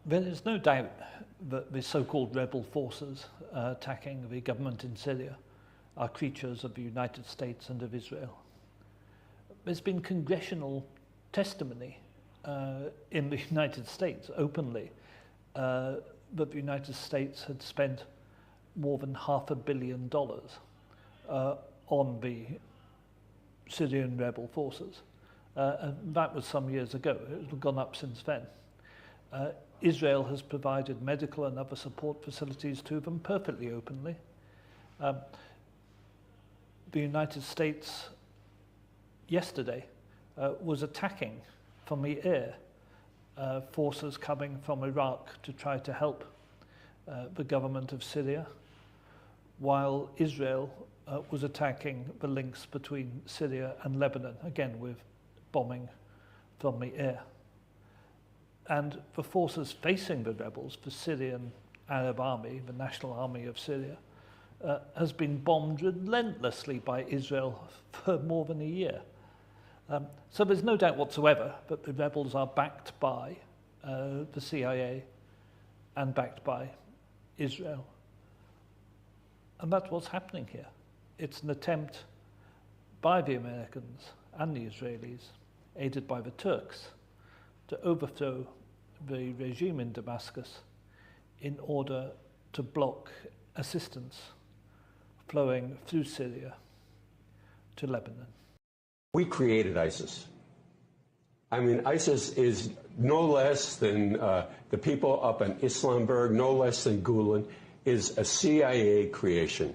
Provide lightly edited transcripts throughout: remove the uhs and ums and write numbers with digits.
There is no doubt that the so-called rebel forces attacking the government in Syria are creatures of the United States and of Israel. There's been congressional testimony in the United States openly that the United States had spent more than $500 million on the Syrian rebel forces. And that was some years ago. It's gone up since then. Israel has provided medical and other support facilities to them perfectly openly. The United States yesterday was attacking from the air forces coming from Iraq to try to help the government of Syria, while Israel was attacking the links between Syria and Lebanon, again with bombing from the air. And the forces facing the rebels, the Syrian Arab Army, the National Army of Syria, has been bombed relentlessly by Israel for more than a year. So there's no doubt whatsoever that the rebels are backed by the CIA and backed by Israel. And that's what's happening here. It's an attempt by the Americans and the Israelis, aided by the Turks, to overthrow the regime in Damascus in order to block assistance flowing through Syria to Lebanon. We created ISIS. I mean, ISIS is no less than the people up in Islamberg, no less than Gulen, is a CIA creation.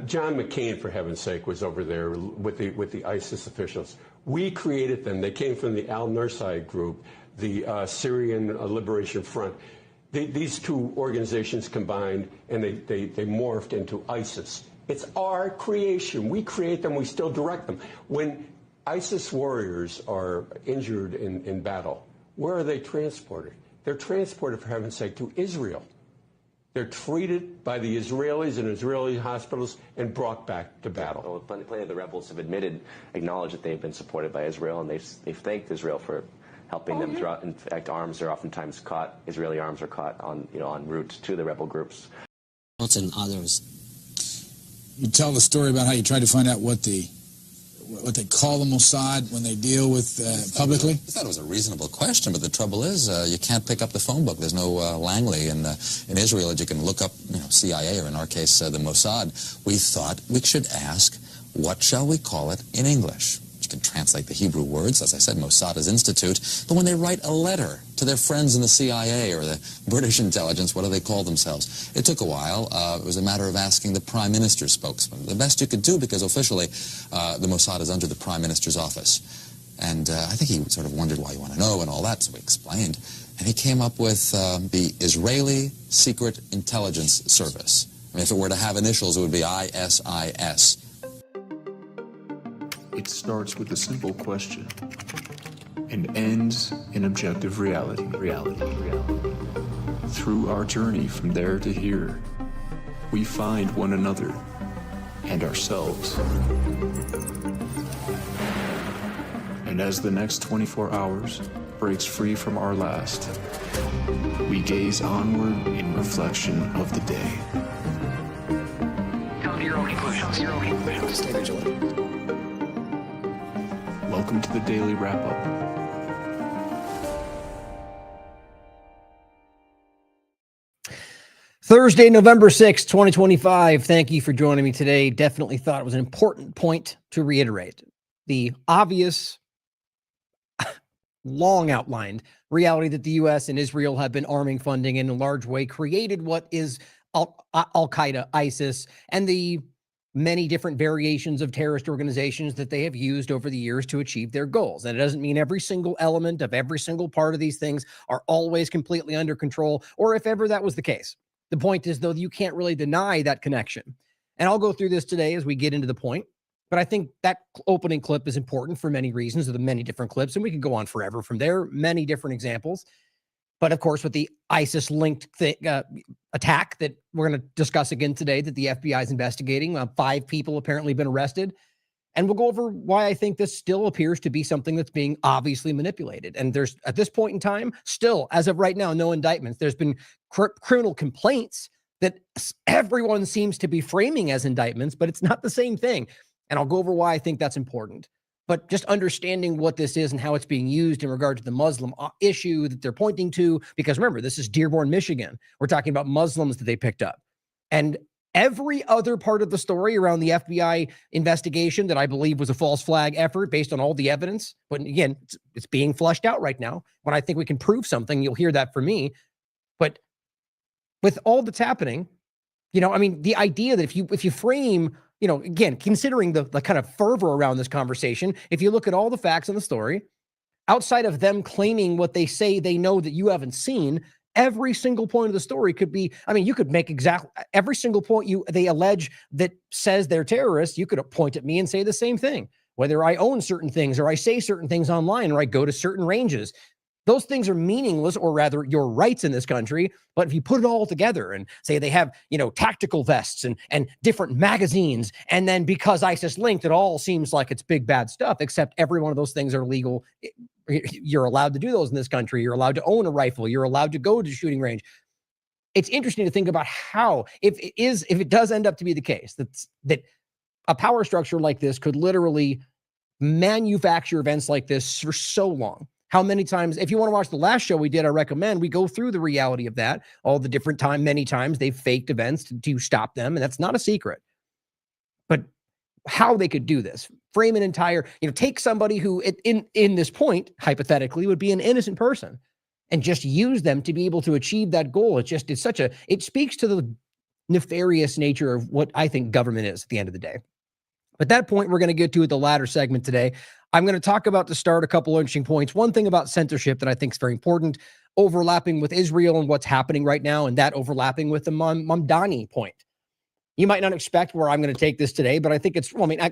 John McCain, for heaven's sake, was over there with the ISIS officials. We created them. They came from the al-Nusra group, the Syrian Liberation Front. These two organizations combined, and they morphed into ISIS. It's our creation. We create them. We still direct them. When ISIS warriors are injured in battle, where are they transported? They're transported, for heaven's sake, to Israel. They're treated by the Israelis in Israeli hospitals and brought back to battle. Well, plenty of the rebels have acknowledged that they've been supported by Israel, and they've thanked Israel for helping them throughout. In fact, arms are oftentimes caught. Israeli arms are caught on en route to the rebel groups. And others. You tell the story about how you tried to find out what they call the Mossad when they deal with publicly? I thought it was a reasonable question, but the trouble is you can't pick up the phone book. There's no Langley in Israel that you can look up, CIA, or in our case, the Mossad. We thought we should ask, what shall we call it in English? You can translate the Hebrew words, as I said, Mossad is institute, but when they write a letter to their friends in the CIA or the British intelligence, what do they call themselves? It took a while. It was a matter of asking the Prime Minister's spokesman. The best you could do, because officially the Mossad is under the Prime Minister's office. And I think he sort of wondered why you want to know and all that, so we explained. And he came up with the Israeli Secret Intelligence Service. I mean, if it were to have initials, it would be ISIS. It starts with a simple question and ends in objective reality. Through our journey from there to here, we find one another and ourselves. And as the next 24 hours breaks free from our last, we gaze onward in reflection of the day. Come to your own conclusions. Stay vigilant. Welcome to the Daily Wrap-Up. Thursday, November 6th, 2025. Thank you for joining me today. Definitely thought it was an important point to reiterate. The obvious, long outlined reality that the U.S. and Israel have been arming, funding, and in a large way created what is Al-Qaeda, ISIS, and the many different variations of terrorist organizations that they have used over the years to achieve their goals. And it doesn't mean every single element of every single part of these things are always completely under control, or if ever that was the case. The point is, though, you can't really deny that connection. And I'll go through this today as we get into the point, but I think that opening clip is important for many reasons, of the many different clips, and we could go on forever from there, many different examples. But of course, with the ISIS-linked attack that we're going to discuss again today that the FBI is investigating, 5 people apparently been arrested. And we'll go over why I think this still appears to be something that's being obviously manipulated. And there's, at this point in time, still, as of right now, no indictments. There's been criminal complaints that everyone seems to be framing as indictments, but it's not the same thing. And I'll go over why I think that's important. But just understanding what this is and how it's being used in regard to the Muslim issue that they're pointing to, because remember, this is Dearborn, Michigan. We're talking about Muslims that they picked up. And every other part of the story around the FBI investigation that I believe was a false flag effort based on all the evidence. But again, it's being flushed out right now. When I think we can prove something, you'll hear that from me. But with all that's happening, I mean, the idea that if you frame, again, considering the kind of fervor around this conversation, if you look at all the facts in the story, outside of them claiming what they say they know that you haven't seen, every single point of the story could be, I mean, you could make exactly every single point they allege that says they're terrorists. You could point at me and say the same thing, whether I own certain things or I say certain things online or I go to certain ranges. Those things are meaningless, or rather your rights in this country. But if you put it all together and say they have, tactical vests and different magazines, and then because ISIS linked, it all seems like it's big, bad stuff, except every one of those things are legal. You're allowed to do those in this country. You're allowed to own a rifle. You're allowed to go to shooting range. It's interesting to think about how, if it does end up to be the case that a power structure like this could literally manufacture events like this for so long. How many times, if you want to watch the last show we did, I recommend we go through the reality of that, all the different many times they've faked events to stop them. And that's not a secret. But how they could do this, frame an entire, take somebody who in this point, hypothetically, would be an innocent person and just use them to be able to achieve that goal. It speaks to the nefarious nature of what I think government is at the end of the day. But that point, we're going to get to at the latter segment today. I'm going to talk about, to start, a couple of interesting points. One thing about censorship that I think is very important, overlapping with Israel and what's happening right now, and that overlapping with the Mamdani point. You might not expect where I'm going to take this today, but I think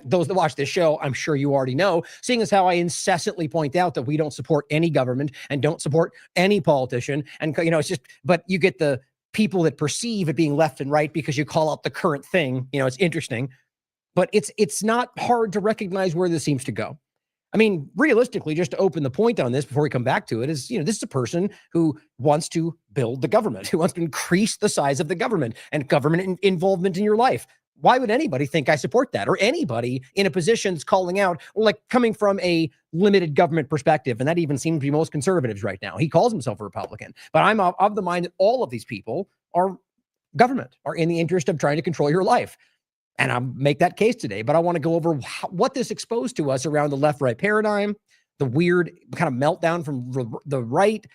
those that watch this show, I'm sure you already know, seeing as how I incessantly point out that we don't support any government and don't support any politician. And, it's just, but you get the people that perceive it being left and right because you call out the current thing. It's interesting. But it's not hard to recognize where this seems to go. I mean, realistically, just to open the point on this before we come back to it is, this is a person who wants to build the government, who wants to increase the size of the government and government involvement in your life. Why would anybody think I support that? Or anybody in a position that's calling out, like coming from a limited government perspective, and that even seems to be most conservatives right now. He calls himself a Republican. But I'm of the mind that all of these people are government, are in the interest of trying to control your life. And I'll make that case today, but I want to go over what this exposed to us around the left-right paradigm, the weird kind of meltdown from the right,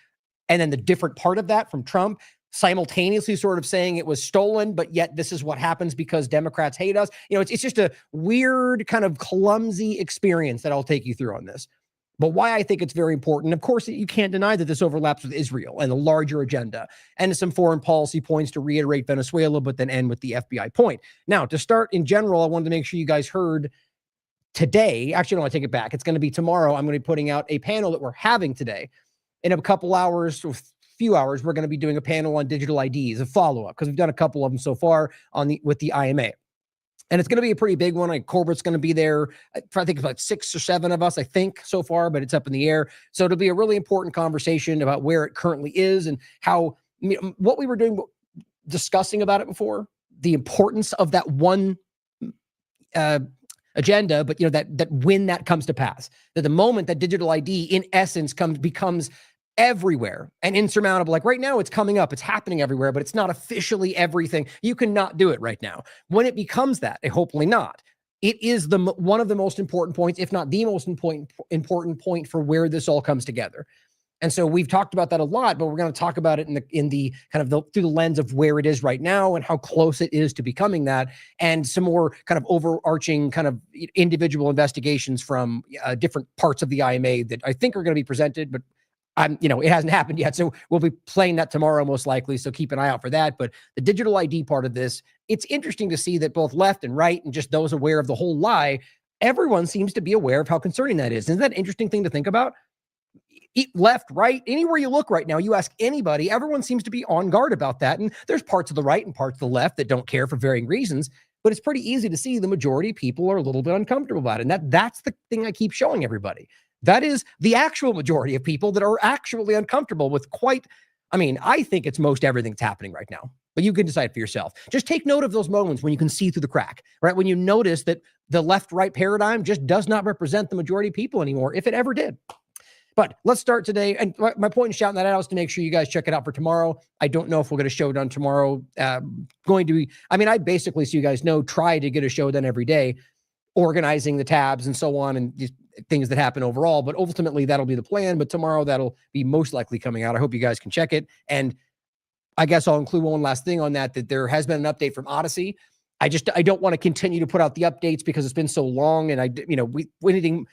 and then the different part of that from Trump, simultaneously sort of saying it was stolen, but yet this is what happens because Democrats hate us. It's just a weird kind of clumsy experience that I'll take you through on this. But why I think it's very important, of course, you can't deny that this overlaps with Israel and the larger agenda and some foreign policy points to reiterate Venezuela, but then end with the FBI point. Now, to start in general, I wanted to make sure you guys heard today. Actually, no, I take it back. It's going to be tomorrow. I'm going to be putting out a panel that we're having today. In a couple hours, or few hours, we're going to be doing a panel on digital IDs, a follow-up, because we've done a couple of them so far with the IMA. And it's going to be a pretty big one. Corbett's going to be there. I think about 6 or 7 of us, I think, so far, but it's up in the air. So it'll be a really important conversation about where it currently is and how, what we were discussing about it before, the importance of that one agenda, but that when that comes to pass, that the moment that digital ID in essence becomes everywhere and insurmountable. Like right now it's coming up, it's happening everywhere, but it's not officially everything. You cannot do it right now. When it becomes that, hopefully not, it is one of the most important points, if not the most important point for where this all comes together. And so we've talked about that a lot, but we're going to talk about it in the kind of through the lens of where it is right now and how close it is to becoming that, and some more kind of overarching kind of individual investigations from different parts of the IMA that I think are going to be presented, but it hasn't happened yet. So we'll be playing that tomorrow, most likely. So keep an eye out for that. But the digital ID part of this, it's interesting to see that both left and right, and just those aware of the whole lie, everyone seems to be aware of how concerning that is. Isn't that an interesting thing to think about? Left, right, anywhere you look right now, you ask anybody, everyone seems to be on guard about that. And there's parts of the right and parts of the left that don't care for varying reasons. but it's pretty easy to see the majority of people are a little bit uncomfortable about it. And that's the thing I keep showing everybody. That is the actual majority of people that are actually uncomfortable with I think it's most everything that's happening right now, but you can decide for yourself. Just take note of those moments when you can see through the crack, right? When you notice that the left-right paradigm just does not represent the majority of people anymore, if it ever did. But let's start today. And my point in shouting that out is to make sure you guys check it out for tomorrow. I don't know if we'll get a show done tomorrow. I basically, so you guys know, try to get a show done every day, organizing the tabs and so on, and these things that happen overall. But ultimately, that'll be the plan. But tomorrow, that'll be most likely coming out. I hope you guys can check it. And I guess I'll include one last thing on that there has been an update from Odyssey. I don't want to continue to put out the updates because it's been so long. And anything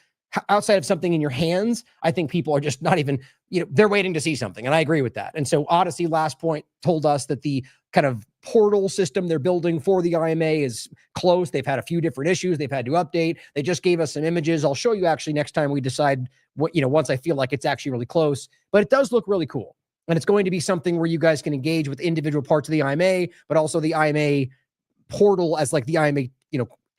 outside of something in your hands, I think people are just not even, they're waiting to see something. And I agree with that. And so Odyssey last point told us that the kind of portal system they're building for the IMA is close. They've had a few different issues they've had to update. They just gave us some images. I'll show you actually next time we decide once I feel like it's actually really close, but it does look really cool. And it's going to be something where you guys can engage with individual parts of the IMA, but also the IMA portal as like the IMA,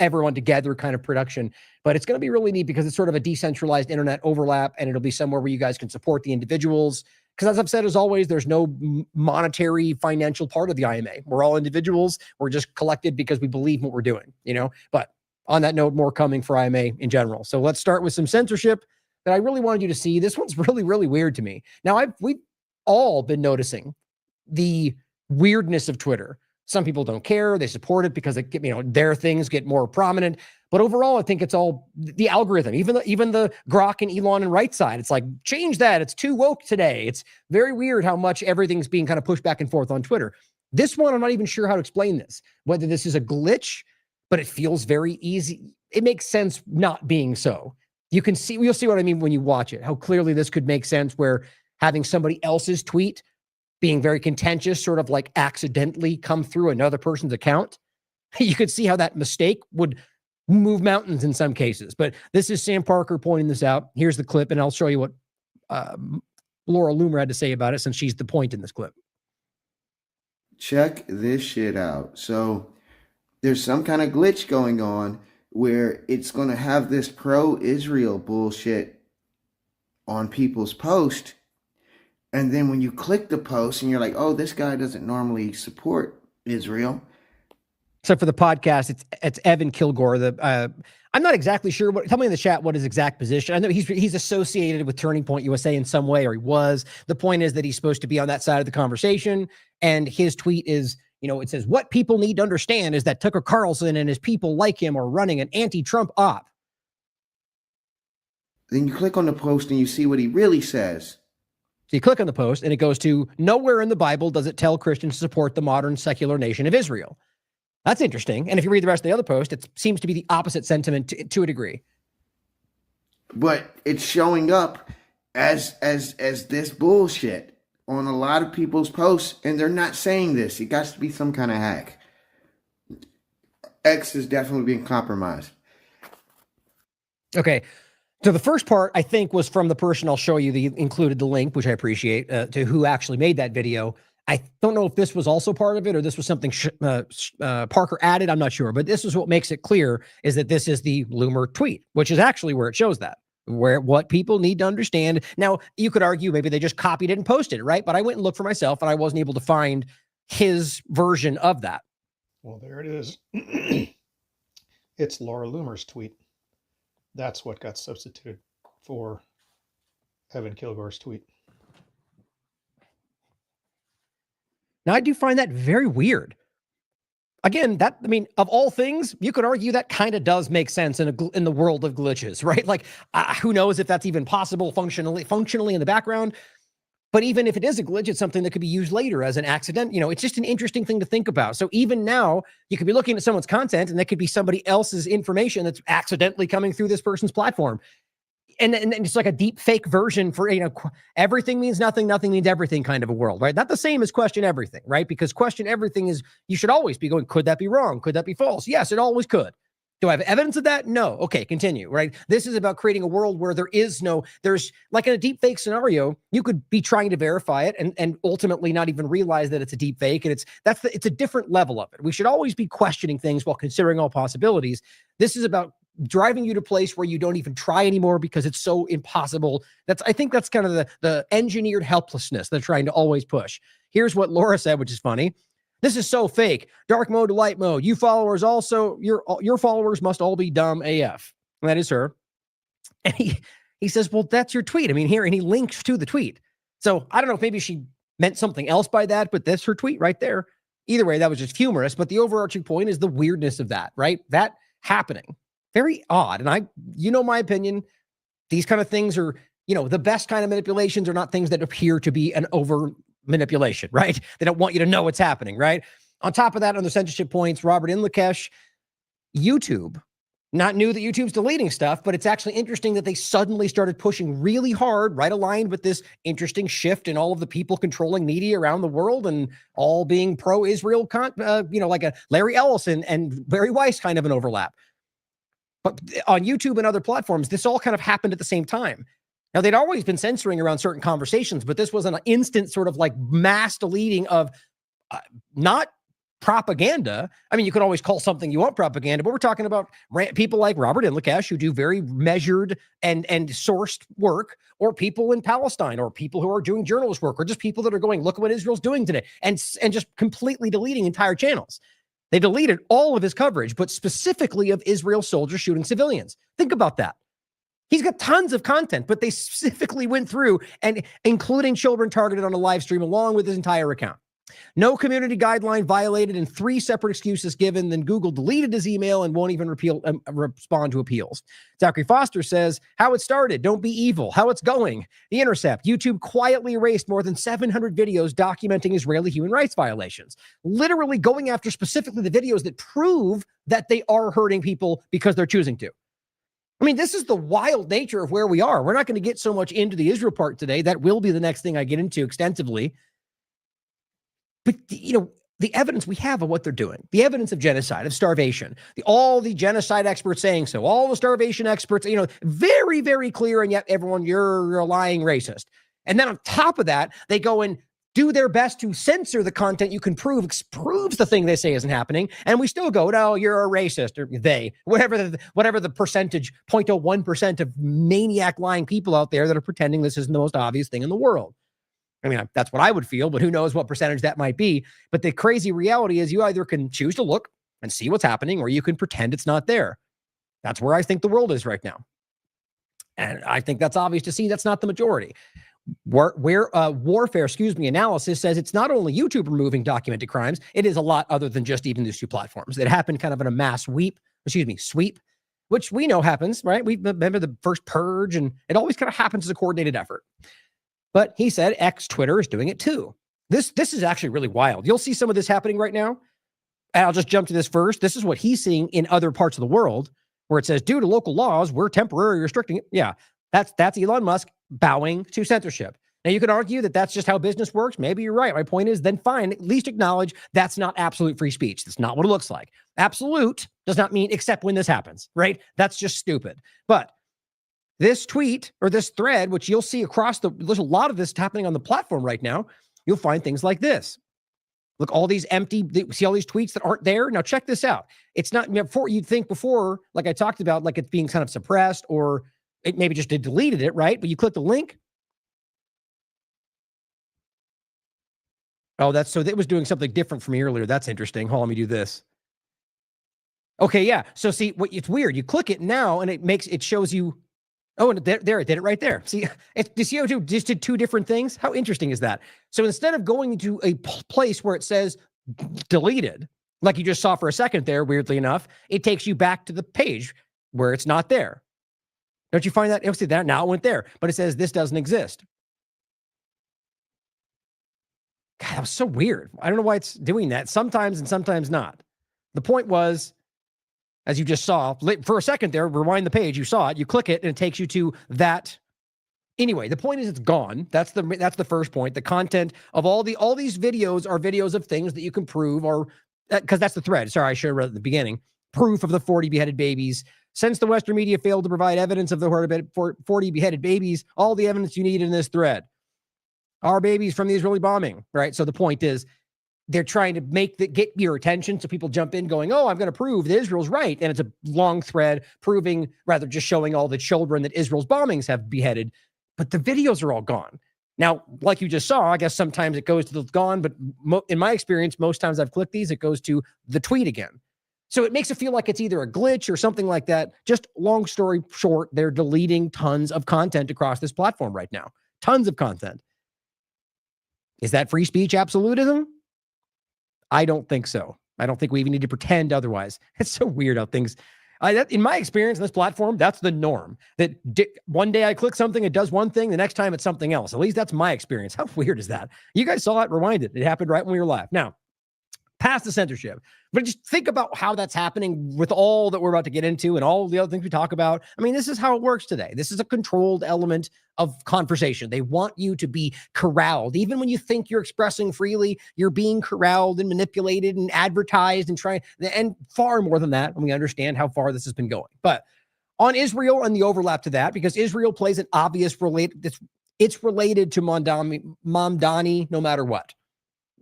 everyone together kind of production. But it's going to be really neat because it's sort of a decentralized internet overlap, and it'll be somewhere where you guys can support the individuals. Because as I've said, as always, there's no monetary financial part of the IMA. We're all individuals. We're just collected because we believe in what we're doing, But on that note, more coming for IMA in general. So let's start with some censorship that I really wanted you to see. This one's really, really weird to me. Now, we've all been noticing the weirdness of Twitter. Some people don't care. They support it because their things get more prominent. But overall, I think it's all the algorithm. Even the Grok and Elon and right side, it's like, change that. It's too woke today. It's very weird how much everything's being kind of pushed back and forth on Twitter. This one, I'm not even sure how to explain this, whether this is a glitch, but it feels very easy. It makes sense not being so. You'll see what I mean when you watch it, how clearly this could make sense, where having somebody else's tweet being very contentious, sort of like accidentally come through another person's account. You could see how that mistake would move mountains in some cases. But this is Sam Parker pointing this out. Here's the clip, and I'll show you what Laura Loomer had to say about it, since she's the point in this clip. Check this shit out. So there's some kind of glitch going on where it's going to have this pro-Israel bullshit on people's post. And then when you click the post and you're like, oh, this guy doesn't normally support Israel. So for the podcast, it's Evan Kilgore. I'm not exactly sure. Tell me in the chat what his exact position. I know he's associated with Turning Point USA in some way, or he was. The point is that he's supposed to be on that side of the conversation. And his tweet is, it says, what people need to understand is that Tucker Carlson and his people like him are running an anti-Trump op. Then you click on the post and you see what he really says. So you click on the post and it goes to, nowhere in the Bible does it tell Christians to support the modern secular nation of Israel. That's interesting. And if you read the rest of the other post, it seems to be the opposite sentiment to a degree. But it's showing up as this bullshit on a lot of people's posts, and they're not saying this. It got to be some kind of hack. X is definitely being compromised. Okay. So the first part, I think, was from the person I'll show you. Included the link, which I appreciate, to who actually made that video. I don't know if this was also part of it or this was something Parker added. I'm not sure. But this is what makes it clear, is that this is the Loomer tweet, which is actually where it shows that, what people need to understand. Now, you could argue maybe they just copied it and posted it, right? But I went and looked for myself, and I wasn't able to find his version of that. Well, there it is. It's Laura Loomer's tweet. That's what got substituted for Evan Kilgore's tweet. Now, I do find that very weird. Again, of all things, you could argue that kind of does make sense in the world of glitches, right? Like, who knows if that's even possible functionally in the background. But even if it is a glitch, it's something that could be used later as an accident. It's just an interesting thing to think about. So even now, you could be looking at someone's content, and that could be somebody else's information that's accidentally coming through this person's platform. And it's like a deep fake version for, everything means nothing, nothing means everything kind of a world, right? Not the same as question everything, right? Because question everything is, you should always be going, could that be wrong? Could that be false? Yes, it always could. Do I have evidence of that? No. Okay, continue, right? This is about creating a world where there's like in a deep fake scenario, you could be trying to verify it and ultimately not even realize that it's a deep fake. And it's a different level of it. We should always be questioning things while considering all possibilities. This is about driving you to a place where you don't even try anymore because it's so impossible. I think that's kind of the engineered helplessness they're trying to always push. Here's what Laura said, which is funny. This is so fake. Dark mode to light mode. You followers also, your followers must all be dumb AF. And that is her. And he says, well, that's your tweet. I mean, here, and he links to the tweet. So I don't know if maybe she meant something else by that, but that's her tweet right there. Either way, that was just humorous. But the overarching point is the weirdness of that, right? That happening. Very odd. And my opinion, these kind of things are, the best kind of manipulations are not things that appear to be an over manipulation, right? They don't want you to know what's happening, right? On top of that, on the censorship points, Robert Inlakesh, YouTube, not new that YouTube's deleting stuff, but it's actually interesting that they suddenly started pushing really hard, right aligned with this interesting shift in all of the people controlling media around the world and all being pro-Israel, like a Larry Ellison and Barry Weiss kind of an overlap. But on YouTube and other platforms, this all kind of happened at the same time. Now, they'd always been censoring around certain conversations, but this was an instant sort of like mass deleting of not propaganda. I mean, you could always call something you want propaganda, but we're talking about people like Robert Inlakesh who do very measured and sourced work, or people in Palestine, or people who are doing journalist work, or just people that are going, look at what Israel's doing today, and just completely deleting entire channels. They deleted all of his coverage, but specifically of Israel soldiers shooting civilians. Think about that. He's got tons of content, but they specifically went through and including children targeted on a live stream along with his entire account. No community guideline violated and 3 separate excuses given. Then Google deleted his email and won't even respond to appeals. Zachary Foster says, how it started, don't be evil, how it's going. The Intercept, YouTube quietly erased more than 700 videos documenting Israeli human rights violations, literally going after specifically the videos that prove that they are hurting people because they're choosing to. I mean, this is the wild nature of where we are. We're not going to get so much into the Israel part today. That will be the next thing I get into extensively. But, the evidence we have of what they're doing, the evidence of genocide, of starvation, all the genocide experts saying so, all the starvation experts, very, very clear. And yet everyone, you're a lying racist. And then on top of that, they go and do their best to censor the content you can proves the thing they say isn't happening. And we still go, no, you're a racist, or whatever the percentage, 0.01% of maniac lying people out there that are pretending this is the most obvious thing in the world. I mean, that's what I would feel, but who knows what percentage that might be. But the crazy reality is you either can choose to look and see what's happening, or you can pretend it's not there. That's where I think the world is right now. And I think that's obvious to see. That's not the majority. Warfare analysis says it's not only YouTube removing documented crimes, it is a lot other than just even these 2 platforms. It happened kind of in a mass sweep, which we know happens, right? We remember the first purge, and it always kind of happens as a coordinated effort. But he said Twitter is doing it too. This is actually really wild. You'll see some of this happening right now. And I'll just jump to this first. This is what he's seeing in other parts of the world, where it says, due to local laws, we're temporarily restricting it. Yeah, that's Elon Musk bowing to censorship. Now, you could argue that that's just how business works. Maybe you're right. My point is, then fine, at least acknowledge that's not absolute free speech. That's not what it looks like. Absolute does not mean except when this happens, right? That's just stupid. But this tweet or this thread, which you'll see there's a lot of this happening on the platform right now. You'll find things like this. Look, all these see all these tweets that aren't there. Now check this out. It's not before you'd think before, like I talked about, like it's being kind of suppressed, or it maybe just deleted it, right? But you click the link. Oh, so it was doing something different from me earlier. That's interesting. Hold on, let me do this. Okay, yeah. So see, it's weird. You click it now, and it shows you. Oh, and there it did it right there. See, the CO2 just did 2 different things. How interesting is that? So instead of going to a place where it says deleted, like you just saw for a second there, weirdly enough, it takes you back to the page where it's not there. Don't you find that? You'll see that now it went there, but it says this doesn't exist. God, that was so weird. I don't know why it's doing that sometimes and sometimes not. The point was, as you just saw, for a second there, rewind the page, you saw it, you click it, and it takes you to that. Anyway, the point is it's gone. That's the first point. The content of all these videos are videos of things that you can prove, or because that's the thread. Sorry, I should have read at the beginning. proof of the 40 beheaded babies. Since the Western media failed to provide evidence of the 40 beheaded babies, all the evidence you need in this thread are babies from the Israeli bombing, right? So the point is, they're trying to get your attention, so people jump in going, oh, I'm going to prove that Israel's right. And it's a long thread proving, rather just showing all the children that Israel's bombings have beheaded. But the videos are all gone. Now, like you just saw, I guess sometimes it goes to the gone, but in my experience, most times I've clicked these, it goes to the tweet again. So it makes it feel like it's either a glitch or something like that. Just long story short, they're deleting tons of content across this platform right now. Tons of content. Is that free speech absolutism? I don't think so. I don't think we even need to pretend otherwise. It's so weird how things, in my experience on this platform, that's the norm. That one day I click something, it does one thing, the next time it's something else. At least that's my experience. How weird is that? You guys saw it, rewind it. It happened right when we were live. Now, past the censorship, but just think about how that's happening with all that we're about to get into and all the other things we talk about. I mean, this is how it works today. This is a controlled element of conversation. They want you to be corralled. Even when you think you're expressing freely, you're being corralled and manipulated and advertised and far more than that. And we understand how far this has been going. But on Israel and the overlap to that, because Israel plays an obvious it's related to Mamdani no matter what.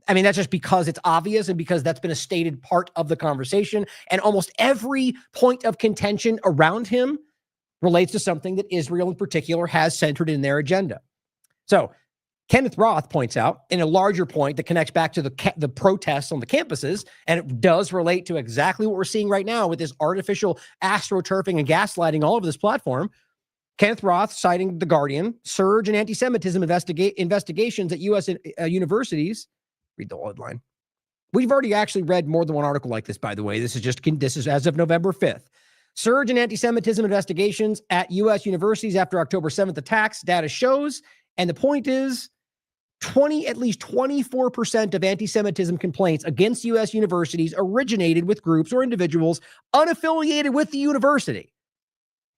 I mean, that's just because it's obvious and because that's been a stated part of the conversation. And almost every point of contention around him relates to something that Israel in particular has centered in their agenda. So Kenneth Roth points out in a larger point that connects back to the protests on the campuses, and it does relate to exactly what we're seeing right now with this artificial astroturfing and gaslighting all over this platform. Kenneth Roth, citing The Guardian, surge in anti-Semitism investigations at U.S. Universities. Read the whole headline. We've already actually read more than one article like this, by the way. This is as of November 5th. Surge in anti-Semitism investigations at U.S. universities after October 7th attacks, data shows. And the point is, at least 24% of anti-Semitism complaints against U.S. universities originated with groups or individuals unaffiliated with the university.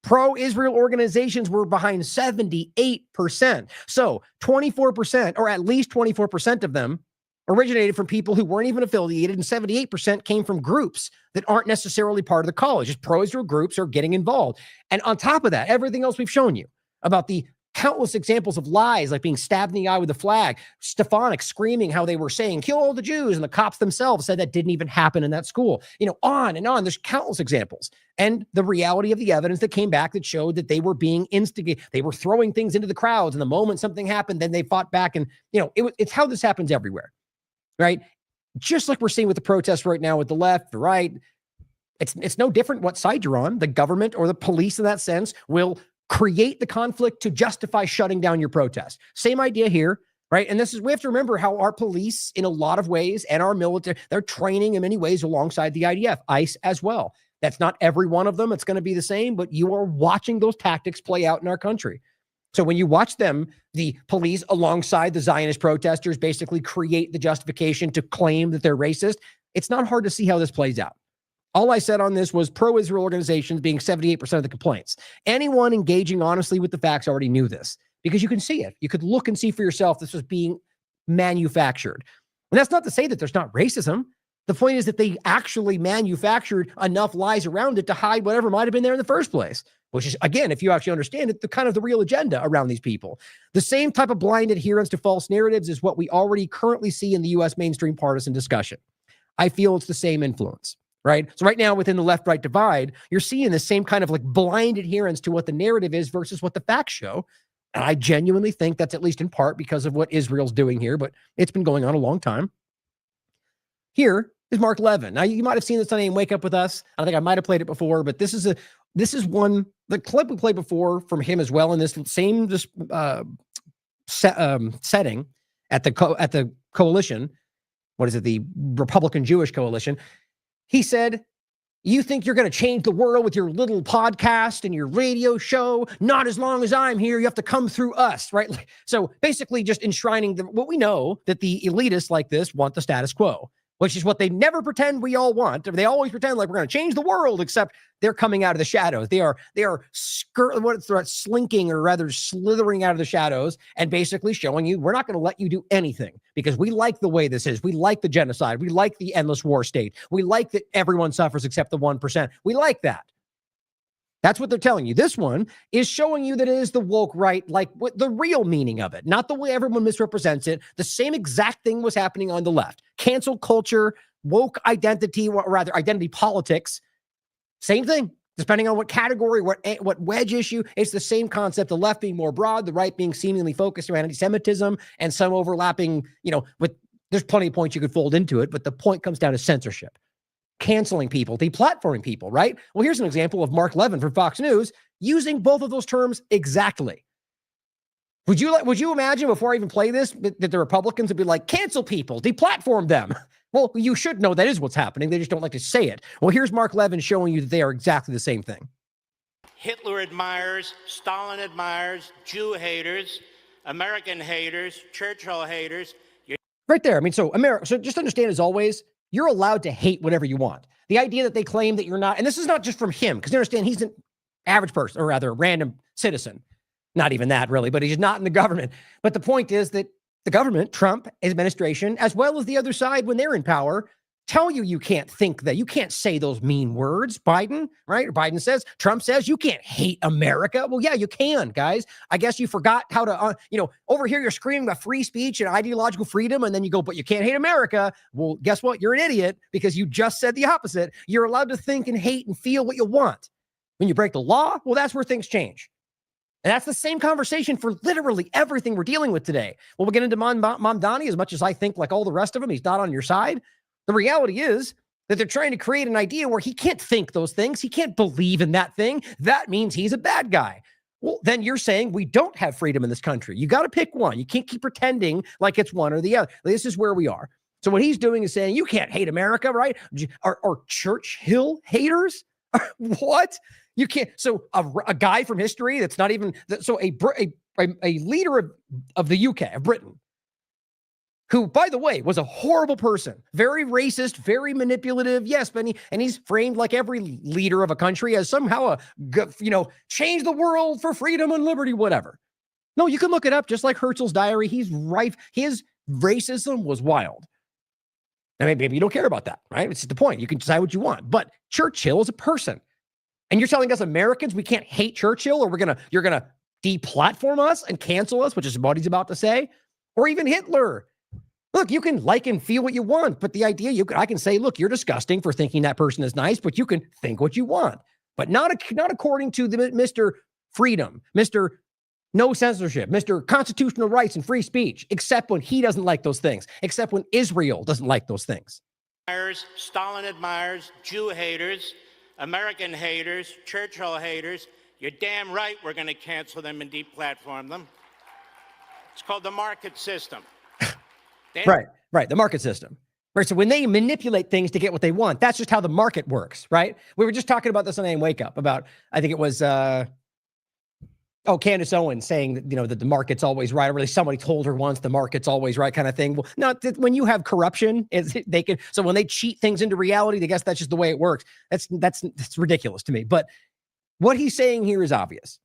Pro-Israel organizations were behind 78%. So 24%, or at least 24% of them, originated from people who weren't even affiliated, and 78% came from groups that aren't necessarily part of the college. Just pro-Israel groups are getting involved. And on top of that, everything else we've shown you about the countless examples of lies, like being stabbed in the eye with a flag, Stefanik screaming how they were saying, kill all the Jews, and the cops themselves said that didn't even happen in that school. On and on. There's countless examples. And the reality of the evidence that came back that showed that they were being instigated. They were throwing things into the crowds, and the moment something happened, then they fought back. And, it's how this happens everywhere. Right? Just like we're seeing with the protests right now with the left, the right, it's no different what side you're on. The government or the police in that sense will create the conflict to justify shutting down your protest. Same idea here, right? And we have to remember how our police in a lot of ways and our military, they're training in many ways alongside the IDF, ICE as well. That's not every one of them. It's going to be the same, but you are watching those tactics play out in our country. So when you watch them, the police alongside the Zionist protesters basically create the justification to claim that they're racist. It's not hard to see how this plays out. All I said on this was pro-Israel organizations being 78% of the complaints. Anyone engaging honestly with the facts already knew this because you can see it. You could look and see for yourself this was being manufactured. And that's not to say that there's not racism. The point is that they actually manufactured enough lies around it to hide whatever might have been there in the first place, which is, again, if you actually understand it, the kind of the real agenda around these people. The same type of blind adherence to false narratives is what we already currently see in the U.S. mainstream partisan discussion. I feel it's the same influence, right? So right now within the left-right divide, you're seeing the same kind of like blind adherence to what the narrative is versus what the facts show. And I genuinely think that's at least in part because of what Israel's doing here, but it's been going on a long time. Here is Mark Levin. Now, you might have seen this on AM Wake Up With Us. I think I might have played it before, but this is one, the clip we played before from him as well in this same setting at the coalition. What is it? The Republican Jewish Coalition. He said, you think you're going to change the world with your little podcast and your radio show? Not as long as I'm here. You have to come through us, right? So basically just enshrining what we know, that the elitists like this want the status quo. which is what they never pretend we all want. They always pretend like we're going to change the world, except they're coming out of the shadows. They are slinking, or rather slithering out of the shadows, and basically showing you we're not going to let you do anything because we like the way this is. We like the genocide. We like the endless war state. We like that everyone suffers except the 1%. We like that. That's what they're telling you. This one is showing you that it is the woke right, like what the real meaning of it, not the way everyone misrepresents it. The same exact thing was happening on the left. Cancel culture, woke identity, or rather identity politics. Same thing, depending on what category, what wedge issue. It's the same concept, the left being more broad, the right being seemingly focused around anti-Semitism, and some overlapping, with there's plenty of points you could fold into it, but the point comes down to censorship. Canceling people, deplatforming people, right? Well, here's an example of Mark Levin from Fox News using both of those terms exactly. Would you imagine before I even play this that the Republicans would be like, cancel people, deplatform them? Well, you should know that is what's happening. They just don't like to say it. Well, here's Mark Levin showing you that they are exactly the same thing. Hitler admirers, Stalin admirers, Jew haters, American haters, Churchill haters. Right there. I mean, so just understand, as always, you're allowed to hate whatever you want. The idea that they claim that you're not, and this is not just from him, because you understand he's an average person, or rather a random citizen. Not even that, really, but he's not in the government. But the point is that the government, Trump administration, as well as the other side when they're in power, tell you can't think that. You can't say those mean words. Biden, right? Biden says, Trump says, you can't hate America. Well, yeah, you can, guys. I guess you forgot how to, over here you're screaming about free speech and ideological freedom, and then you go, but you can't hate America. Well, guess what? You're an idiot because you just said the opposite. You're allowed to think and hate and feel what you want. When you break the law, well, that's where things change. And that's the same conversation for literally everything we're dealing with today. Well, we'll get into Mamdani. As much as I think, like all the rest of them, he's not on your side. The reality is that they're trying to create an idea where he can't think those things. He can't believe in that thing. That means he's a bad guy. Well, then you're saying we don't have freedom in this country. You got to pick one. You can't keep pretending like it's one or the other. This is where we are. So what he's doing is saying, you can't hate America, right? Are Churchill haters? What? You can't. So a guy from history that's not even, so a leader of the UK, of Britain, who, by the way, was a horrible person, very racist, very manipulative. Yes, but he's framed like every leader of a country as somehow change the world for freedom and liberty, whatever. No, you can look it up, just like Herzl's diary. He's rife. His racism was wild. I mean, maybe you don't care about that, right? It's the point. You can decide what you want. But Churchill is a person. And you're telling us Americans we can't hate Churchill, or you're gonna deplatform us and cancel us, which is what he's about to say, or even Hitler. Look, you can like and feel what you want, but the idea I can say, look, you're disgusting for thinking that person is nice, but you can think what you want, but not according to the Mr. Freedom, Mr. No censorship, Mr. Constitutional rights and free speech, except when he doesn't like those things, except when Israel doesn't like those things. Stalin admirers, Jew haters, American haters, Churchill haters. You're damn right we're going to cancel them and deplatform them. It's called the market system. Right. The market system. Right. So when they manipulate things to get what they want, that's just how the market works, right? We were just talking about this on AM Wake Up about, I think it was, Candace Owens saying that, that the market's always right. Or really somebody told her once the market's always right kind of thing. Well, no, when you have corruption, so when they cheat things into reality, I guess that's just the way it works. That's ridiculous to me. But what he's saying here is obvious.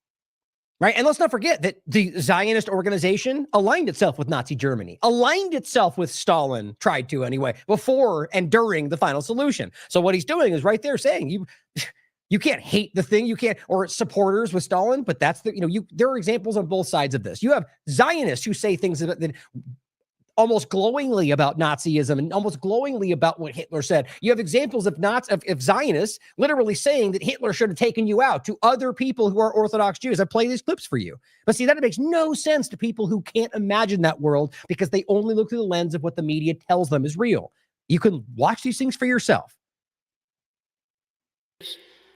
Right. And let's not forget that the Zionist organization aligned itself with Nazi Germany, aligned itself with Stalin, tried to anyway, before and during the final solution. So what he's doing is right there saying you can't hate the thing, you can't, or supporters with Stalin, but that's there are examples on both sides of this. You have Zionists who say things that almost glowingly about Nazism and almost glowingly about what Hitler said. You have examples of Zionists literally saying that Hitler should have taken you out, to other people who are Orthodox Jews. I play these clips for you. But see, that makes no sense to people who can't imagine that world because they only look through the lens of what the media tells them is real. You can watch these things for yourself.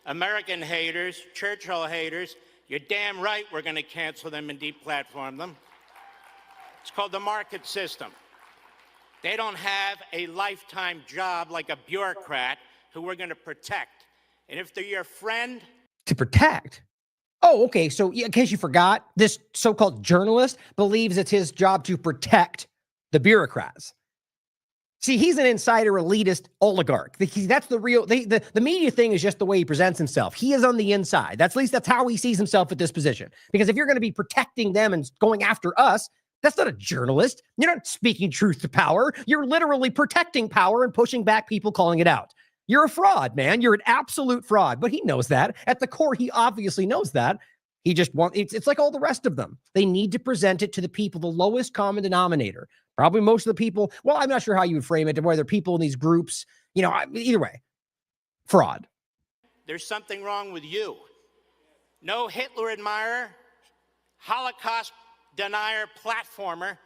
American haters, Churchill haters. You're damn right we're going to cancel them and deplatform them. It's called the market system. They don't have a lifetime job like a bureaucrat who we're going to protect. And if they're your friend... To protect? Oh, okay. So in case you forgot, this so-called journalist believes it's his job to protect the bureaucrats. See, he's an insider elitist oligarch. That's the real, the media thing is just the way he presents himself. He is on the inside. At least that's how he sees himself at this position. Because if you're going to be protecting them and going after us, that's not a journalist. You're not speaking truth to power. You're literally protecting power and pushing back people calling it out. You're a fraud, man. You're an absolute fraud. But he knows that. At the core, he obviously knows that. He just wants, it's like all the rest of them. They need to present it to the people, the lowest common denominator. Probably most of the people, well, I'm not sure how you would frame it, whether people in these groups, either way, fraud. There's something wrong with you. No Hitler admirer, Holocaust denier, platformer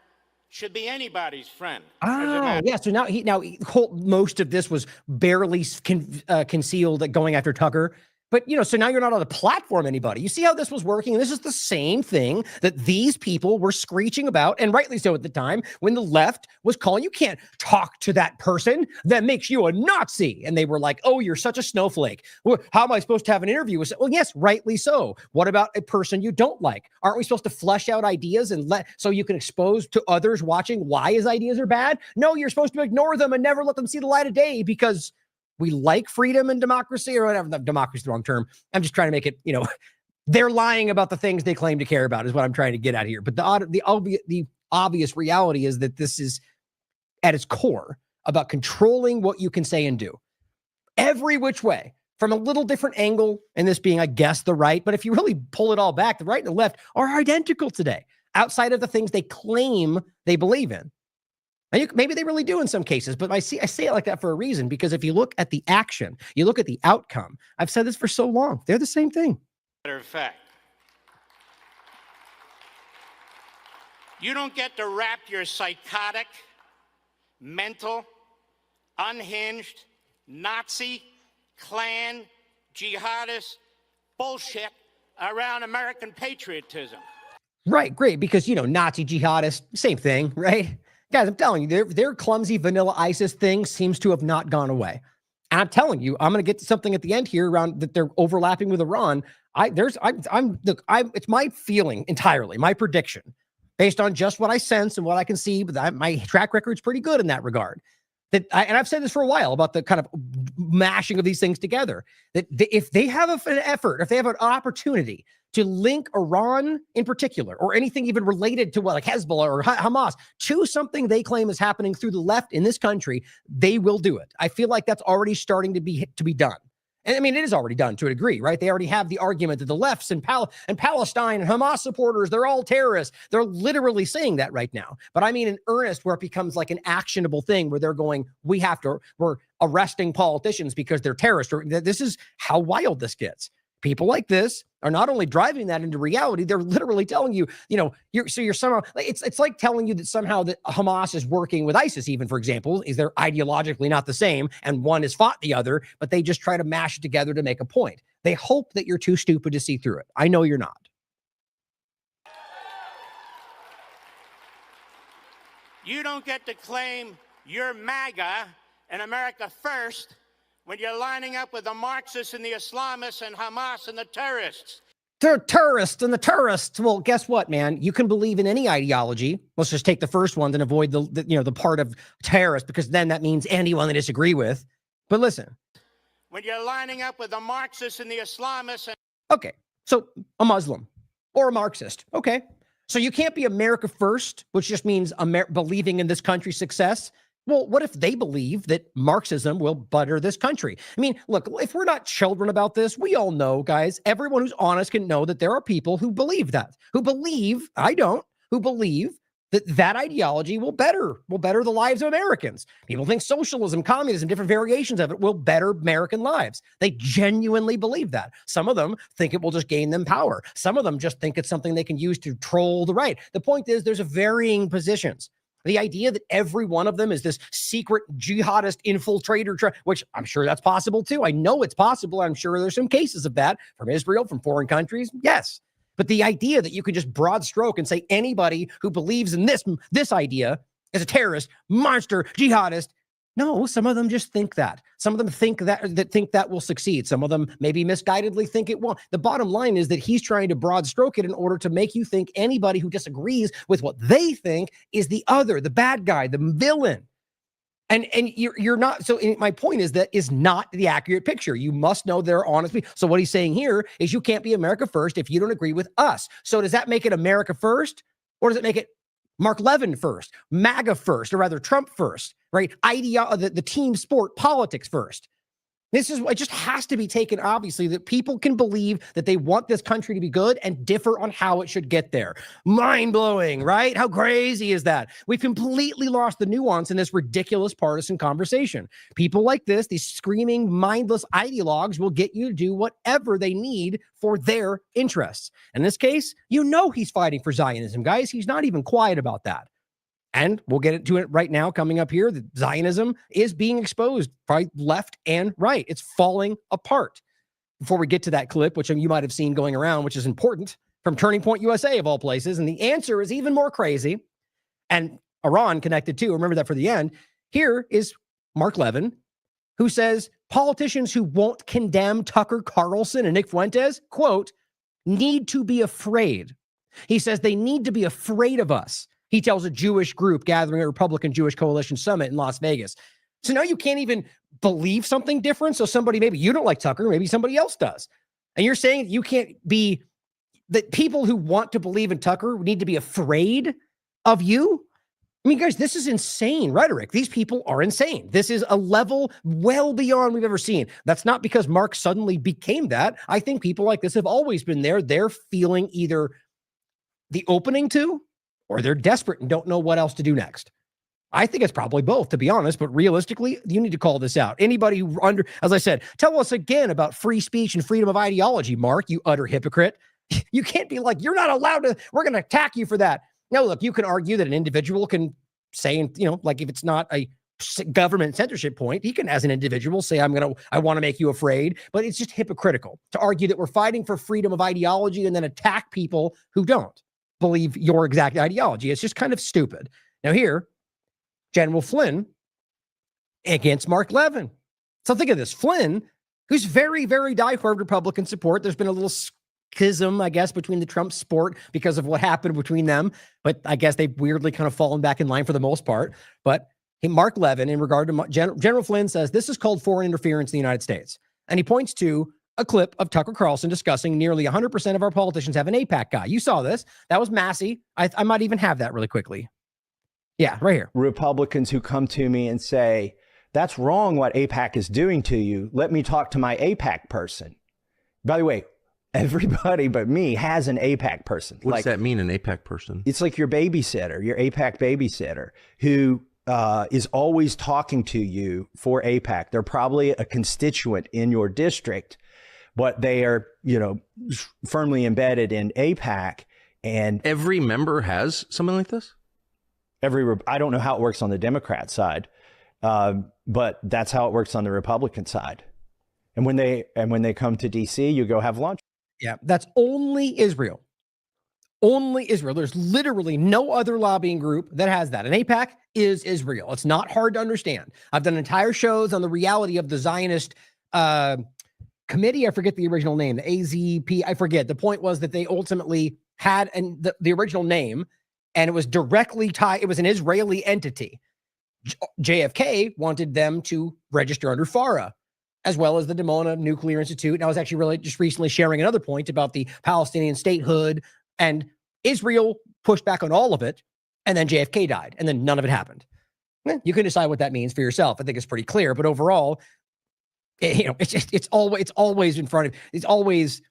should be anybody's friend. Oh, yeah. So now most of this was barely concealed going after Tucker. But, so now you're not on the platform anybody. You see how this was working? And this is the same thing that these people were screeching about, and rightly so at the time, when the left was calling, you can't talk to that person. That makes you a Nazi. And they were like, oh, you're such a snowflake. Well, how am I supposed to have an interview with? Well, yes, rightly so. What about a person you don't like? Aren't we supposed to flesh out ideas and so you can expose to others watching why his ideas are bad? No, you're supposed to ignore them and never let them see the light of day because we like freedom and democracy, or whatever. Democracy is the wrong term. I'm just trying to make it, they're lying about the things they claim to care about is what I'm trying to get at here. But the obvious reality is that this is at its core about controlling what you can say and do every which way from a little different angle. And this being, I guess, the right. But if you really pull it all back, the right and the left are identical today outside of the things they claim they believe in. Maybe they really do in some cases, but I say it like that for a reason, because if you look at the action, you look at the outcome, I've said this for so long, they're the same thing. Matter of fact, you don't get to wrap your psychotic, mental, unhinged, Nazi, Klan, jihadist bullshit around American patriotism. Right, great, because, Nazi, jihadist, same thing, right? Guys, I'm telling you, their clumsy vanilla ISIS thing seems to have not gone away. And I'm telling you, I'm going to get to something at the end here around that they're overlapping with Iran. It's my feeling entirely, my prediction, based on just what I sense and what I can see. But my track record's pretty good in that regard. And I've said this for a while about the kind of mashing of these things together. If they have an effort, if they have an opportunity to link Iran in particular, or anything even related to like Hezbollah or Hamas, to something they claim is happening through the left in this country, they will do it. I feel like that's already starting to be done. And I mean, it is already done to a degree, right? They already have the argument that the lefts and Palestine and Hamas supporters, they're all terrorists. They're literally saying that right now. But I mean in earnest, where it becomes like an actionable thing where they're going, we're arresting politicians because they're terrorists. This is how wild this gets. People like this are not only driving that into reality, they're literally telling you, you're somehow, it's like telling you that somehow that Hamas is working with ISIS, even, for example, is they're ideologically not the same and one has fought the other, but they just try to mash it together to make a point. They hope that you're too stupid to see through it. I know you're not. You don't get to claim you're MAGA and America first when you're lining up with the Marxists and the Islamists and Hamas and the terrorists. They're terrorists and the terrorists. Well, guess what, man? You can believe in any ideology. Let's just take the first one and avoid the part of terrorist, because then that means anyone they disagree with. But listen. When you're lining up with the Marxists and the Islamists. Okay, so a Muslim or a Marxist. Okay, so you can't be America first, which just means believing in this country's success. Well, what if they believe that Marxism will butter this country? I mean, look, if we're not children about this, we all know, guys, everyone who's honest can know that there are people who believe that, who believe that ideology will better the lives of Americans. People think socialism, communism, different variations of it will better American lives. They genuinely believe that. Some of them think it will just gain them power. Some of them just think it's something they can use to troll the right. The point is, there's varying positions. The idea that every one of them is this secret jihadist infiltrator, which I'm sure that's possible too. I know it's possible. I'm sure there's some cases of that from Israel, from foreign countries. Yes. But the idea that you could just broad stroke and say anybody who believes in this idea is a terrorist, monster, jihadist. No, some of them just think that. Some of them think that will succeed. Some of them maybe misguidedly think it won't. The bottom line is that he's trying to broad stroke it in order to make you think anybody who disagrees with what they think is the other, the bad guy, the villain. And you're not. So my point is that is not the accurate picture. You must know they're honest people. So what he's saying here is you can't be America first if you don't agree with us. So does that make it America first, or does it make it Mark Levin first, MAGA first, or rather Trump first, right? The team sport politics first. This is what just has to be taken, obviously, that people can believe that they want this country to be good and differ on how it should get there. Mind-blowing, right? How crazy is that? We've completely lost the nuance in this ridiculous partisan conversation. People like this, these screaming, mindless ideologues, will get you to do whatever they need for their interests. In this case, you know he's fighting for Zionism, guys. He's not even quiet about that. And we'll get into it right now coming up here. That Zionism is being exposed by left and right. It's falling apart. Before we get to that clip, which you might have seen going around, which is important, from Turning Point USA of all places. And the answer is even more crazy. And Iran connected too. Remember that for the end. Here is Mark Levin, who says politicians who won't condemn Tucker Carlson and Nick Fuentes, quote, need to be afraid. He says they need to be afraid of us. He tells a Jewish group gathering at Republican Jewish Coalition Summit in Las Vegas. So now you can't even believe something different. So somebody, maybe you don't like Tucker, maybe somebody else does. And you're saying you can't be, that people who want to believe in Tucker need to be afraid of you? I mean, guys, this is insane rhetoric. These people are insane. This is a level well beyond we've ever seen. That's not because Mark suddenly became that. I think people like this have always been there. They're feeling either the opening to, or they're desperate and don't know what else to do next. I think it's probably both, to be honest, but realistically, you need to call this out. Anybody who as I said, tell us again about free speech and freedom of ideology, Mark, you utter hypocrite. You can't be like, you're not allowed to, we're going to attack you for that. Now, look, you can argue that an individual can say, like if it's not a government censorship point, he can, as an individual, say, I want to make you afraid, but it's just hypocritical to argue that we're fighting for freedom of ideology and then attack people who don't believe your exact ideology. It's just kind of stupid. Now here, General Flynn against Mark Levin. So think of this. Flynn, who's very, very diehard Republican support. There's been a little schism, I guess, between the Trump support because of what happened between them. But I guess they've weirdly kind of fallen back in line for the most part. But Mark Levin, in regard to General Flynn, says this is called foreign interference in the United States. And he points to a clip of Tucker Carlson discussing nearly 100% of our politicians have an AIPAC guy. You saw this. That was Massey. I might even have that really quickly. Yeah, right here. Republicans who come to me and say, that's wrong what AIPAC is doing to you. Let me talk to my AIPAC person. By the way, everybody but me has an AIPAC person. What does that mean, an AIPAC person? It's like your babysitter, your AIPAC babysitter, who is always talking to you for AIPAC. They're probably a constituent in your district, but they are, firmly embedded in AIPAC. And every member has something like this? I don't know how it works on the Democrat side, but that's how it works on the Republican side. And when they come to DC, you go have lunch. Yeah, that's only Israel. Only Israel. There's literally no other lobbying group that has that. And AIPAC is Israel. It's not hard to understand. I've done entire shows on the reality of the Zionist committee. I forget the original name, the AZP. I forget. The point was that they ultimately had the original name, and it was directly tied. It was an Israeli entity. JFK wanted them to register under FARA, as well as the Dimona Nuclear Institute. And I was actually really just recently sharing another point about the Palestinian statehood, and Israel pushed back on all of it. And then JFK died, and then none of it happened. You can decide what that means for yourself. I think it's pretty clear, but overall, it's always in front of, it's always,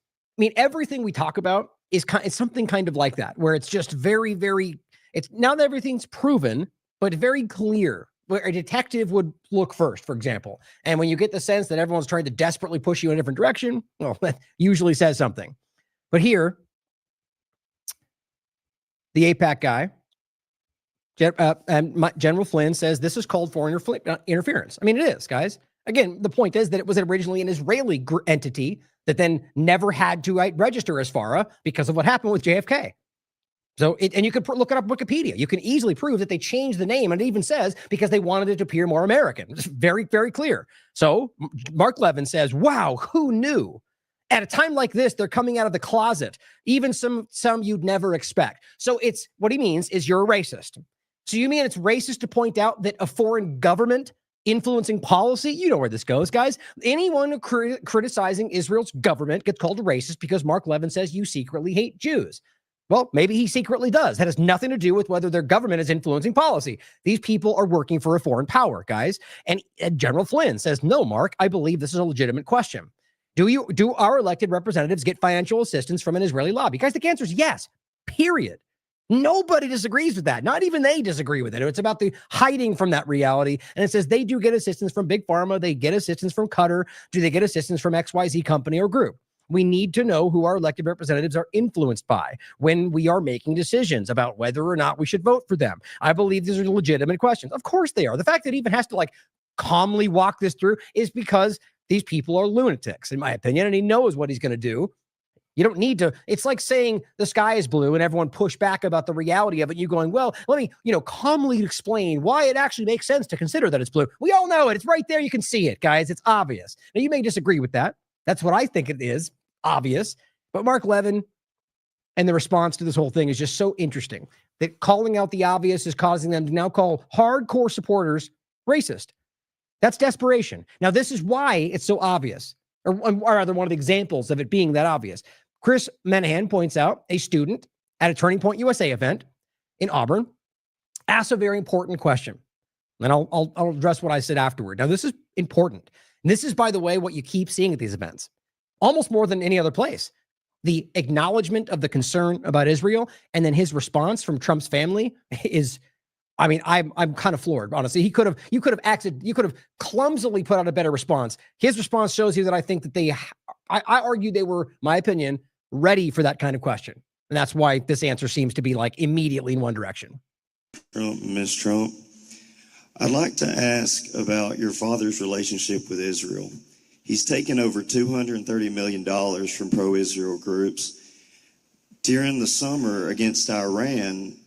everything we talk about is something kind of like that, where it's just very, very, it's now that everything's proven, but very clear, where a detective would look first, for example. And when you get the sense that everyone's trying to desperately push you in a different direction, well, that usually says something. But here, the AIPAC guy, General Flynn, says this is called foreign interference. It is, guys. Again, the point is that it was originally an Israeli entity that then never had to register as FARA because of what happened with JFK. So, and you could look it up on Wikipedia. You can easily prove that they changed the name, and it even says because they wanted it to appear more American. It's very, very clear. So Mark Levin says, wow, who knew? At a time like this, they're coming out of the closet, even some you'd never expect. So it's what he means is you're a racist. So you mean it's racist to point out that a foreign government influencing policy? You know where this goes, guys. Anyone criticizing Israel's government gets called a racist because Mark Levin says you secretly hate Jews. Well, maybe he secretly does. That has nothing to do with whether their government is influencing policy. These people are working for a foreign power, guys. And General Flynn says, no, Mark, I believe this is a legitimate question. Do our elected representatives get financial assistance from an Israeli lobby? Guys, the answer is yes, period. Nobody disagrees with that. Not even they disagree with it. It's about the hiding from that reality. And it says they do get assistance from Big Pharma. They get assistance from Qatar. Do they get assistance from XYZ company or group? We need to know who our elected representatives are influenced by when we are making decisions about whether or not we should vote for them. I believe these are legitimate questions. Of course they are. The fact that he even has to calmly walk this through is because these people are lunatics, in my opinion, and he knows what he's going to do. You don't need to. It's like saying the sky is blue and everyone push back about the reality of it. You going, well, let me, calmly explain why it actually makes sense to consider that it's blue. We all know it. It's right there. You can see it, guys. It's obvious. Now, you may disagree with that. That's what I think it is. Obvious. But Mark Levin and the response to this whole thing is just so interesting that calling out the obvious is causing them to now call hardcore supporters racist. That's desperation. Now, this is why it's so obvious, or rather one of the examples of it being that obvious. Chris Menahan points out a student at a Turning Point USA event in Auburn asked a very important question. And I'll address what I said afterward. Now, this is important. And this is, by the way, what you keep seeing at these events, almost more than any other place. The acknowledgement of the concern about Israel and then his response from Trump's family is, I mean, I'm kind of floored, honestly. You could have clumsily put out a better response. His response shows you that I think that I argue they were, my opinion, ready for that kind of question. And that's why this answer seems to be immediately in one direction. Ms. Trump, I'd like to ask about your father's relationship with Israel. He's taken over $230 million from pro-Israel groups. During the summer against Iran,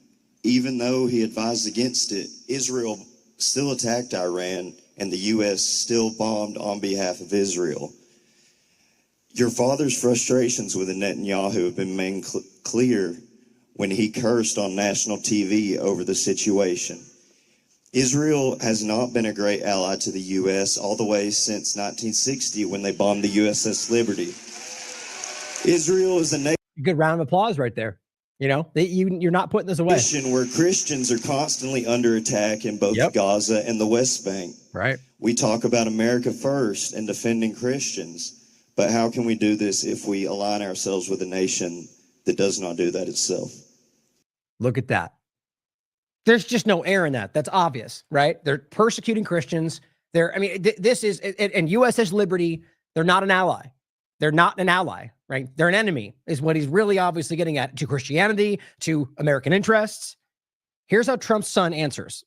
even though he advised against it, Israel still attacked Iran and the U.S. still bombed on behalf of Israel. Your father's frustrations with Netanyahu have been made clear when he cursed on national TV over the situation. Israel has not been a great ally to the U.S. all the way since 1960 when they bombed the USS Liberty. Israel is a nation. Good round of applause right there. You're not putting this away. Where Christians are constantly under attack in both Gaza and the West Bank. Right. We talk about America first and defending Christians, but how can we do this if we align ourselves with a nation that does not do that itself? Look at that. There's just no air in that. That's obvious, right? They're persecuting Christians. This is, and USS Liberty, they're not an ally. They're not an ally, right? They're an enemy, is what he's really obviously getting at, to Christianity, to American interests. Here's how Trump's son answers.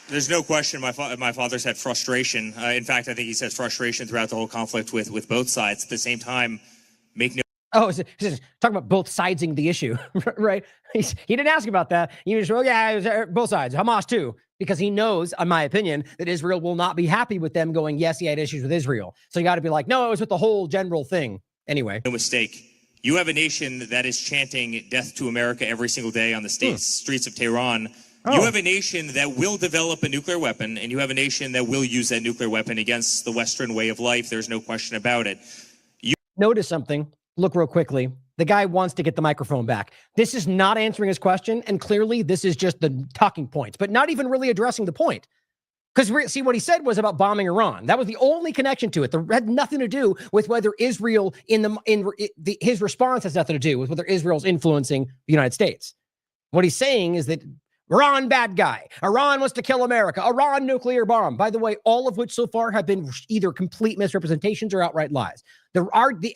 There's no question my father's had frustration. In fact, I think he's had frustration throughout the whole conflict with both sides. At the same time, make no... Oh, talking about both sidesing the issue, right? He didn't ask about that. He was, both sides, Hamas too, because he knows, in my opinion, that Israel will not be happy with them going, yes, he had issues with Israel. So you got to be like, no, it was with the whole general thing. Anyway. No mistake. You have a nation that is chanting death to America every single day on the streets of Tehran. Oh. You have a nation that will develop a nuclear weapon, and you have a nation that will use that nuclear weapon against the Western way of life. There's no question about it. Notice something. Look real quickly. The guy wants to get the microphone back. This is not answering his question, and clearly this is just the talking points, but not even really addressing the point. Because see, what he said was about bombing Iran. That was the only connection to it. That had nothing to do with whether Israel his response has nothing to do with whether Israel's influencing the United States. What he's saying is that Iran, bad guy. Iran wants to kill America. Iran, nuclear bomb. By the way, all of which so far have been either complete misrepresentations or outright lies.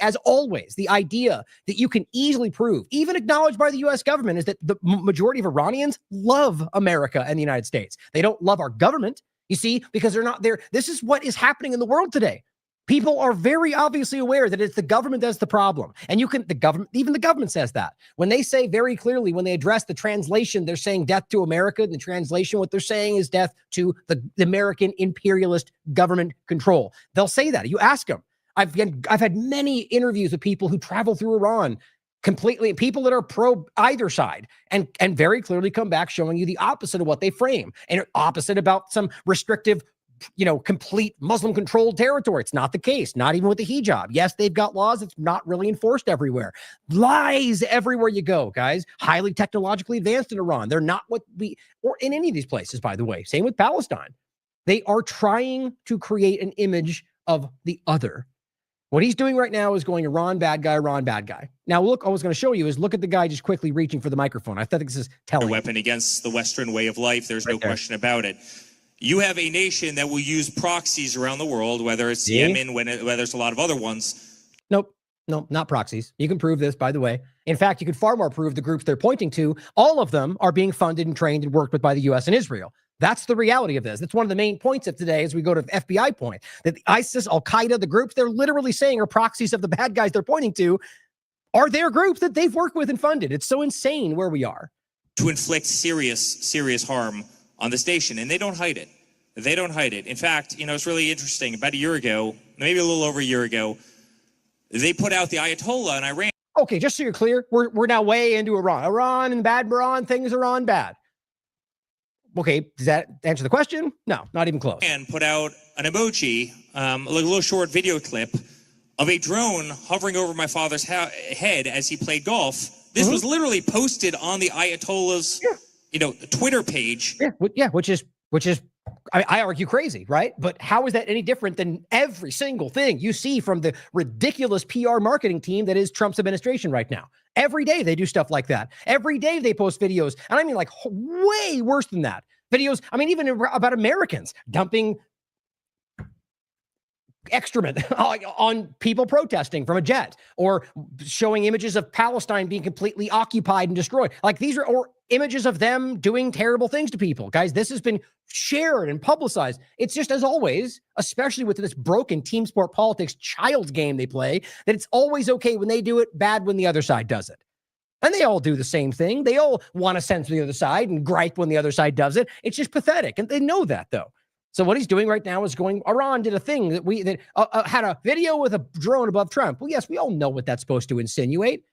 As always, the idea that you can easily prove, even acknowledged by the U.S. government, is that the majority of Iranians love America and the United States. They don't love our government, you see, because they're not there. This is what is happening in the world today. People are very obviously aware that it's the government that's the problem. And even the government says that. When they say very clearly, when they address the translation, they're saying death to America. And the translation, what they're saying is death to the American imperialist government control. They'll say that. You ask them, I've had many interviews with people who travel through Iran, completely people that are pro either side, and very clearly come back showing you the opposite of what they frame, and opposite about some restrictive, complete Muslim controlled territory. It's not the case, not even with the hijab. Yes, they've got laws. It's not really enforced everywhere. Lies everywhere you go, guys. Highly technologically advanced in Iran. They're not what or in any of these places, by the way. Same with Palestine. They are trying to create an image of the other. What he's doing right now is going Iran, bad guy, Iran, bad guy. Now, look, I was going to show you is look at the guy just quickly reaching for the microphone. I think this is telling. Weapon against the Western way of life. There's no question about it. You have a nation that will use proxies around the world, whether it's Yemen, whether it's a lot of other ones. Nope, not proxies. You can prove this, by the way. In fact, you could far more prove the groups they're pointing to. All of them are being funded and trained and worked with by the U.S. and Israel. That's the reality of this. That's one of the main points of today as we go to the FBI point, that the ISIS, Al-Qaeda, the groups they're literally saying are proxies of the bad guys they're pointing to are their groups that they've worked with and funded. It's so insane where we are. To inflict serious harm on this nation, and they don't hide it. They don't hide it. In fact, it's really interesting. About a year ago, maybe a little over a year ago, they put out the Ayatollah in Iran. Okay, just so you're clear, we're now way into Iran. Iran and bad Iran, things are on bad. Okay, does that answer the question? No, not even close. And put out an emoji, a little short video clip of a drone hovering over my father's head as he played golf. This was literally posted on the Ayatollah's, Twitter page. Yeah, which is I argue crazy, right? But how is that any different than every single thing you see from the ridiculous PR marketing team that is Trump's administration right now? Every day they do stuff like that. Every day they post videos. And I mean, like, way worse than that. Videos, even about Americans dumping excrement on people protesting from a jet, or showing images of Palestine being completely occupied and destroyed. Like, these are or images of them doing terrible things to people. Guys, this has been shared and publicized. It's just, as always, especially with this broken team sport politics child's game they play, that it's always okay when they do it, bad when the other side does it. And they all do the same thing. They all want to censor the other side and gripe when the other side does it. It's just pathetic. And they know that, though. So what he's doing right now is going, Iran did a thing that had a video with a drone above Trump. Well, yes, we all know what that's supposed to insinuate.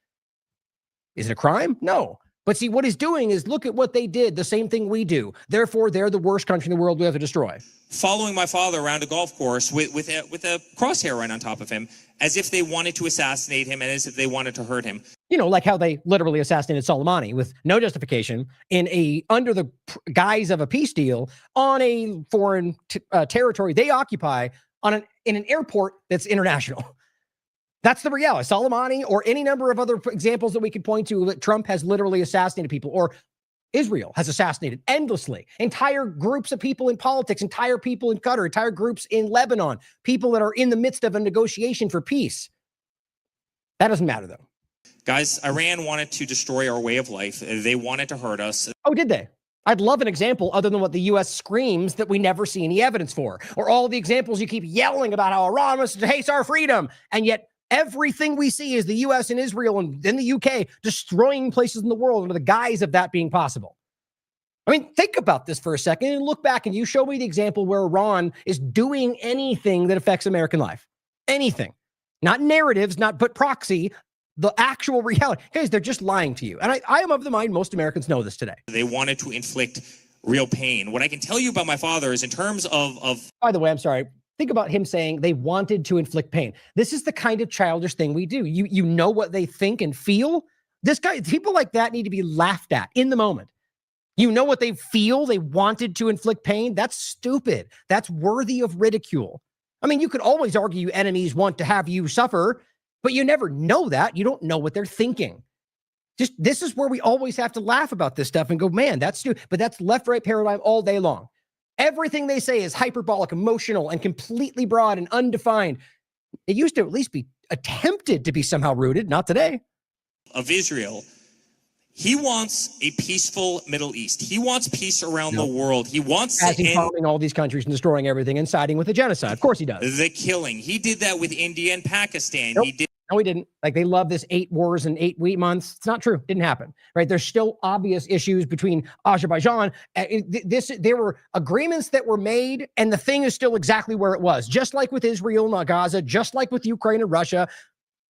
Is it a crime? No. But see, what he's doing is look at what they did, the same thing we do. Therefore, they're the worst country in the world we have to destroy. Following my father around a golf course with a crosshair right on top of him, as if they wanted to assassinate him and as if they wanted to hurt him. Like how they literally assassinated Soleimani with no justification under the guise of a peace deal on a foreign territory they occupy in an airport that's international. That's the reality. Soleimani, or any number of other examples that we could point to, that Trump has literally assassinated people, or Israel has assassinated endlessly entire groups of people in politics, entire people in Qatar, entire groups in Lebanon, people that are in the midst of a negotiation for peace. That doesn't matter, though. Guys, Iran wanted to destroy our way of life. They wanted to hurt us. Oh, did they? I'd love an example other than what the U.S. screams that we never see any evidence for, or all the examples you keep yelling about how Iran hates our freedom, and yet everything we see is the U.S. and Israel and then the UK destroying places in the world under the guise of that being possible. Think about this for a second and look back, and you show me the example where Iran is doing anything that affects American life. Anything. Not narratives, but proxy, the actual reality. Guys, they're just lying to you. And I am of the mind most Americans know this today. They wanted to inflict real pain. What I can tell you about my father is in terms of... By the way, I'm sorry. Think about him saying they wanted to inflict pain. This is the kind of childish thing we do. You know what they think and feel. People like that need to be laughed at in the moment. You know what they feel. They wanted to inflict pain. That's stupid. That's worthy of ridicule. You could always argue enemies want to have you suffer, but you never know that. You don't know what they're thinking. This is where we always have to laugh about this stuff and go, man, that's stupid. But that's left-right paradigm all day long. Everything they say is hyperbolic, emotional, and completely broad and undefined. It used to at least be attempted to be somehow rooted, not today. Of Israel, he wants a peaceful Middle East. He wants peace around the world. He wants as in bombing all these countries and destroying everything and siding with the genocide. Of course he does. The killing. He did that with India and Pakistan. Nope. He did. No, we didn't. Like, they love this 8 wars in 8 months. It's not true. Didn't happen, right? There's still obvious issues between Azerbaijan. There were agreements that were made, and the thing is still exactly where it was. Just like with Israel and Gaza, just like with Ukraine and Russia,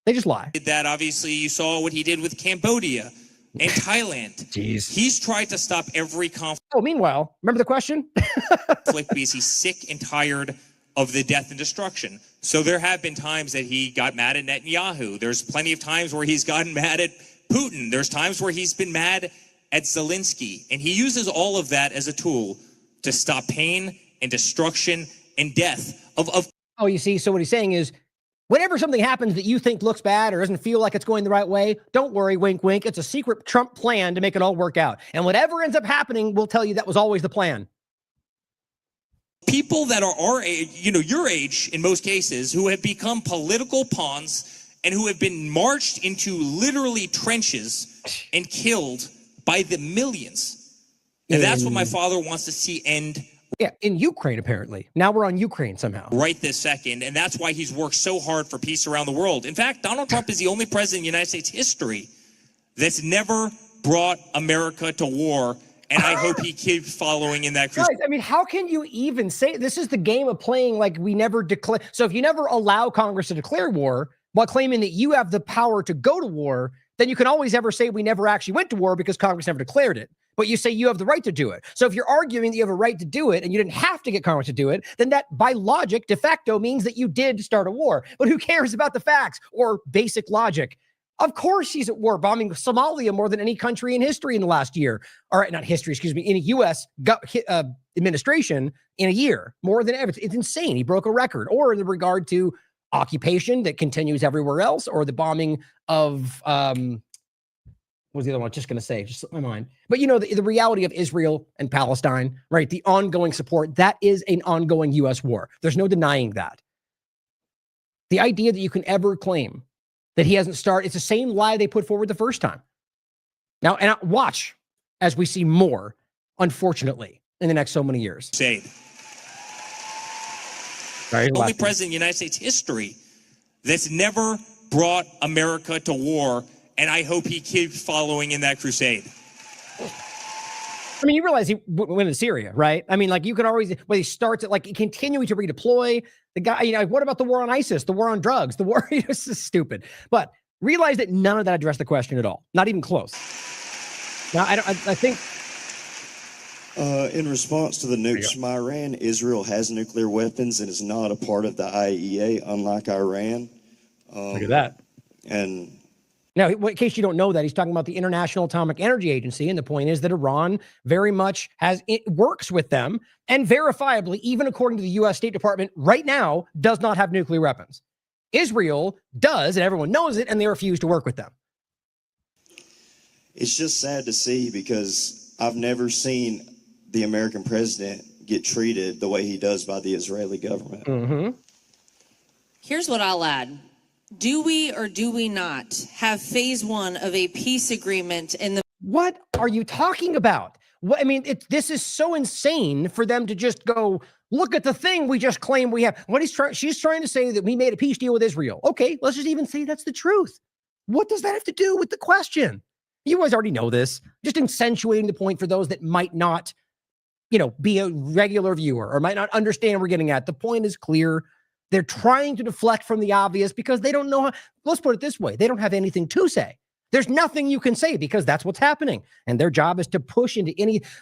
they just lie. That obviously you saw what he did with Cambodia and Thailand. Jeez. He's tried to stop every conflict. Oh, meanwhile, remember the question? Because he's sick and tired of the death and destruction. So there have been times that he got mad at Netanyahu. There's plenty of times where he's gotten mad at Putin. There's times where he's been mad at Zelensky. And he uses all of that as a tool to stop pain and destruction and death of Oh, you see, so what he's saying is, whenever something happens that you think looks bad or doesn't feel like it's going the right way, don't worry, wink, wink. It's a secret Trump plan to make it all work out. And whatever ends up happening, we'll tell you that was always the plan. people that are our age, your age in most cases, who have become political pawns and who have been marched into literally trenches and killed by the millions. And that's what my father wants to see end. Yeah, in Ukraine, apparently. Now we're on Ukraine somehow. Right this second. And that's why he's worked so hard for peace around the world. In fact, Donald Trump is the only president in United States history that's never brought America to war. And I hope he keeps following in that. Guys, I mean, how can you even say this is the game of playing like we never declare? So if you never allow Congress to declare war while claiming that you have the power to go to war, then you can always ever say we never actually went to war because Congress never declared it. But you say you have the right to do it. So if you're arguing that you have a right to do it and you didn't have to get Congress to do it, then that by logic, de facto means that you did start a war. But who cares about the facts or basic logic? Of course he's at war, bombing Somalia more than any country in history in the last year. All right, not history, excuse me, in a U.S. Administration in a year, more than ever. It's insane. He broke a record. Or in regard to occupation that continues everywhere else, or the bombing of, what was the other one? I was just going to say, just slipped my mind. But you know, the reality of Israel and Palestine, right? The ongoing support, that is an ongoing U.S. war. There's no denying that. The idea that you can ever claim that he hasn't started, it's the same lie they put forward the first time. Now, and watch as we see more, unfortunately, in the next so many years. Only president in United States history that's never brought America to war. And I hope he keeps following in that crusade. I mean, you realize he went to Syria, right? I mean, like you could always, when he starts it, like continuing to redeploy the guy, you know, what about the war on ISIS, the war on drugs, the war, this is stupid. But realize that none of that addressed the question at all. Not even close. Now, I think. In response to the nukes from Iran, Israel has nuclear weapons and is not a part of the IAEA, unlike Iran. Look at that. And now, in case you don't know that, he's talking about the International Atomic Energy Agency, and the point is that Iran very much works with them, and verifiably, even according to the U.S. State Department, right now, does not have nuclear weapons. Israel does, and everyone knows it, and they refuse to work with them. it's just sad to see because I've never seen the American president get treated the way he does by the Israeli government. Mm-hmm. Here's what I'll add. Do we or do we not have phase one of a peace agreement in the... What are you talking about? What, I mean, this is so insane for them to just go, look at the thing we just claim we have. What she's trying to say that we made a peace deal with Israel. Okay, let's just even say that's the truth. What does that have to do with the question? You guys already know this. Just accentuating the point for those that might not, be a regular viewer or might not understand what we're getting at. The point is clear. They're trying to deflect from the obvious because they don't know how, let's put it this way. They don't have anything to say. There's nothing you can say because that's what's happening. And their job is to push into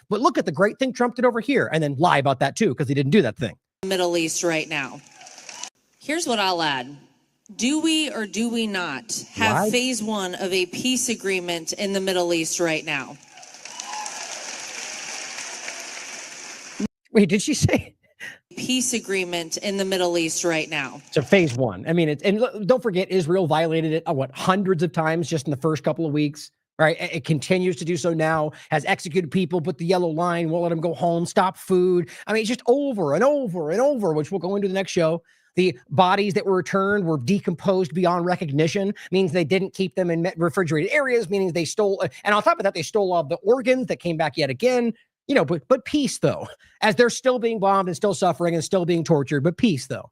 but look at the great thing Trump did over here and then lie about that too, because he didn't do that thing. Middle East right now. Here's what I'll add. Do we or do we not have phase one of a peace agreement in the Middle East right now? Wait, did she say? Peace agreement in the Middle East right now. So phase one. I mean, and don't forget, Israel violated it, hundreds of times just in the first couple of weeks, right? It continues to do so now, has executed people, put the yellow line, won't let them go home, stop food. I mean, it's just over and over and over, which we'll go into the next show. The bodies that were returned were decomposed beyond recognition, means they didn't keep them in refrigerated areas, meaning they stole, and on top of that, they stole all the organs that came back yet again. But peace, though, as they're still being bombed and still suffering and still being tortured, but peace, though.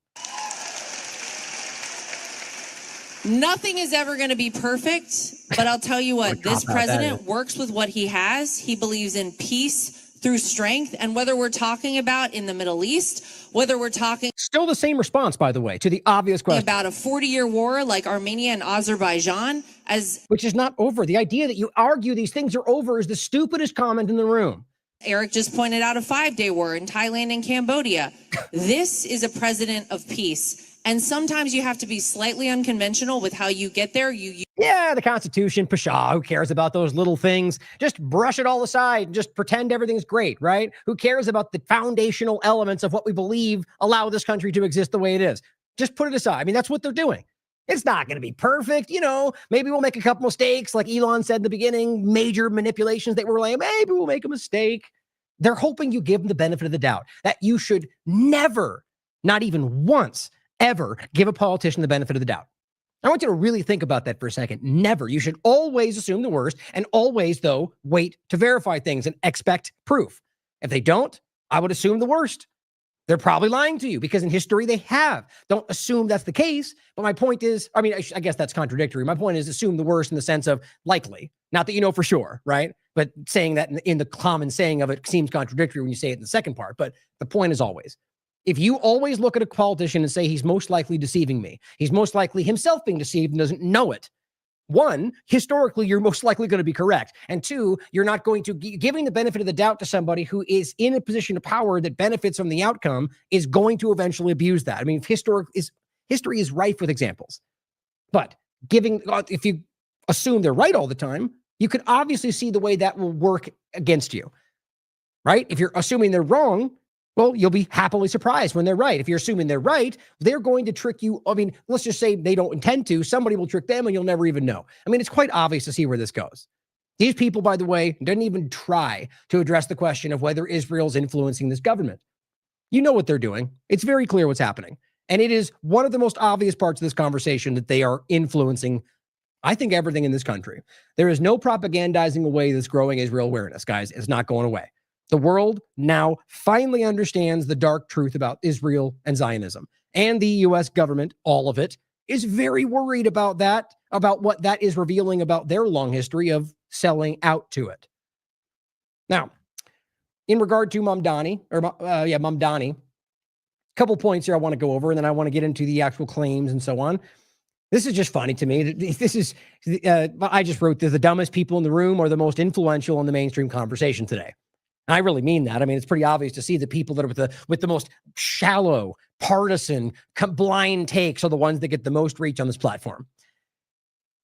Nothing is ever going to be perfect, but I'll tell you what, this president works with what he has. He believes in peace through strength. And whether we're talking about in the Middle East, whether we're talking... Still the same response, by the way, to the obvious question. ...about a 40-year war like Armenia and Azerbaijan, as... Which is not over. The idea that you argue these things are over is the stupidest comment in the room. Eric just pointed out a 5-day war in Thailand and Cambodia. This is a president of peace. And sometimes you have to be slightly unconventional with how you get there. Yeah, the Constitution, pshaw, who cares about those little things? Just brush it all aside and just pretend everything's great, right? Who cares about the foundational elements of what we believe allow this country to exist the way it is? Just put it aside. I mean, that's what they're doing. It's not going to be perfect. You know, maybe we'll make a couple mistakes, like Elon said in the beginning, major manipulations that we're like, maybe we'll make a mistake. They're hoping you give them the benefit of the doubt, that you should never, not even once, ever give a politician the benefit of the doubt. I want you to really think about that for a second. Never. You should always assume the worst and always, though, wait to verify things and expect proof. If they don't, I would assume the worst. They're probably lying to you because in history they have. Don't assume that's the case. But my point is, I mean, I guess that's contradictory. My point is assume the worst in the sense of likely. Not that you know for sure, right? But saying that in the common saying of it seems contradictory when you say it in the second part. But the point is always, if you always look at a politician and say he's most likely deceiving me, he's most likely himself being deceived and doesn't know it. One, historically, you're most likely going to be correct. And two, you're not going to giving the benefit of the doubt to somebody who is in a position of power that benefits from the outcome is going to eventually abuse that. I mean, history is rife with examples. But if you assume they're right all the time, you could obviously see the way that will work against you, right? If you're assuming they're wrong, well, you'll be happily surprised when they're right. If you're assuming they're right, they're going to trick you. I mean, let's just say they don't intend to. Somebody will trick them and you'll never even know. I mean, it's quite obvious to see where this goes. These people, by the way, didn't even try to address the question of whether Israel's influencing this government. You know what they're doing. It's very clear what's happening. And it is one of the most obvious parts of this conversation that they are influencing, I think, everything in this country. There is no propagandizing away this growing Israel awareness, guys. It's not going away. The world now finally understands the dark truth about Israel and Zionism. And the U.S. government, all of it, is very worried about that, about what that is revealing about their long history of selling out to it. Now, in regard to Mamdani, a couple points here I want to go over, and then I want to get into the actual claims and so on. This is just funny to me. This is, I just wrote the dumbest people in the room are the most influential in the mainstream conversation today. And I really mean that. I mean, it's pretty obvious to see the people that are with the most shallow, partisan, blind takes are the ones that get the most reach on this platform.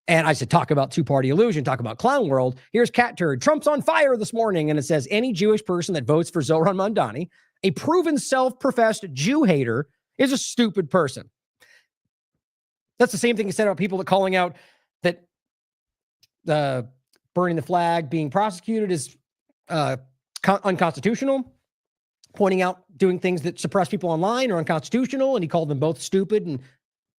And I said, talk about two-party illusion, talk about clown world. Here's Cat Turd. Trump's on fire this morning. And it says, any Jewish person that votes for Zohran Mamdani, a proven self-professed Jew hater, is a stupid person. That's the same thing he said about people that calling out that burning the flag, being prosecuted is unconstitutional, pointing out doing things that suppress people online are unconstitutional, and he called them both stupid and,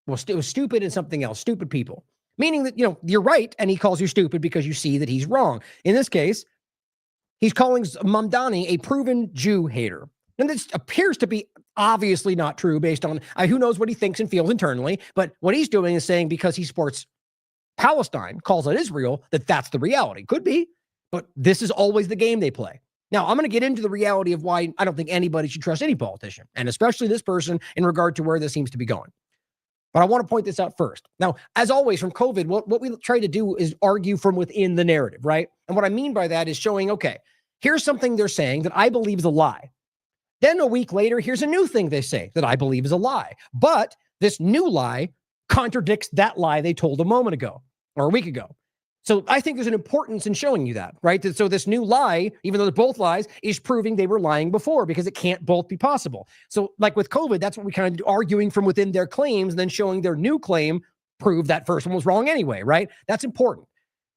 well, it was stupid and something else, stupid people. Meaning that, you know, you're right, and he calls you stupid because you see that he's wrong. In this case, he's calling Mamdani a proven Jew hater. And this appears to be obviously not true based on who knows what he thinks and feels internally, but what he's doing is saying because he supports Palestine, calls out Israel, that's the reality. Could be, but this is always the game they play. Now, I'm going to get into the reality of why I don't think anybody should trust any politician, and especially this person in regard to where this seems to be going. But I want to point this out first. Now, as always, from COVID, what we try to do is argue from within the narrative, right? And what I mean by that is showing, okay, here's something they're saying that I believe is a lie. Then a week later, here's a new thing they say that I believe is a lie. But this new lie contradicts that lie they told a moment ago or a week ago. So I think there's an importance in showing you that, right? So this new lie, even though they're both lies, is proving they were lying before because it can't both be possible. So like with COVID, that's what we kind of do, arguing from within their claims and then showing their new claim proved that first one was wrong anyway, right? That's important.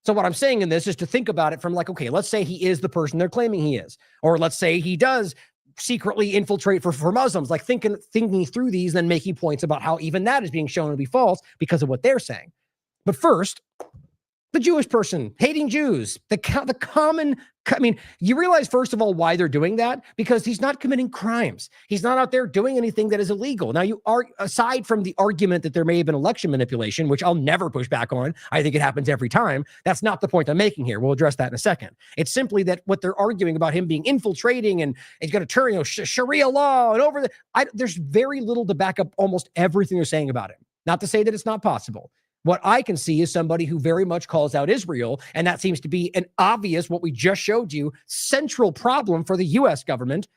So what I'm saying in this is to think about it from like, okay, let's say he is the person they're claiming he is. Or let's say he does secretly infiltrate for Muslims, like thinking through these, then making points about how even that is being shown to be false because of what they're saying. But first, The Jewish person hating Jews, the common, I mean, you realize, first of all, why they're doing that? Because he's not committing crimes. He's not out there doing anything that is illegal. Now, you are, aside from the argument that there may have been election manipulation, which I'll never push back on. I think it happens every time. That's not the point I'm making here. We'll address that in a second. It's simply that what they're arguing about him being infiltrating and he's going to turn, Sharia law and over there's very little to back up almost everything they're saying about him. Not to say that it's not possible. What I can see is somebody who very much calls out Israel, and that seems to be an obvious, what we just showed you, central problem for the U.S. government,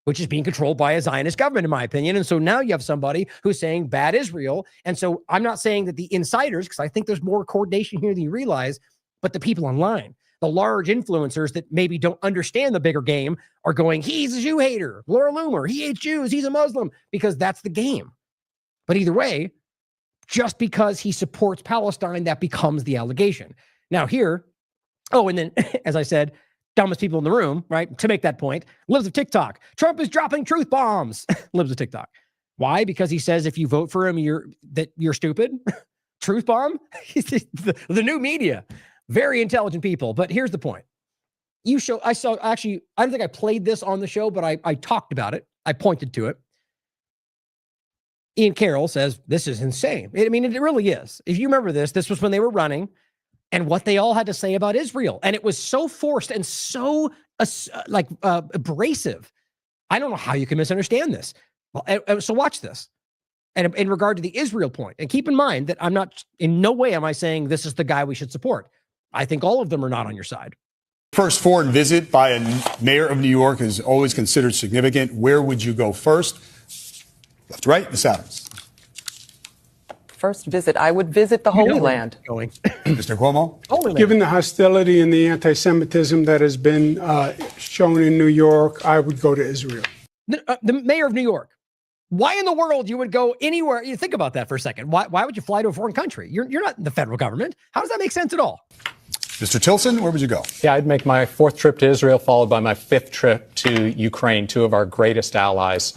which is being controlled by a Zionist government, in my opinion. And so now you have somebody who's saying bad Israel. And so I'm not saying that the insiders, because I think there's more coordination here than you realize, but the people online, the large influencers that maybe don't understand the bigger game are going, he's a Jew hater, Laura Loomer, he hates Jews, he's a Muslim, because that's the game. But either way, just because he supports Palestine, that becomes the allegation. Now here, and then, as I said, dumbest people in the room, right? To make that point, Libs of TikTok. Trump is dropping truth bombs. Libs of TikTok. Why? Because he says if you vote for him, you're stupid. Truth bomb? the new media. Very intelligent people. But here's the point. I don't think I played this on the show, but I talked about it. I pointed to it. Ian Carroll says, this is insane. It really is. If you remember this was when they were running and what they all had to say about Israel. And it was so forced and so abrasive. I don't know how you can misunderstand this. Well, so watch this. And in regard to the Israel point, and keep in mind that I'm not, in no way am I saying this is the guy we should support. I think all of them are not on your side. First foreign visit by a mayor of New York is always considered significant. Where would you go first? Left to right, Ms. Adams. First visit, I would visit the Holy Land. Mr. Cuomo? Holy Land. Given the hostility and the anti-Semitism that has been shown in New York, I would go to Israel. The mayor of New York. Why in the world you would go anywhere? You think about that for a second. Why would you fly to a foreign country? You're not in the federal government. How does that make sense at all? Mr. Tilson, where would you go? Yeah, I'd make my 4th trip to Israel, followed by my 5th trip to Ukraine, two of our greatest allies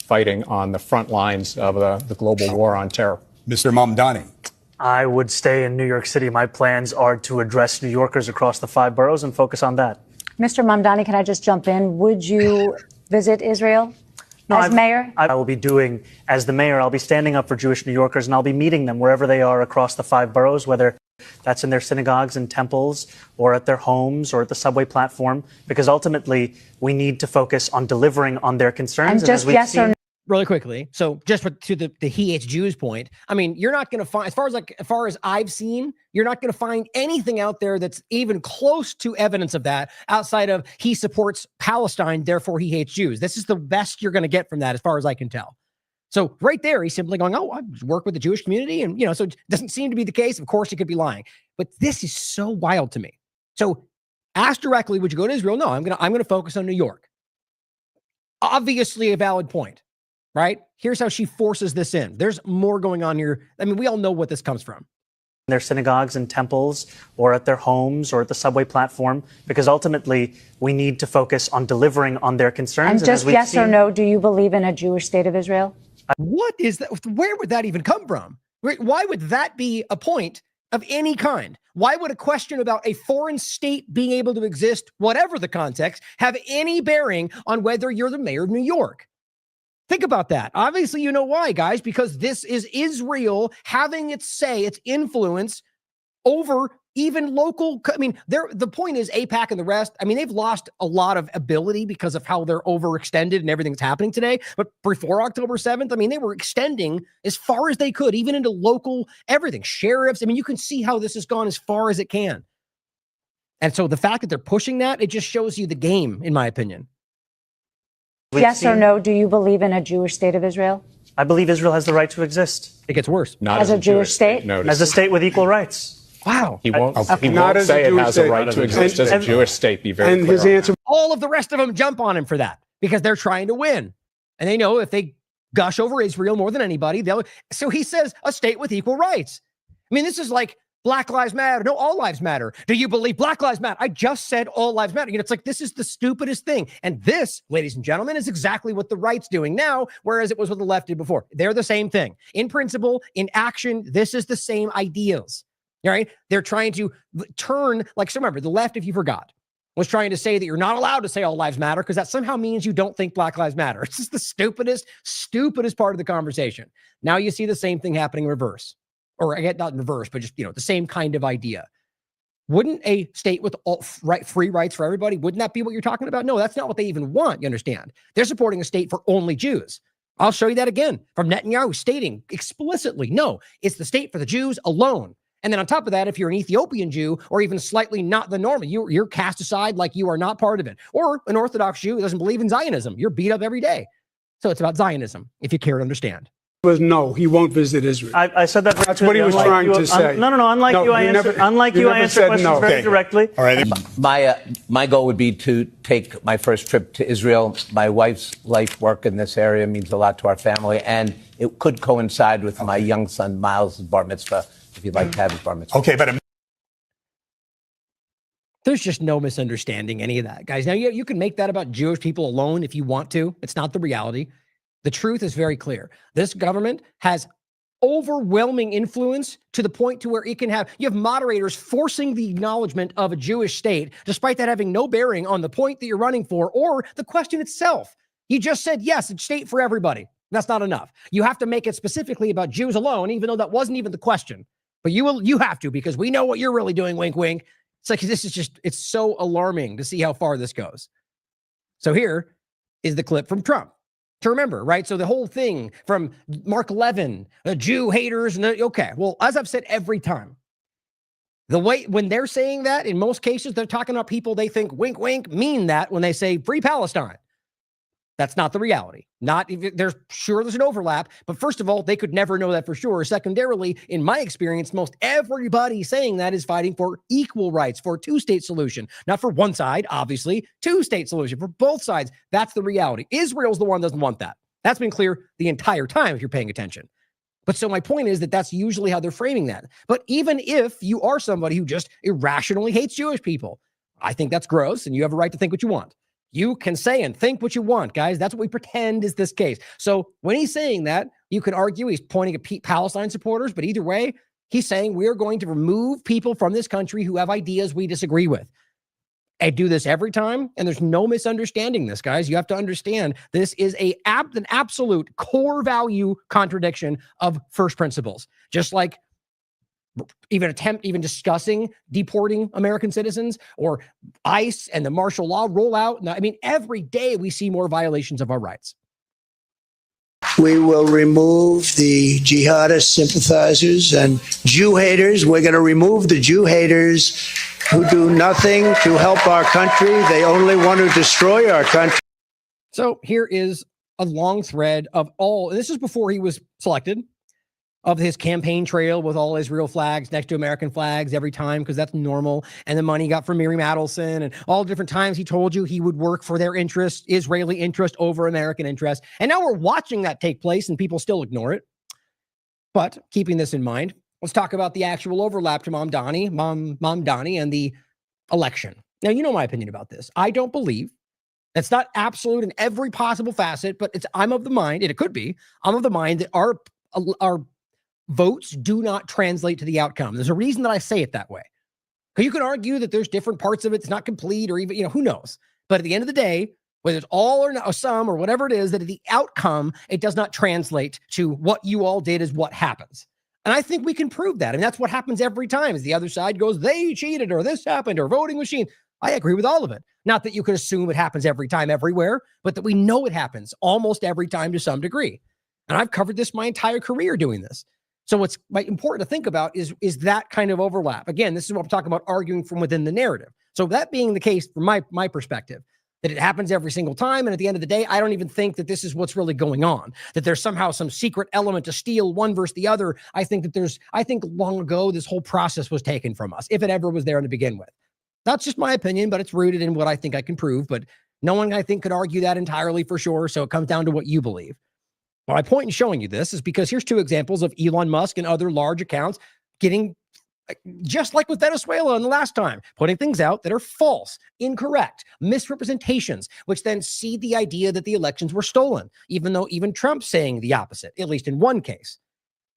fighting on the front lines of the global war on terror. Mr. Mamdani. I would stay in New York City. My plans are to address New Yorkers across the 5 boroughs and focus on that. Mr. Mamdani, can I just jump in? Would you visit Israel as mayor? I will be doing, as the mayor, I'll be standing up for Jewish New Yorkers, and I'll be meeting them wherever they are across the 5 boroughs, whether that's in their synagogues and temples or at their homes or at the subway platform, because ultimately we need to focus on delivering on their concerns. And just yes or no. Really quickly. So just to the he hates Jews point, I mean, you're not going to find, as far as I've seen, you're not going to find anything out there that's even close to evidence of that outside of he supports Palestine, therefore he hates Jews. This is the best you're going to get from that as far as I can tell. So right there, he's simply going, I work with the Jewish community. And, so it doesn't seem to be the case. Of course, he could be lying. But this is so wild to me. So ask directly, would you go to Israel? No, I'm going to focus on New York. Obviously a valid point, right? Here's how she forces this in. There's more going on here. I mean, we all know what this comes from. Their synagogues and temples or at their homes or at the subway platform, because ultimately we need to focus on delivering on their concerns. And just yes or no, do you believe in a Jewish state of Israel? What is that? Where would that even come from? Why would that be a point of any kind? Why would a question about a foreign state being able to exist, whatever the context, have any bearing on whether you're the mayor of New York? Think about that. Obviously, you know why, guys, because this is Israel having its say, its influence over even local. I mean, the point is AIPAC and the rest. I mean, they've lost a lot of ability because of how they're overextended and everything that's happening today. But before October 7th, I mean, they were extending as far as they could, even into local everything, sheriffs. I mean, you can see how this has gone as far as it can. And so the fact that they're pushing that, it just shows you the game, in my opinion. Yes or no, do you believe in a Jewish state of Israel? I believe Israel has the right to exist. It gets worse. Not as a Jewish state? As a state with equal rights. Wow. He won't say it has a right to exist as a Jewish state. Be very clear. His answer. All of the rest of them jump on him for that because they're trying to win. And they know if they gush over Israel more than anybody, so he says a state with equal rights. I mean, this is like Black Lives Matter. No, all lives matter. Do you believe Black Lives Matter? I just said all lives matter. It's like, this is the stupidest thing. And this, ladies and gentlemen, is exactly what the right's doing now, whereas it was what the left did before. They're the same thing. In principle, in action, this is the same ideas. All right. They're trying to turn, like, so remember, the left, if you forgot, was trying to say that you're not allowed to say all lives matter because that somehow means you don't think Black Lives Matter. It's just the stupidest part of the conversation. Now you see the same thing happening in reverse. Or I get not in reverse, but just, the same kind of idea. Wouldn't a state with all free rights for everybody, wouldn't that be what you're talking about? No, that's not what they even want, you understand? They're supporting a state for only Jews. I'll show you that again from Netanyahu stating explicitly, no, it's the state for the Jews alone. And then on top of that, if you're an Ethiopian Jew or even slightly not the norm, you're cast aside like you are not part of it. Or an Orthodox Jew who doesn't believe in Zionism. You're beat up every day. So it's about Zionism, if you care to understand. Was no, he won't visit Israel. I said that. That's what he was trying to say. No. Unlike you, I answer questions very directly. All right. My goal would be to take my first trip to Israel. My wife's life work in this area means a lot to our family, and it could coincide with my young son Miles' bar mitzvah, if you'd like to have his bar mitzvah. Okay, but there's just no misunderstanding any of that, guys. Now, you can make that about Jewish people alone if you want to. It's not the reality. The truth is very clear. This government has overwhelming influence to the point to where you have moderators forcing the acknowledgement of a Jewish state, despite that having no bearing on the point that you're running for or the question itself. You just said, yes, it's state for everybody. That's not enough. You have to make it specifically about Jews alone, even though that wasn't even the question. But you have to, because we know what you're really doing, wink, wink. It's like, it's so alarming to see how far this goes. So here is the clip from Trump. To remember, right? So the whole thing from Mark Levin, the Jew haters, okay. Well, as I've said every time, the way when they're saying that, in most cases, they're talking about people they think, wink, wink, mean that when they say free Palestine. That's not the reality. There's an overlap, but first of all, they could never know that for sure. Secondarily, in my experience, most everybody saying that is fighting for equal rights, for a two-state solution, not for one side, obviously, two-state solution for both sides. That's the reality. Israel's the one that doesn't want that. That's been clear the entire time if you're paying attention. But so my point is that that's usually how they're framing that. But even if you are somebody who just irrationally hates Jewish people, I think that's gross, and you have a right to think what you want. You can say and think what you want, guys. That's what we pretend is this case. So when he's saying that, you can argue he's pointing at Palestine supporters, but either way, he's saying we're going to remove people from this country who have ideas we disagree with. I do this every time, and there's no misunderstanding this, guys. You have to understand this is an absolute core value contradiction of first principles. Just like even discussing deporting American citizens or ICE and the martial law rollout. I mean, every day we see more violations of our rights. We will remove the jihadist sympathizers and Jew haters. We're going to remove the Jew haters who do nothing to help our country. They only want to destroy our country. So here is a long thread of this is before he was selected, of his campaign trail with all Israel flags next to American flags every time, because that's normal. And the money he got from Miri Madelson and all different times he told you he would work for their interest, Israeli interest over American interest. And now we're watching that take place and people still ignore it. But keeping this in mind, let's talk about the actual overlap to Mamdani and the election. Now, you know my opinion about this. I don't believe that's not absolute in every possible facet, but I'm of the mind, and it could be, I'm of the mind that our votes do not translate to the outcome. There's a reason that I say it that way. Because you can argue that there's different parts of it that's not complete, or even, who knows. But at the end of the day, whether it's all or no, some or whatever it is, that at the outcome, it does not translate to what you all did is what happens. And I think we can prove that. And that's what happens every time is the other side goes, they cheated, or this happened, or voting machine. I agree with all of it. Not that you could assume it happens every time, everywhere, but that we know it happens almost every time to some degree. And I've covered this my entire career doing this. So what's important to think about is that kind of overlap. Again, this is what I'm talking about, arguing from within the narrative. So that being the case from my perspective, that it happens every single time. And at the end of the day, I don't even think that this is what's really going on, that there's somehow some secret element to steal one versus the other. I think long ago, this whole process was taken from us, if it ever was there to begin with. That's just my opinion, but it's rooted in what I think I can prove. But no one, I think, could argue that entirely for sure. So it comes down to what you believe. My point in showing you this is because here's two examples of Elon Musk and other large accounts getting, just like with Venezuela and the last time, putting things out that are false, incorrect, misrepresentations, which then seed the idea that the elections were stolen, even though even Trump's saying the opposite, at least in one case.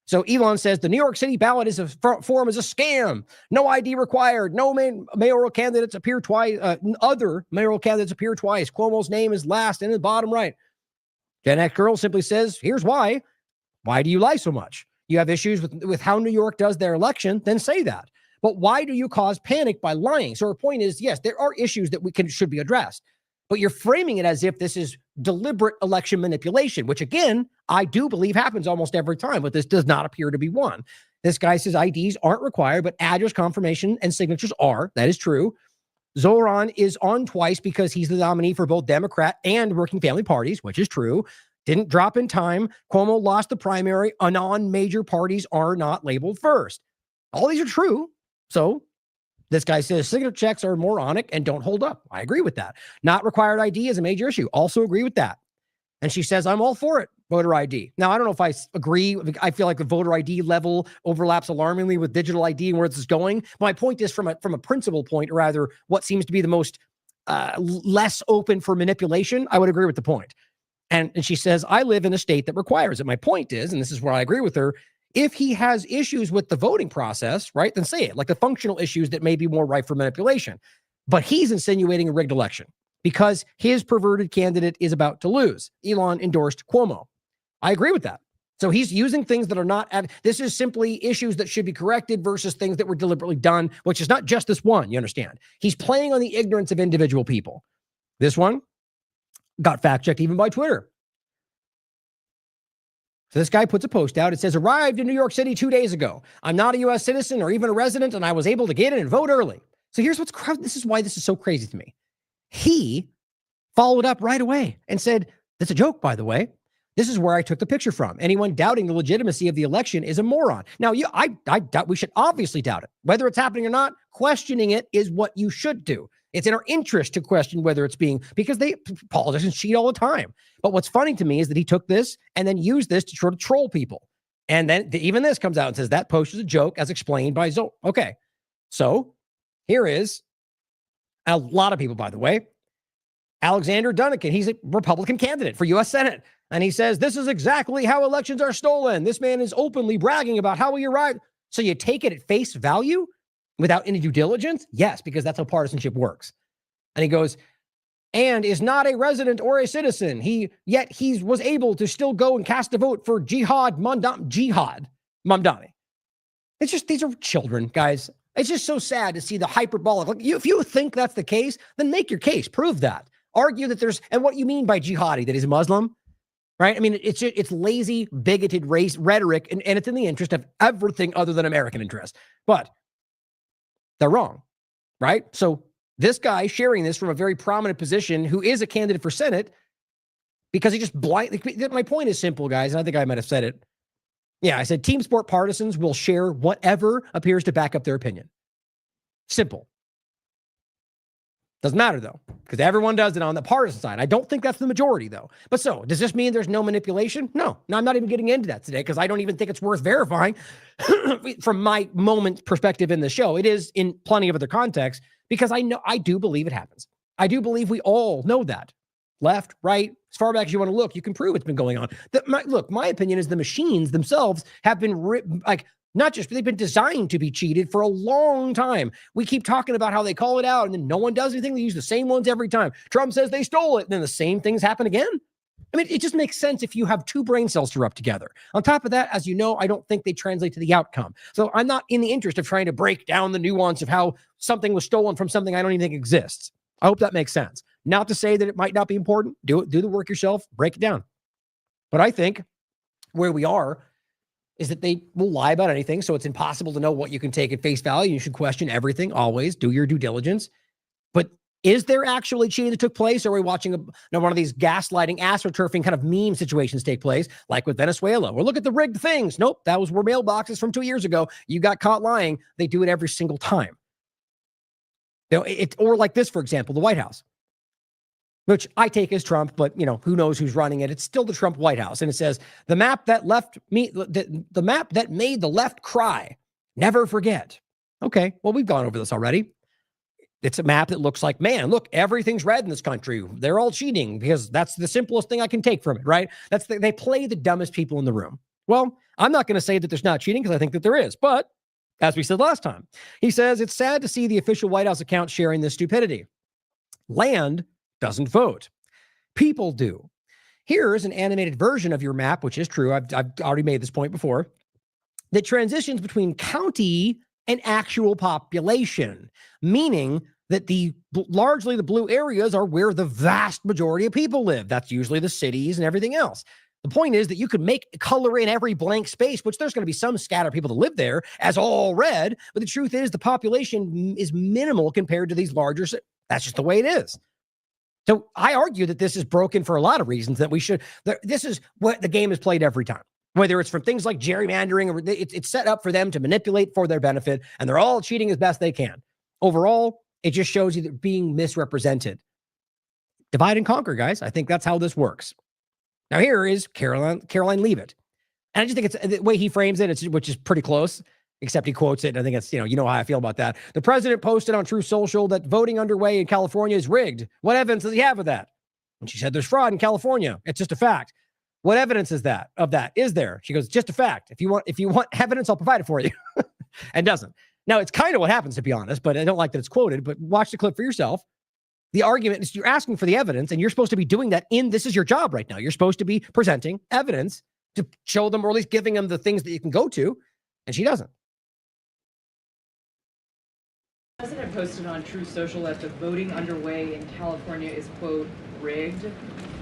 So Elon says the New York City ballot is a form is a scam. No ID required. No mayoral candidates appear twice. Other mayoral candidates appear twice. Cuomo's name is last in the bottom right. Gen X girl simply says, here's why. Why do you lie so much? You have issues with how New York does their election, then say that. But why do you cause panic by lying? So her point is, yes, there are issues that should be addressed. But you're framing it as if this is deliberate election manipulation, which, again, I do believe happens almost every time, but this does not appear to be one. This guy says IDs aren't required, but address confirmation and signatures are. That is true. Zoran is on twice because he's the nominee for both Democrat and working family parties, which is true. Didn't drop in time. Cuomo lost the primary. Non-major parties are not labeled first. All these are true. So this guy says signature checks are moronic and don't hold up. I agree with that. Not required ID is a major issue. Also agree with that. And she says, I'm all for it, voter ID. Now, I don't know if I agree. I feel like the voter ID level overlaps alarmingly with digital ID and where this is going. My point is from a principle point, or rather what seems to be the most less open for manipulation, I would agree with the point. And she says, I live in a state that requires it. My point is, and this is where I agree with her, if he has issues with the voting process, right, then say it, like the functional issues that may be more ripe for manipulation. But he's insinuating a rigged election because his perverted candidate is about to lose. Elon endorsed Cuomo. I agree with that. So he's using things that are not, this is simply issues that should be corrected versus things that were deliberately done, which is not just this one, you understand? He's playing on the ignorance of individual people. This one got fact-checked even by Twitter. So this guy puts a post out. It says, arrived in New York City 2 days ago. I'm not a U.S. citizen or even a resident, and I was able to get in and vote early. So here's this is why this is so crazy to me. He followed up right away and said, that's a joke, by the way. This is where I took the picture from. Anyone doubting the legitimacy of the election is a moron. Now, I doubt we should obviously doubt it. Whether it's happening or not, questioning it is what you should do. It's in our interest to question whether it's being, because politicians cheat all the time. But what's funny to me is that he took this and then used this to sort of troll people. And then even this comes out and says that post is a joke as explained by Zoe. Okay. So here is a lot of people, by the way. Alexander Dunnigan, he's a Republican candidate for U.S. Senate. And he says, this is exactly how elections are stolen. This man is openly bragging about how he arrived. So you take it at face value without any due diligence? Yes, because that's how partisanship works. And he goes, and is not a resident or a citizen. Yet he was able to still go and cast a vote for Mamdani. It's just, these are children, guys. It's just so sad to see the hyperbolic. Like, if you think that's the case, then make your case. Prove that. Argue that and what you mean by jihadi, that he's a Muslim, right? I mean, it's lazy, bigoted race rhetoric, and it's in the interest of everything other than American interest. But they're wrong, right? So this guy sharing this from a very prominent position who is a candidate for Senate because he just my point is simple, guys, and I think I might have said it. Yeah, I said team sport partisans will share whatever appears to back up their opinion. Simple. Doesn't matter, though, because everyone does it on the partisan side. I don't think that's the majority, though. But so, does this mean there's no manipulation? No, I'm not even getting into that today because I don't even think it's worth verifying from my moment perspective in the show. It is in plenty of other contexts because I do believe it happens. I do believe we all know that. Left, right, as far back as you want to look, you can prove it's been going on. My opinion is the machines themselves have been not just, they've been designed to be cheated for a long time. We keep talking about how they call it out and then no one does anything. They use the same ones every time. Trump says they stole it. And then the same things happen again. I mean, it just makes sense if you have two brain cells to rub together. On top of that, as you know, I don't think they translate to the outcome. So I'm not in the interest of trying to break down the nuance of how something was stolen from something I don't even think exists. I hope that makes sense. Not to say that it might not be important. Do the work yourself, break it down. But I think where we are is that they will lie about anything. So it's impossible to know what you can take at face value. You should question everything, always. Do your due diligence. But is there actually cheating that took place? Or are we watching one of these gaslighting, astroturfing kind of meme situations take place, like with Venezuela? Well, look at the rigged things. Nope, were mailboxes from 2 years ago. You got caught lying. They do it every single time. Or like this, for example, the White House, which I take as Trump, but who knows who's running it? It's still the Trump White House, and it says the map that the map that made the left cry. Never forget. Okay, well, we've gone over this already. It's a map that looks like, man, look, everything's red in this country. They're all cheating because that's the simplest thing I can take from it, right? They play the dumbest people in the room. Well, I'm not going to say that there's not cheating because I think that there is. But as we said last time, he says it's sad to see the official White House account sharing this stupidity. Land doesn't vote. People do. Here's an animated version of your map, which is true. I've already made this point before, that transitions between county and actual population, meaning that largely the blue areas are where the vast majority of people live. That's usually the cities and everything else. The point is that you could make color in every blank space, which there's going to be some scattered people that live there, as all red. But the truth is the population is minimal compared to these larger cities. That's just the way it is. So I argue that this is broken for a lot of reasons, that this is what the game is played every time. Whether it's from things like gerrymandering, or it's set up for them to manipulate for their benefit, and they're all cheating as best they can. Overall, it just shows you that being misrepresented. Divide and conquer, guys. I think that's how this works. Now here is Caroline Leavitt. And I just think it's the way he frames it, which is pretty close, except he quotes it. And I think it's, you know how I feel about that. The president posted on Truth Social that voting underway in California is rigged. What evidence does he have of that? And she said, there's fraud in California. It's just a fact. What evidence is that of that? Is there? She goes, just a fact. If you want evidence, I'll provide it for you. And doesn't. Now it's kind of what happens, to be honest, but I don't like that it's quoted, but watch the clip for yourself. The argument is you're asking for the evidence, and you're supposed to be doing that this is your job right now. You're supposed to be presenting evidence to show them, or at least giving them the things that you can go to, and she doesn't. The president posted on Truth Social that the voting underway in California is, quote, rigged.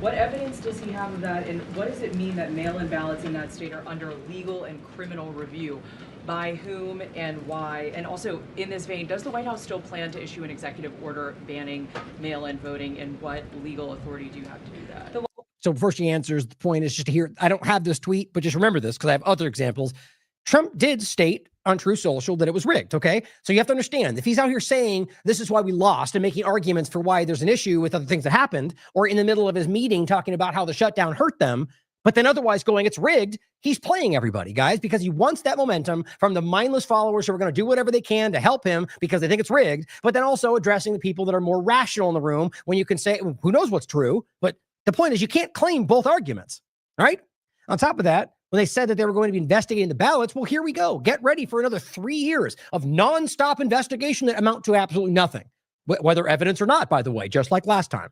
What evidence does he have of that, and what does it mean that mail-in ballots in that state are under legal and criminal review? By whom and why? And also, in this vein, does the White House still plan to issue an executive order banning mail-in voting, and what legal authority do you have to do that? So first she answers, the point is just to hear, I don't have this tweet, but just remember this because I have other examples. Trump did state on Truth Social that it was rigged, okay? So you have to understand, if he's out here saying this is why we lost and making arguments for why there's an issue with other things that happened, or in the middle of his meeting talking about how the shutdown hurt them, but then otherwise going, it's rigged, he's playing everybody, guys, because he wants that momentum from the mindless followers who are going to do whatever they can to help him because they think it's rigged, but then also addressing the people that are more rational in the room when you can say, who knows what's true, but the point is you can't claim both arguments, right? On top of that, when they said that they were going to be investigating the ballots, well, here we go. Get ready for another 3 years of nonstop investigation that amount to absolutely nothing, whether evidence or not, by the way, just like last time.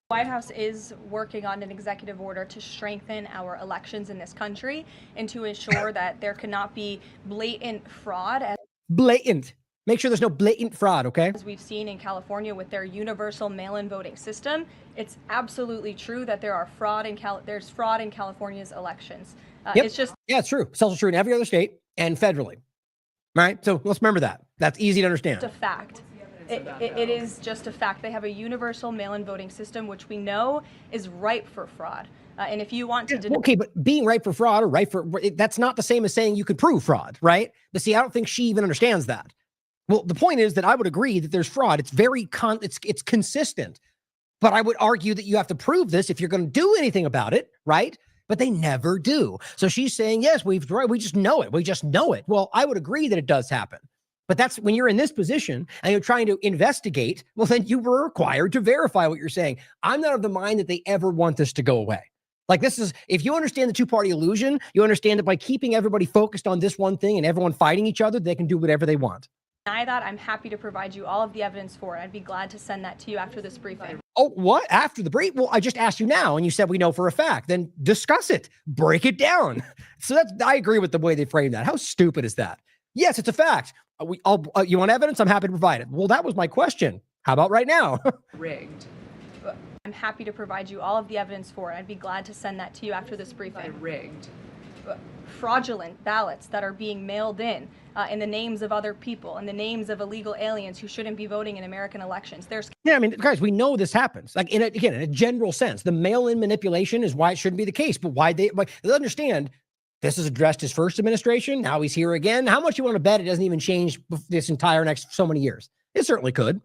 White House is working on an executive order to strengthen our elections in this country and to ensure that there cannot be blatant fraud. Blatant. Make sure there's no blatant fraud, okay? As we've seen in California with their universal mail-in voting system, it's absolutely true that there's fraud in California's elections. Yep. It's just it's true. It's also true in every other state and federally. Right? So let's remember that. That's easy to understand. a fact. It is just a fact. They have a universal mail-in voting system, which we know is ripe for fraud. And if you want to okay, but being ripe for fraud or that's not the same as saying you could prove fraud, right? But see, I don't think she even understands that. Well, the point is that I would agree that there's fraud. It's very it's consistent. But I would argue that you have to prove this if you're going to do anything about it, right? But they never do. So she's saying, yes, we just know it. We just know it. Well, I would agree that it does happen. But that's when you're in this position and you're trying to investigate, well, then you were required to verify what you're saying. I'm not of the mind that they ever want this to go away. Like this is, if you understand the two-party illusion, you understand that by keeping everybody focused on this one thing and everyone fighting each other, they can do whatever they want. deny that. I'm happy to provide you all of the evidence for it. I'd be glad to send that to you after this briefing. Oh, what? After the brief? Well, I just asked you now, and you said we know for a fact. Then discuss it. Break it down. So I agree with the way they framed that. How stupid is that? Yes, it's a fact. You want evidence? I'm happy to provide it. Well, that was my question. How about right now? Rigged. I'm happy to provide you all of the evidence for it. I'd be glad to send that to you after this briefing. Rigged. Fraudulent ballots that are being mailed in the names of other people, in the names of illegal aliens who shouldn't be voting in American elections. Yeah, I mean, guys, we know this happens. Like, in a general sense, the mail-in manipulation is why it shouldn't be the case. But why they understand this is addressed his first administration. Now he's here again. How much you want to bet it doesn't even change this entire next so many years? It certainly could.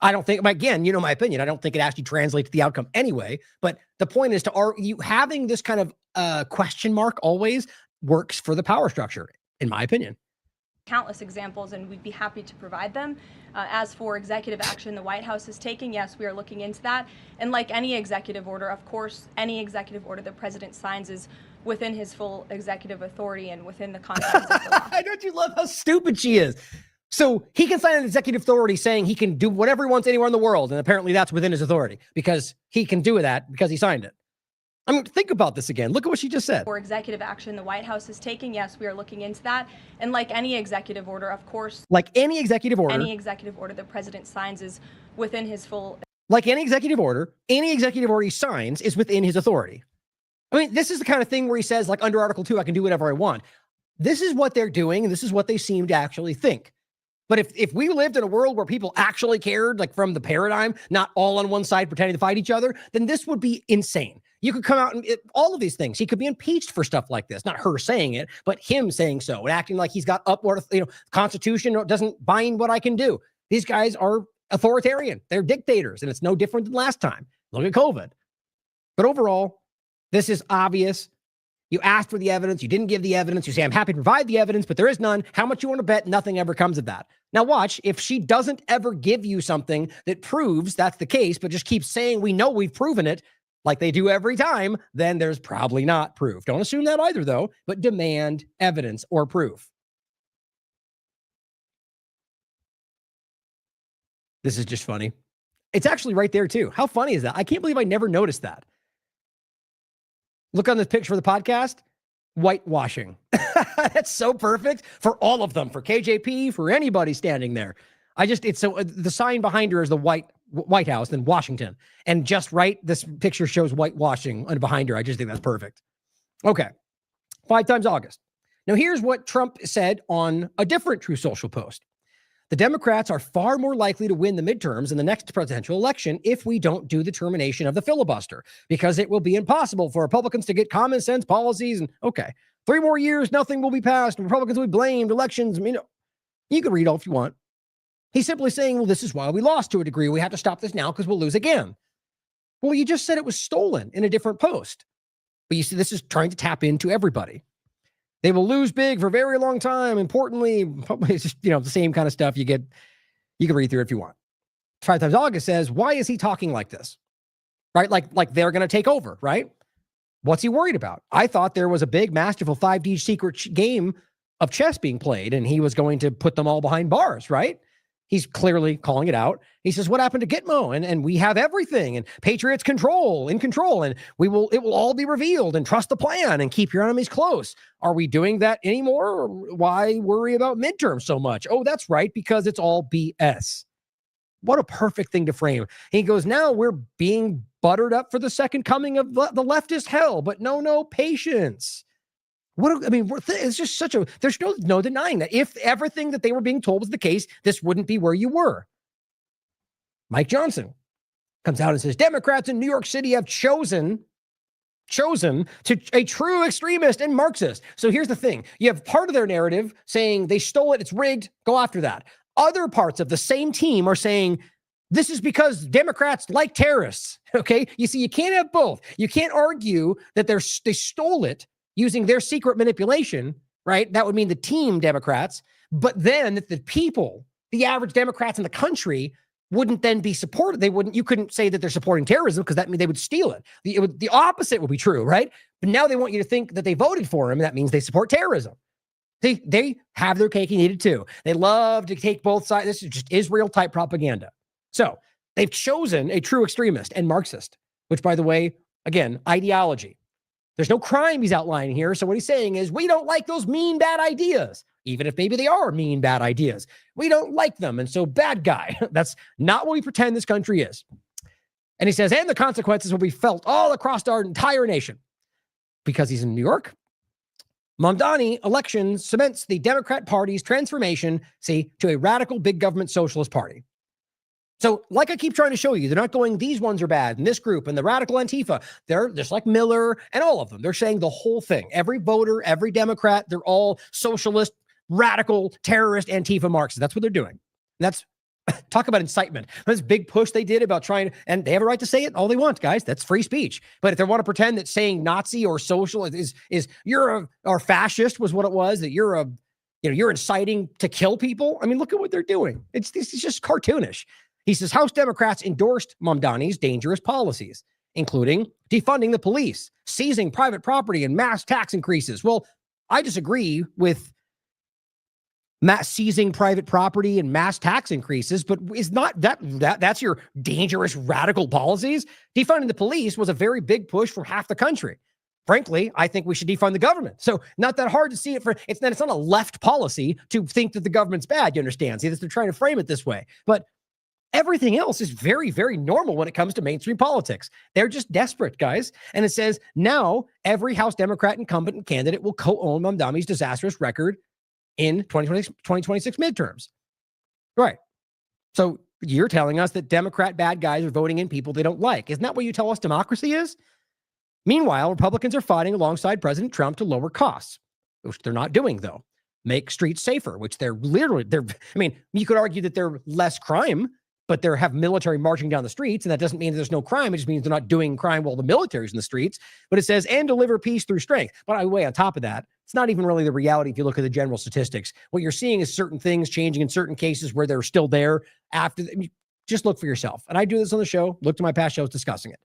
I don't think, again, you know my opinion. I don't think it actually translates to the outcome anyway. But the point is having this kind of question mark always works for the power structure, in my opinion. Countless examples, and we'd be happy to provide them. As for executive action the White House is taking, yes, we are looking into that. And like any executive order, of course, any executive order the president signs is within his full executive authority and within the confines of the law. Don't you love how stupid she is? So he can sign an executive authority saying he can do whatever he wants anywhere in the world. And apparently that's within his authority because he can do that because he signed it. I mean, think about this again. Look at what she just said. For executive action the White House is taking, yes, we are looking into that. And like any executive order, of course, Like any executive order, the president signs is within his full. like any executive order he signs is within his authority. I mean, this is the kind of thing where he says, like under Article 2, I can do whatever I want. This is what they're doing, and this is what they seem to actually think. But if we lived in a world where people actually cared, like from the paradigm, not all on one side pretending to fight each other, then this would be insane. You could come out and all of these things. He could be impeached for stuff like this. Not her saying it, but him saying so and acting like he's got upward, Constitution doesn't bind what I can do. These guys are authoritarian. They're dictators, and it's no different than last time. Look at COVID. But overall, this is obvious. You asked for the evidence. You didn't give the evidence. You say, I'm happy to provide the evidence, but there is none. How much you want to bet? Nothing ever comes of that. Now watch, if she doesn't ever give you something that proves that's the case, but just keeps saying, we know we've proven it, like they do every time, then there's probably not proof. Don't assume that either, though, but demand evidence or proof. This is just funny. It's actually right there, too. How funny is that? I can't believe I never noticed that. Look on this picture for the podcast. Whitewashing. That's so perfect for all of them, for KJP, for anybody standing there. It's so the sign behind her is the White House in Washington. And just right, this picture shows whitewashing behind her. I just think that's perfect. Okay. 5 times August. Now here's what Trump said on a different True Social post. The Democrats are far more likely to win the midterms in the next presidential election if we don't do the termination of the filibuster, because it will be impossible for Republicans to get common sense policies. And okay, 3 more years, nothing will be passed. Republicans will be blamed. Elections, you can read all if you want. He's simply saying, well, this is why we lost to a degree. We have to stop this now because we'll lose again. Well, you just said it was stolen in a different post. But you see, this is trying to tap into everybody. They will lose big for a very long time. Importantly, probably it's just, the same kind of stuff you can read through it if you want. 5 times August says, why is he talking like this? Right? Like they're going to take over, right? What's he worried about? I thought there was a big, masterful 5D secret game of chess being played, and he was going to put them all behind bars, right? He's clearly calling it out. He says, what happened to Gitmo? And we have everything, and Patriots in control, and it will all be revealed, and trust the plan and keep your enemies close. Are we doing that anymore? Or why worry about midterms so much? Oh, that's right, because it's all BS. What a perfect thing to frame. He goes, now we're being buttered up for the second coming of the leftist hell, but no patience. It's just there's no denying that. If everything that they were being told was the case, this wouldn't be where you were. Mike Johnson comes out and says, Democrats in New York City have chosen to a true extremist and Marxist. So here's the thing. You have part of their narrative saying they stole it, it's rigged, go after that. Other parts of the same team are saying, this is because Democrats like terrorists, okay? You see, you can't have both. You can't argue that they stole it using their secret manipulation, right? That would mean the team Democrats, but then that the people, the average Democrats in the country, wouldn't then be supported. You couldn't say that they're supporting terrorism because that means they would steal it. The opposite would be true, right? But now they want you to think that they voted for him, and that means they support terrorism. They have their cake and eat it too. They love to take both sides. This is just Israel-type propaganda. So they've chosen a true extremist and Marxist, which, by the way, again, ideology. There's no crime he's outlining here. So what he's saying is, we don't like those mean, bad ideas, even if maybe they are mean, bad ideas. We don't like them. And so bad guy. That's not what we pretend this country is. And he says, and the consequences will be felt all across our entire nation. Because he's in New York, Mamdani election cements the Democrat Party's transformation, to a radical big government socialist party. So like I keep trying to show you, they're not going, these ones are bad, and this group, and the radical Antifa. They're just like Miller and all of them. They're saying the whole thing. Every voter, every Democrat, they're all socialist, radical, terrorist, Antifa Marxists. That's what they're doing. And that's, talk about incitement. This big push they did about trying, and they have a right to say it all they want, guys. That's free speech. But if they want to pretend that saying Nazi or social is or fascist was what it was, that you're inciting to kill people. I mean, look at what they're doing. It's just cartoonish. He says House Democrats endorsed Mamdani's dangerous policies. including defunding the police, seizing private property, and mass tax increases. Well, I disagree with seizing private property and mass tax increases, but is not that's your dangerous radical policies? Defunding the police was a very big push from half the country. Frankly, I think we should defund the government. So not that hard to see it it's not a left policy to think that the government's bad, you understand? See, they're trying to frame it this way. But everything else is very, very normal when it comes to mainstream politics. They're just desperate, guys. And it says now every House Democrat incumbent and candidate will co-own Mamdani's disastrous record in 2026 midterms. Right. So you're telling us that Democrat bad guys are voting in people they don't like. Isn't that what you tell us democracy is? Meanwhile, Republicans are fighting alongside President Trump to lower costs, which they're not doing, though. Make streets safer, which they're I mean, you could argue that they're less crime, but they have military marching down the streets, and that doesn't mean there's no crime. It just means they're not doing crime while the military's in the streets. But it says, and deliver peace through strength. But by the way, on top of that, it's not even really the reality if you look at the general statistics. What you're seeing is certain things changing in certain cases where they're still there after. Just look for yourself. And I do this on the show. Look to my past shows discussing it.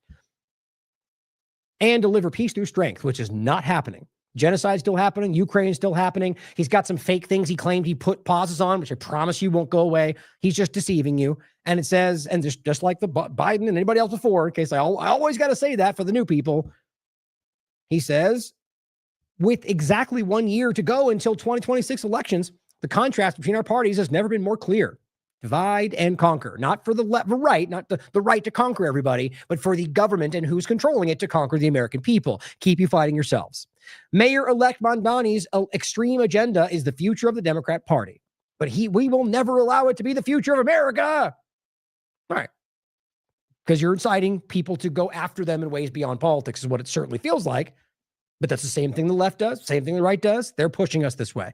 And deliver peace through strength, which is not happening. Genocide's still happening. Ukraine's still happening. He's got some fake things he claimed he put pauses on, which I promise you won't go away. He's just deceiving you. And it says, and just like the Biden and anybody else before, in case I always got to say that for the new people, he says, with exactly 1 year to go until 2026 elections, the contrast between our parties has never been more clear. Divide and conquer, not for the right, not the right to conquer everybody, but for the government and who's controlling it to conquer the American people. Keep you fighting yourselves. Mayor-elect Mamdani's extreme agenda is the future of the Democrat Party, but we will never allow it to be the future of America. All right. Because you're inciting people to go after them in ways beyond politics is what it certainly feels like. But that's the same thing the left does, same thing the right does. They're pushing us this way.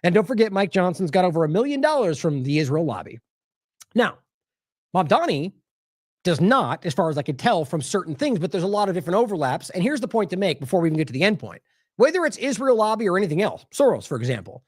And don't forget, Mike Johnson's got over $1 million from the Israel lobby. Now, Mamdani does not, as far as I can tell from certain things, but there's a lot of different overlaps. And here's the point to make before we even get to the end point. Whether it's Israel lobby or anything else, Soros, for example,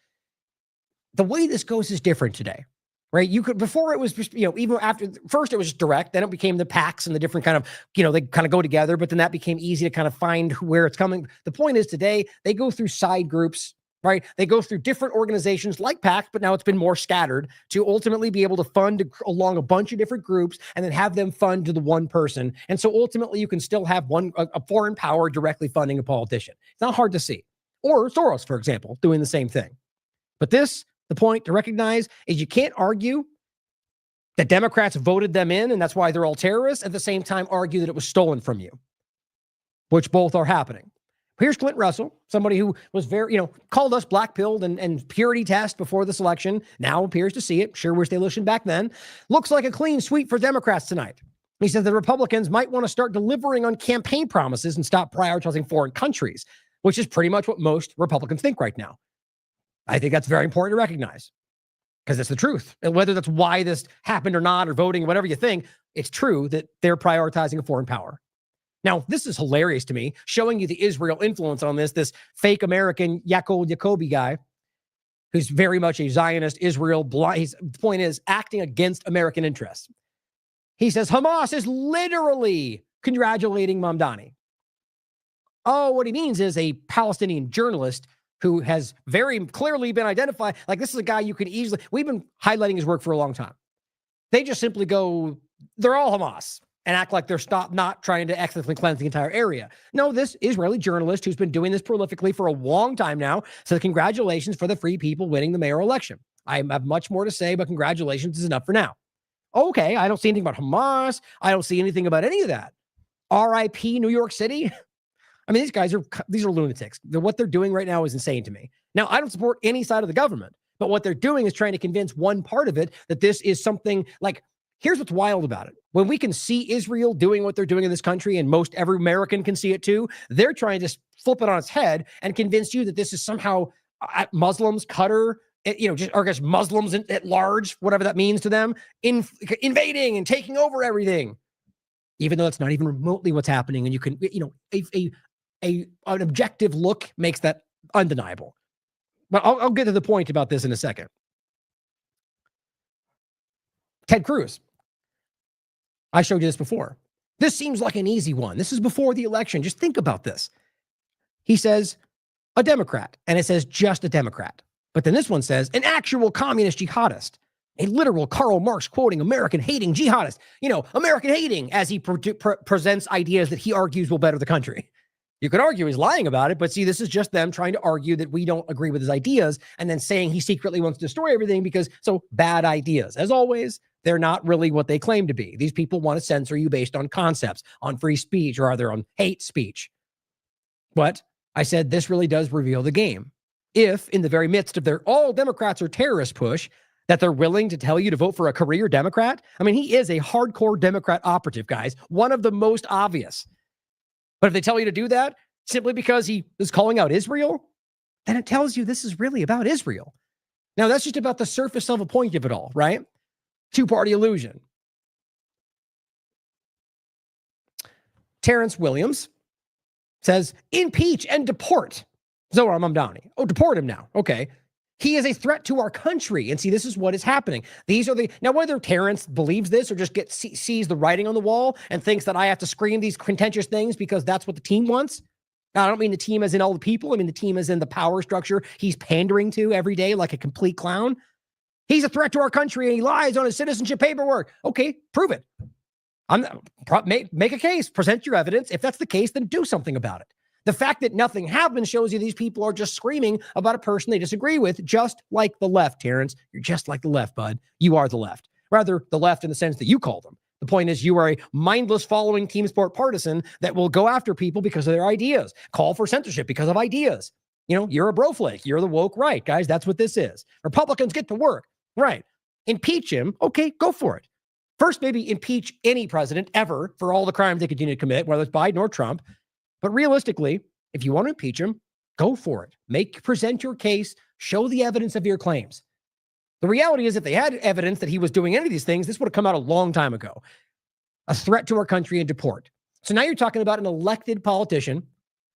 the way this goes is different today, right? You could, before it was just, even after, first it was just direct, then it became the PACs and the different kind of, they kind of go together, but then that became easy to kind of find where it's coming. The point is today, they go through side groups, right? They go through different organizations like PACs, but now it's been more scattered to ultimately be able to fund along a bunch of different groups and then have them fund to the one person. And so ultimately you can still have a foreign power directly funding a politician. It's not hard to see. Or Soros, for example, doing the same thing. But the point to recognize is you can't argue that Democrats voted them in and that's why they're all terrorists, at the same time argue that it was stolen from you, which both are happening. Here's Clint Russell, somebody who was very, called us black-pilled and purity test before this election, now appears to see it. Sure wish they listened back then. Looks like a clean sweep for Democrats tonight. He said the Republicans might want to start delivering on campaign promises and stop prioritizing foreign countries, which is pretty much what most Republicans think right now. I think that's very important to recognize because it's the truth. And whether that's why this happened or not, or voting, whatever you think, it's true that they're prioritizing a foreign power. Now, this is hilarious to me, showing you the Israel influence on this fake American Yaakov Jacoby guy, who's very much a Zionist, Israel blind. The point is acting against American interests. He says Hamas is literally congratulating Mamdani. Oh, what he means is a Palestinian journalist who has very clearly been identified. Like, this is a guy you can easily, we've been highlighting his work for a long time. They just simply go, they're all Hamas, and act like they're not trying to ethnically cleanse the entire area. No, this Israeli journalist who's been doing this prolifically for a long time now says congratulations for the free people winning the mayoral election. I have much more to say, but congratulations is enough for now. Okay, I don't see anything about Hamas. I don't see anything about any of that. RIP New York City. I mean, these are lunatics. What they're doing right now is insane to me. Now, I don't support any side of the government, but what they're doing is trying to convince one part of it that this is something like, here's what's wild about it. When we can see Israel doing what they're doing in this country, and most every American can see it too, they're trying to flip it on its head and convince you that this is somehow Muslims, Qatar, just, or I guess Muslims at large, whatever that means to them, invading and taking over everything, even though it's not even remotely what's happening. And you can, an objective look makes that undeniable. But I'll get to the point about this in a second. Ted Cruz. I showed you this before. This seems like an easy one. This is before the election. Just think about this. He says a Democrat, and it says just a Democrat. But then this one says an actual communist jihadist, a literal Karl Marx quoting American-hating jihadist. American-hating as he presents ideas that he argues will better the country. You could argue he's lying about it, but see, this is just them trying to argue that we don't agree with his ideas and then saying he secretly wants to destroy everything so bad ideas. As always, they're not really what they claim to be. These people want to censor you based on concepts, on free speech, or rather on hate speech. But I said this really does reveal the game. If in the very midst of their all Democrats are terrorist push, that they're willing to tell you to vote for a career Democrat. I mean, he is a hardcore Democrat operative, guys. One of the most obvious. But if they tell you to do that simply because he is calling out Israel, then it tells you this is really about Israel. Now, that's just about the surface level point of it all, right? Two-party illusion. Terrence Williams says, impeach and deport Zohar Mamdani. Oh, deport him now. Okay. He is a threat to our country. And see, this is what is happening. Now, whether Terrence believes this or just sees the writing on the wall and thinks that I have to scream these contentious things because that's what the team wants. Now, I don't mean the team as in all the people. I mean the team as in the power structure he's pandering to every day like a complete clown. He's a threat to our country and he lies on his citizenship paperwork. Okay, prove it. Make a case, present your evidence. If that's the case, then do something about it. The fact that nothing happened shows you these people are just screaming about a person they disagree with, just like the left, Terrence. You're just like the left, bud. You are the left. Rather, the left in the sense that you call them. The point is you are a mindless following team sport partisan that will go after people because of their ideas, call for censorship because of ideas. You're a broflake. You're the woke right, guys. That's what this is. Republicans get to work. Right. Impeach him. Okay, go for it. First, maybe impeach any president ever for all the crimes they continue to commit, whether it's Biden or Trump. But realistically, if you want to impeach him, go for it. Present your case, show the evidence of your claims. The reality is if they had evidence that he was doing any of these things, this would have come out a long time ago. A threat to our country and deport. So now you're talking about an elected politician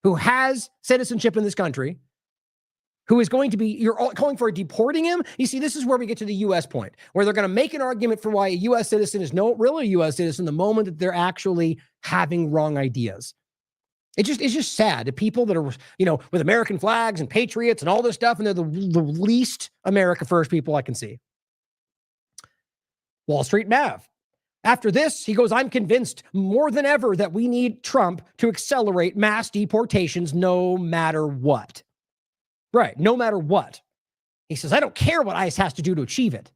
who has citizenship in this country, who is going to be, you're calling for deporting him? You see, this is where we get to the U.S. point, where they're going to make an argument for why a U.S. citizen is not really a U.S. citizen the moment that they're actually having wrong ideas. It's just sad. The people that are, with American flags and patriots and all this stuff, and they're the least America first people I can see. Wall Street Mav. After this, he goes, I'm convinced more than ever that we need Trump to accelerate mass deportations no matter what. Right, no matter what. He says, I don't care what ICE has to do to achieve it.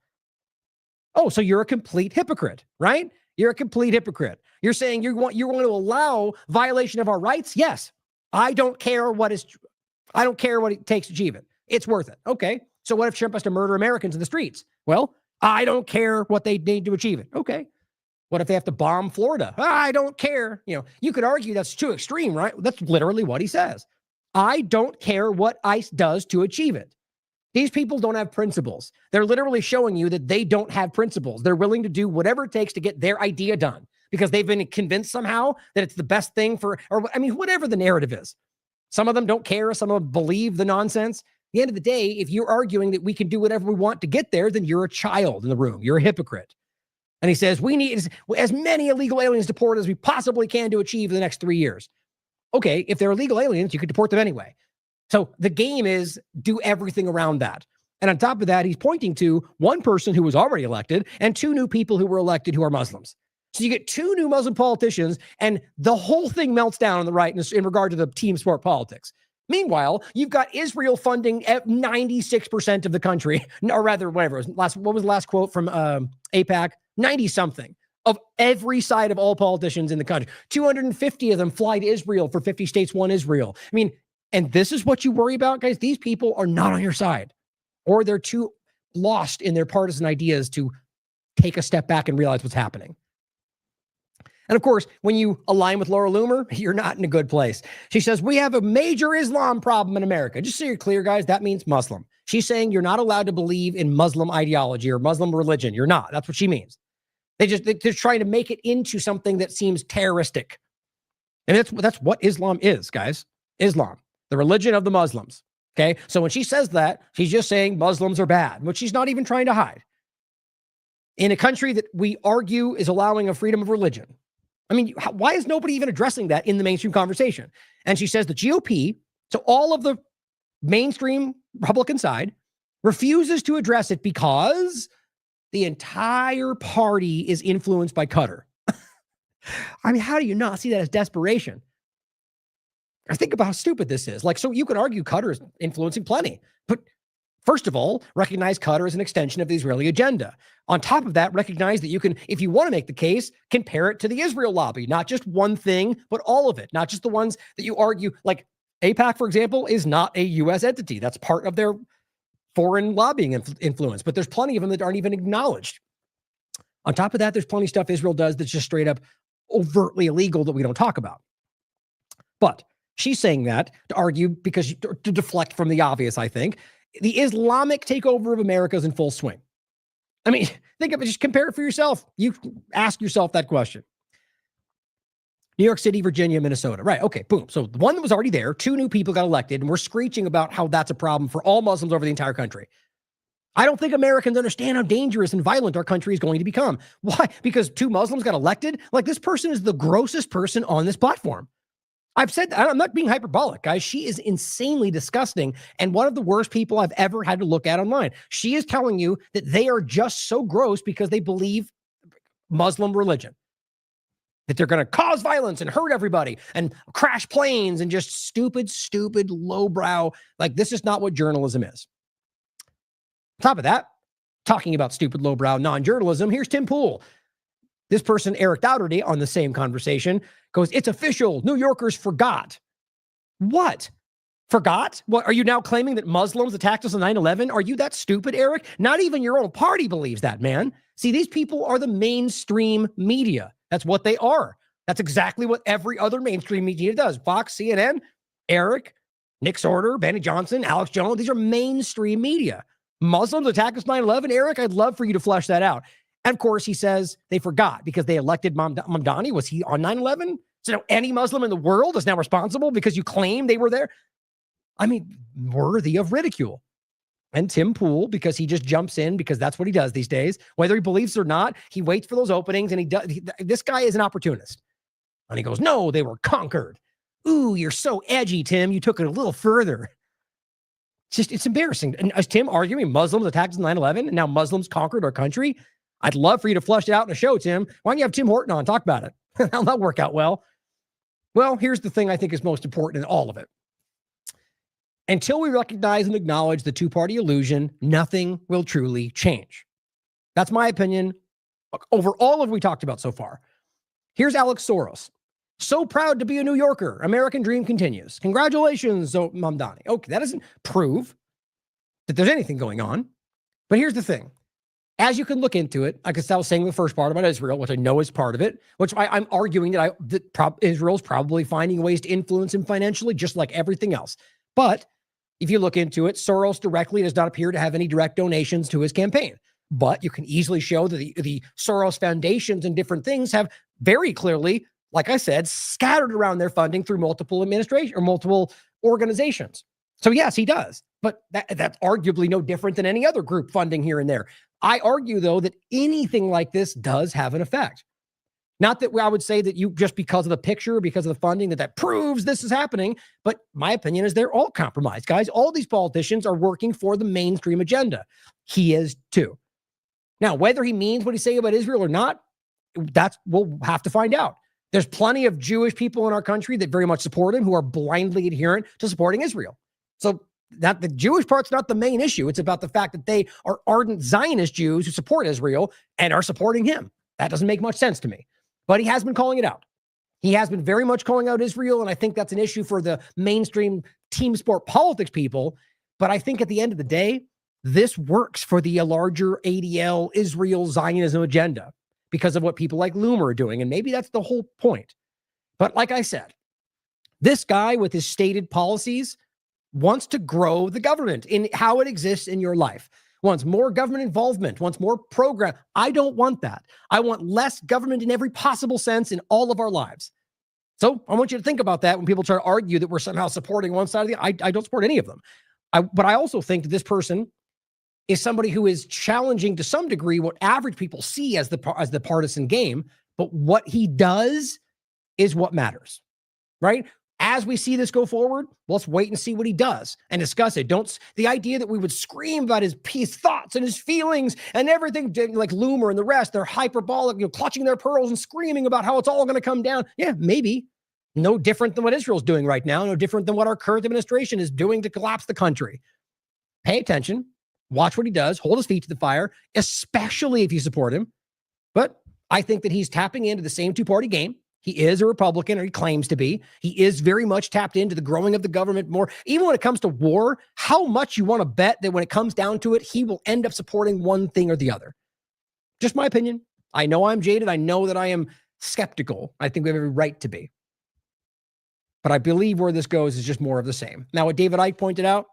Oh, so you're a complete hypocrite, right? You're a complete hypocrite. You're saying you're going to allow violation of our rights? Yes. I don't care what it takes to achieve it. It's worth it. Okay. So what if Trump has to murder Americans in the streets? Well, I don't care what they need to achieve it. Okay. What if they have to bomb Florida? I don't care. You could argue that's too extreme, right? That's literally what he says. I don't care what ICE does to achieve it. These people don't have principles. They're literally showing you that they don't have principles. They're willing to do whatever it takes to get their idea done because they've been convinced somehow that it's the best thing whatever the narrative is. Some of them don't care. Some of them believe the nonsense. At the end of the day, if you're arguing that we can do whatever we want to get there, then you're a child in the room. You're a hypocrite. And he says, we need as many illegal aliens deported as we possibly can to achieve in the next 3 years. Okay, if they're illegal aliens, you could deport them anyway. So the game is do everything around that. And on top of that, he's pointing to one person who was already elected and two new people who were elected who are Muslims. So you get two new Muslim politicians and the whole thing melts down on the right in regard to the team sport politics. Meanwhile, you've got Israel funding 96% of the country, or rather, whatever. What was the last quote from AIPAC? 90-something of every side of all politicians in the country. 250 of them fly to Israel for 50 states, one Israel. I mean, and this is what you worry about, guys? These people are not on your side, or they're too lost in their partisan ideas to take a step back and realize what's happening. And of course, when you align with Laura Loomer, you're not in a good place. She says, we have a major Islam problem in America. Just so you're clear, guys, that means Muslim. She's saying you're not allowed to believe in Muslim ideology or Muslim religion. You're not. That's what she means. They're trying to make it into something that seems terroristic. And that's what Islam is, guys. Islam, the religion of the Muslims. Okay. So when she says that, she's just saying Muslims are bad, which she's not even trying to hide. In a country that we argue is allowing a freedom of religion, I mean, why is nobody even addressing that in the mainstream conversation? And she says the GOP, so all of the mainstream Republican side, refuses to address it because the entire party is influenced by Qatar. I mean, how do you not see that as desperation? I think about how stupid this is. Like, so you could argue Qatar is influencing plenty, but first of all, recognize Qatar as an extension of the Israeli agenda. On top of that, recognize that you can, if you want to make the case, compare it to the Israel lobby, not just one thing, but all of it, not just the ones that you argue, like AIPAC, for example, is not a U.S. entity. That's part of their foreign lobbying influence, but there's plenty of them that aren't even acknowledged. On top of that, there's plenty of stuff Israel does that's just straight up overtly illegal that we don't talk about. But she's saying that to argue because to deflect from the obvious, I think. The Islamic takeover of America is in full swing. I mean, think of it, just compare it for yourself. You ask yourself that question. New York City, Virginia, Minnesota. Right. Okay. Boom. So the one that was already there, 2 new people got elected, and we're screeching about how that's a problem for all Muslims over the entire country. I don't think Americans understand how dangerous and violent our country is going to become. Why? Because 2 Muslims got elected? Like, this person is the grossest person on this platform. I've said, I'm not being hyperbolic, guys. She is insanely disgusting and one of the worst people I've ever had to look at online. She is telling you that they are just so gross because they believe Muslim religion, that they're going to cause violence and hurt everybody and crash planes and just stupid, lowbrow. Like, this is not what journalism is. On top of that, talking about stupid, lowbrow non-journalism, here's Tim Pool. This person, Eric Dougherty, on the same conversation, goes, it's official. New Yorkers forgot. What? Forgot? What? Are you now claiming that Muslims attacked us on 9/11? Are you that stupid, Eric? Not even your own party believes that, man. See, these people are the mainstream media. That's what they are. That's exactly what every other mainstream media does. Fox, CNN, Eric, Nick Sorter, Benny Johnson, Alex Jones. These are mainstream media. Muslims attacked us 9/11? Eric, I'd love for you to flesh that out. And of course, he says they forgot because they elected Mamdani. Was he on 9/11? So now any Muslim in the world is now responsible because you claim they were there? I mean, worthy of ridicule. And Tim Pool, because he just jumps in because that's what he does these days. Whether he believes it or not, he waits for those openings and this guy is an opportunist. And he goes, no, they were conquered. Ooh, you're so edgy, Tim. You took it a little further. It's embarrassing. And is Tim arguing Muslims attacked us in 9/11 and now Muslims conquered our country? I'd love for you to flesh it out in a show, Tim. Why don't you have Tim Horton on? Talk about it. That'll work out well. Well, here's the thing I think is most important in all of it. Until we recognize and acknowledge the 2-party illusion, nothing will truly change. That's my opinion over all of what we talked about so far. Here's Alex Soros. So proud to be a New Yorker. American dream continues. Congratulations, Mamdani. Okay, that doesn't prove that there's anything going on. But here's the thing. As you can look into it, like I was saying the first part about Israel, which I know is part of it, which I'm arguing that Israel's probably finding ways to influence him financially, just like everything else. But if you look into it, Soros directly does not appear to have any direct donations to his campaign. But you can easily show that the Soros foundations and different things have very clearly, like I said, scattered around their funding through multiple administration or multiple organizations. So yes, he does. But that's arguably no different than any other group funding here and there. I argue, though, that anything like this does have an effect. Not that I would say that you just because of the picture, because of the funding, that proves this is happening. But my opinion is they're all compromised, guys. All these politicians are working for the mainstream agenda. He is too. Now, whether he means what he's saying about Israel or not, we'll have to find out. There's plenty of Jewish people in our country that very much support him who are blindly adherent to supporting Israel. So that the Jewish part's not the main issue. It's about the fact that they are ardent Zionist Jews who support Israel and are supporting him. That doesn't make much sense to me. But he has been calling it out. He has been very much calling out Israel, and I think that's an issue for the mainstream team sport politics people. But I think at the end of the day, this works for the larger ADL Israel Zionism agenda because of what people like Loomer are doing. And maybe that's the whole point. But like I said, this guy with his stated policies wants to grow the government in how it exists in your life, wants more government involvement, wants more program. I don't want that. I want less government in every possible sense in all of our lives. So I want you to think about that when people try to argue that we're somehow supporting one side of the, I don't support any of them. But I also think that this person is somebody who is challenging to some degree what average people see as the partisan game But what he does is what matters, right? As we see this go forward, let's wait and see what he does and discuss it. The idea that we would scream about his thoughts and his feelings and everything, like Loomer and the rest, they're hyperbolic, clutching their pearls and screaming about how it's all going to come down. Yeah, maybe. No different than what Israel's doing right now. No different than what our current administration is doing to collapse the country. Pay attention. Watch what he does. Hold his feet to the fire, especially if you support him. But I think that he's tapping into the same two-party game. He is a Republican, or he claims to be. He is very much tapped into the growing of the government more. Even when it comes to war, how much you want to bet that when it comes down to it, he will end up supporting one thing or the other. Just my opinion. I know I'm jaded. I know that I am skeptical. I think we have every right to be. But I believe where this goes is just more of the same. Now, what David Icke pointed out,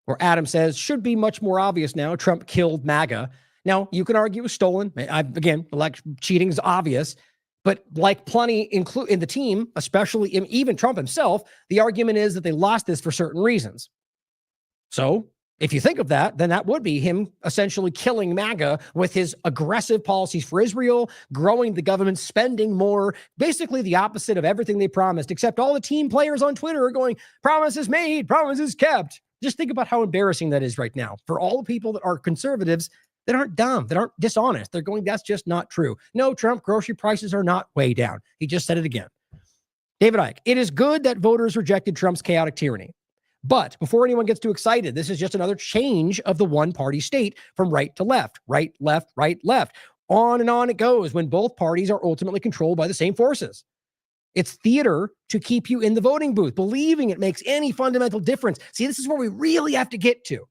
or Adam says, should be much more obvious now. Trump killed MAGA. Now, you can argue it was stolen. Again, election cheating is obvious. But like plenty in the team, especially even Trump himself, the argument is that they lost this for certain reasons. So if you think of that, then that would be him essentially killing MAGA with his aggressive policies for Israel, growing the government, spending more, basically the opposite of everything they promised, except all the team players on Twitter are going, promises made, promises kept. Just think about how embarrassing that is right now for all the people that are conservatives that aren't dumb, that aren't dishonest. They're going, that's just not true. No, Trump, grocery prices are not way down. He just said it again. David Icke, it is good that voters rejected Trump's chaotic tyranny. But before anyone gets too excited, this is just another change of the one-party state from right to left, right, left, right, left. On and on it goes when both parties are ultimately controlled by the same forces. It's theater to keep you in the voting booth, believing it makes any fundamental difference. See, this is where we really have to get to.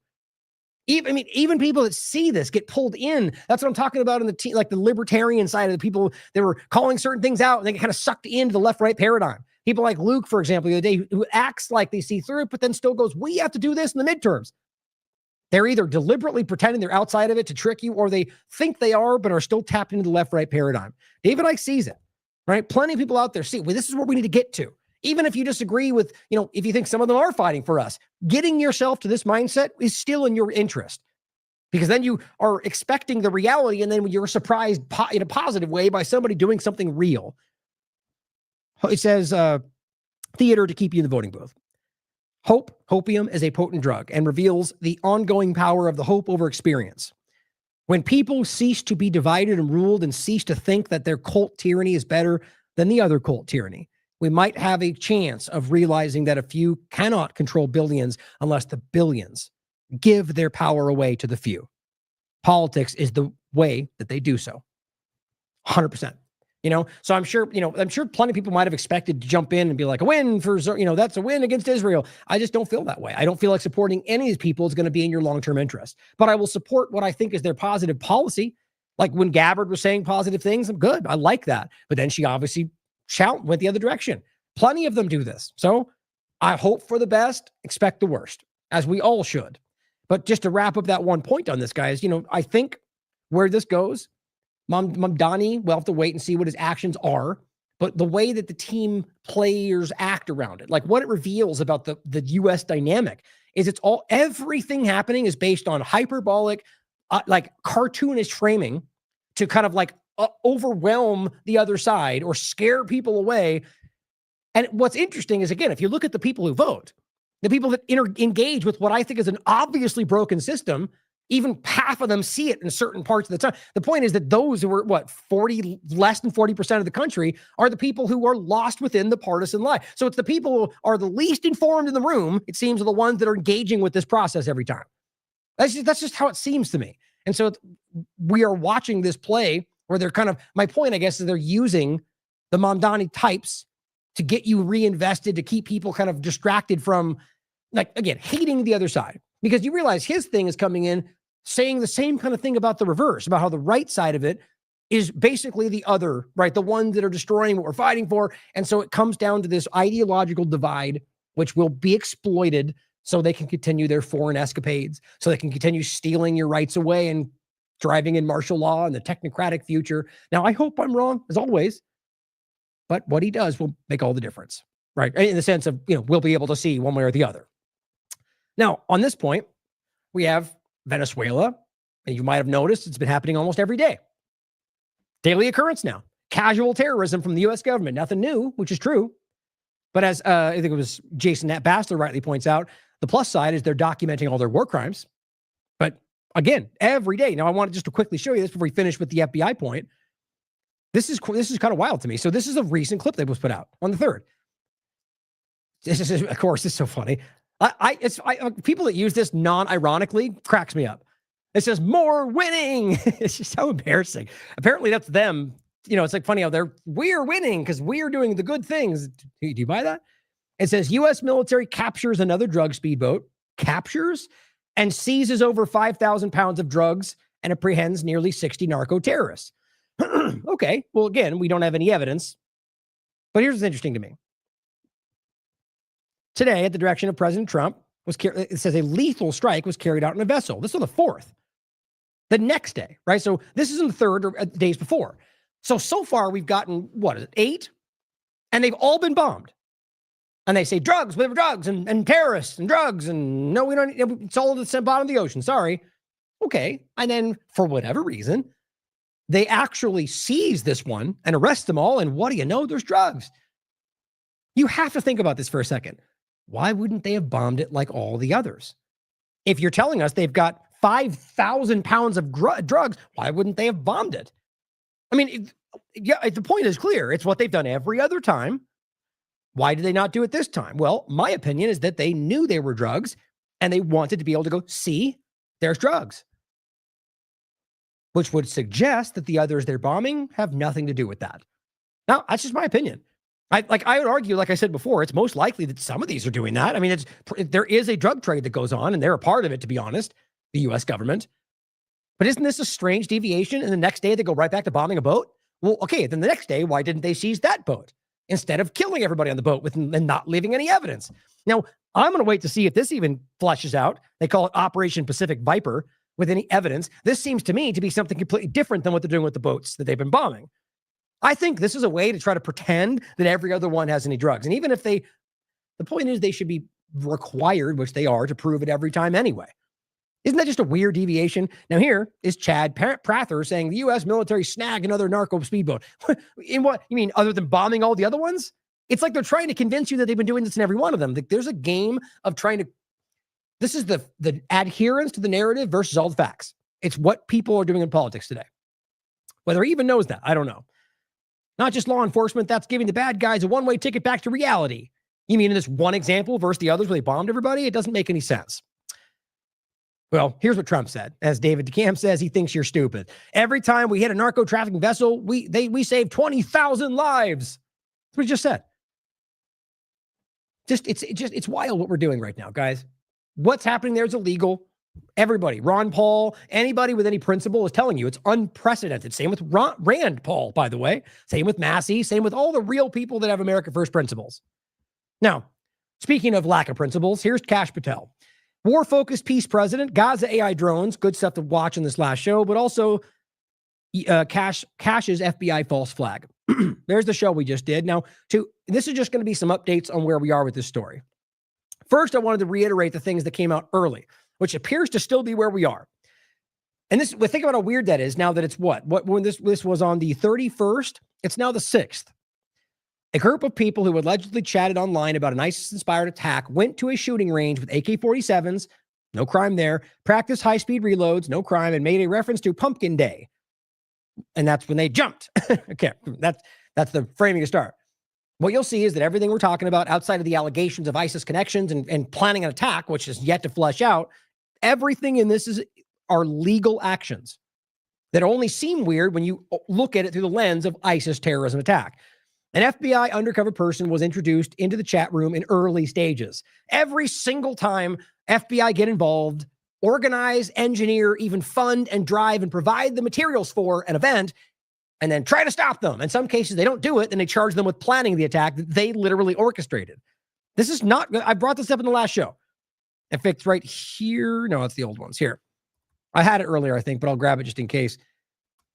Even people that see this get pulled in. That's what I'm talking about in the like the libertarian side of the people that were calling certain things out and they get kind of sucked into the left-right paradigm. People like Luke, for example, the other day, who acts like they see through it, but then still goes, we have to do this in the midterms. They're either deliberately pretending they're outside of it to trick you, or they think they are, but are still tapped into the left-right paradigm. David Icke sees it, right? Plenty of people out there see, well, this is what we need to get to. Even if you disagree with, if you think some of them are fighting for us, getting yourself to this mindset is still in your interest, because then you are expecting the reality, and then you're surprised in a positive way by somebody doing something real. It says theater to keep you in the voting booth. Hopium is a potent drug and reveals the ongoing power of the hope over experience. When people cease to be divided and ruled and cease to think that their cult tyranny is better than the other cult tyranny, we might have a chance of realizing that a few cannot control billions unless the billions give their power away to the few. Politics is the way that they do so. 100%. So I'm sure plenty of people might have expected to jump in and be like, a win for, that's a win against Israel. I just don't feel that way. I don't feel like supporting any of these people is going to be in your long-term interest, but I will support what I think is their positive policy. Like when Gabbard was saying positive things, I'm good. I like that. But then she obviously went the other direction. Plenty of them do this. So I hope for the best, expect the worst, as we all should. But just to wrap up that one point on this, guys, I think where this goes, Mamdani, we'll have to wait and see what his actions are. But the way that the team players act around it, like what it reveals about the U.S. dynamic, is everything happening is based on hyperbolic, like cartoonish framing to kind of like overwhelm the other side or scare people away. And what's interesting is, again, if you look at the people who vote, the people that engage with what I think is an obviously broken system, even half of them see it in certain parts of the time. The point is that those who are less than 40% of the country are the people who are lost within the partisan lie. So it's the people who are the least informed in the room, it seems, are the ones that are engaging with this process every time. That's just how it seems to me. And so we are watching this play where they're kind of, my point, I guess, is they're using the Mamdani types to get you reinvested, to keep people kind of distracted from, like, again, hating the other side. Because you realize his thing is coming in saying the same kind of thing about the reverse, about how the right side of it is basically the other, right? The ones that are destroying what we're fighting for. And so it comes down to this ideological divide, which will be exploited so they can continue their foreign escapades, so they can continue stealing your rights away and driving in martial law and the technocratic future. Now, I hope I'm wrong, as always, but what he does will make all the difference, right? In the sense of, we'll be able to see one way or the other. Now, on this point, we have Venezuela, and you might have noticed it's been happening almost every day. Daily occurrence now. Casual terrorism from the U.S. government. Nothing new, which is true. But as I think it was Jason Bassler rightly points out, the plus side is they're documenting all their war crimes. But again, every day. Now, I wanted just to quickly show you this before we finish with the FBI point. This is kind of wild to me. So this is a recent clip that was put out on the 3rd. This is, of course, it's so funny. People that use this non-ironically cracks me up. It says more winning. It's just so embarrassing. Apparently that's them. You know, it's like funny how we're winning because we're doing the good things. Do you buy that? It says U.S. military captures another drug speedboat, captures and seizes over 5,000 pounds of drugs and apprehends nearly 60 narco terrorists. Okay. Well, again, we don't have any evidence, but here's what's interesting to me. Today, at the direction of President Trump, it says a lethal strike was carried out in a vessel. This is on the 4th. The next day, right? So this is on the 3rd or days before. So far we've gotten, 8? And they've all been bombed. And they say drugs, we have drugs and terrorists and drugs. And no, we don't, it's all at the bottom of the ocean. Sorry. Okay. And then for whatever reason, they actually seize this one and arrest them all. And what do you know? There's drugs. You have to think about this for a second. Why wouldn't they have bombed it like all the others? If you're telling us they've got 5,000 pounds of drugs, why wouldn't they have bombed it? I mean, the point is clear. It's what they've done every other time. Why did they not do it this time? Well, my opinion is that they knew they were drugs and they wanted to be able to go, see, there's drugs. Which would suggest that the others they're bombing have nothing to do with that. Now, that's just my opinion. I would argue, like I said before, it's most likely that some of these are doing that. I mean, there is a drug trade that goes on, and they're a part of it, to be honest, the U.S. government. But isn't this a strange deviation? And the next day they go right back to bombing a boat? Well, okay, then the next day, why didn't they seize that boat instead of killing everybody on the boat and not leaving any evidence? Now, I'm going to wait to see if this even fleshes out. They call it Operation Pacific Viper with any evidence. This seems to me to be something completely different than what they're doing with the boats that they've been bombing. I think this is a way to try to pretend that every other one has any drugs. And even if the point is they should be required, which they are, to prove it every time anyway. Isn't that just a weird deviation? Now here is Chad Prather saying the U.S. military snagged another narco speedboat. In what? You mean other than bombing all the other ones? It's like they're trying to convince you that they've been doing this in every one of them. There's a game of trying to, this is the adherence to the narrative versus all the facts. It's what people are doing in politics today. Whether he even knows that, I don't know. Not just law enforcement, that's giving the bad guys a one-way ticket back to reality. You mean in this one example versus the others where they bombed everybody? It doesn't make any sense. Well, here's what Trump said. As David DeCamp says, he thinks you're stupid. Every time we hit a narco trafficking vessel, we save 20,000 lives. That's what he just said. It's wild what we're doing right now, guys. What's happening there is illegal. Everybody, Ron Paul, anybody with any principle is telling you it's unprecedented. Same with Rand Paul, by the way. Same with Massey. Same with all the real people that have America First principles. Now, speaking of lack of principles, here's Kash Patel. War-focused peace president, Gaza AI drones, good stuff to watch in this last show, but also Kash's FBI false flag. There's the show we just did. Now, this is just going to be some updates on where we are with this story. First, I wanted to reiterate the things that came out early, which appears to still be where we are. And think about how weird that is now that it's when this was on the 31st, it's now the 6th. A group of people who allegedly chatted online about an ISIS-inspired attack went to a shooting range with AK-47s, no crime there, practiced high-speed reloads, no crime, and made a reference to Pumpkin Day. And that's when they jumped. Okay, that's the framing to start. What you'll see is that everything we're talking about outside of the allegations of ISIS connections and planning an attack, which is yet to flesh out, everything in this are legal actions that only seem weird when you look at it through the lens of ISIS terrorism attack. An FBI undercover person was introduced into the chat room in early stages. Every single time FBI get involved, organize, engineer, even fund and drive and provide the materials for an event, and then try to stop them. In some cases, they don't do it, then they charge them with planning the attack that they literally orchestrated. This is not good. I brought this up in the last show. In fact, right here. No, it's the old ones. Here. I had it earlier, I think, but I'll grab it just in case.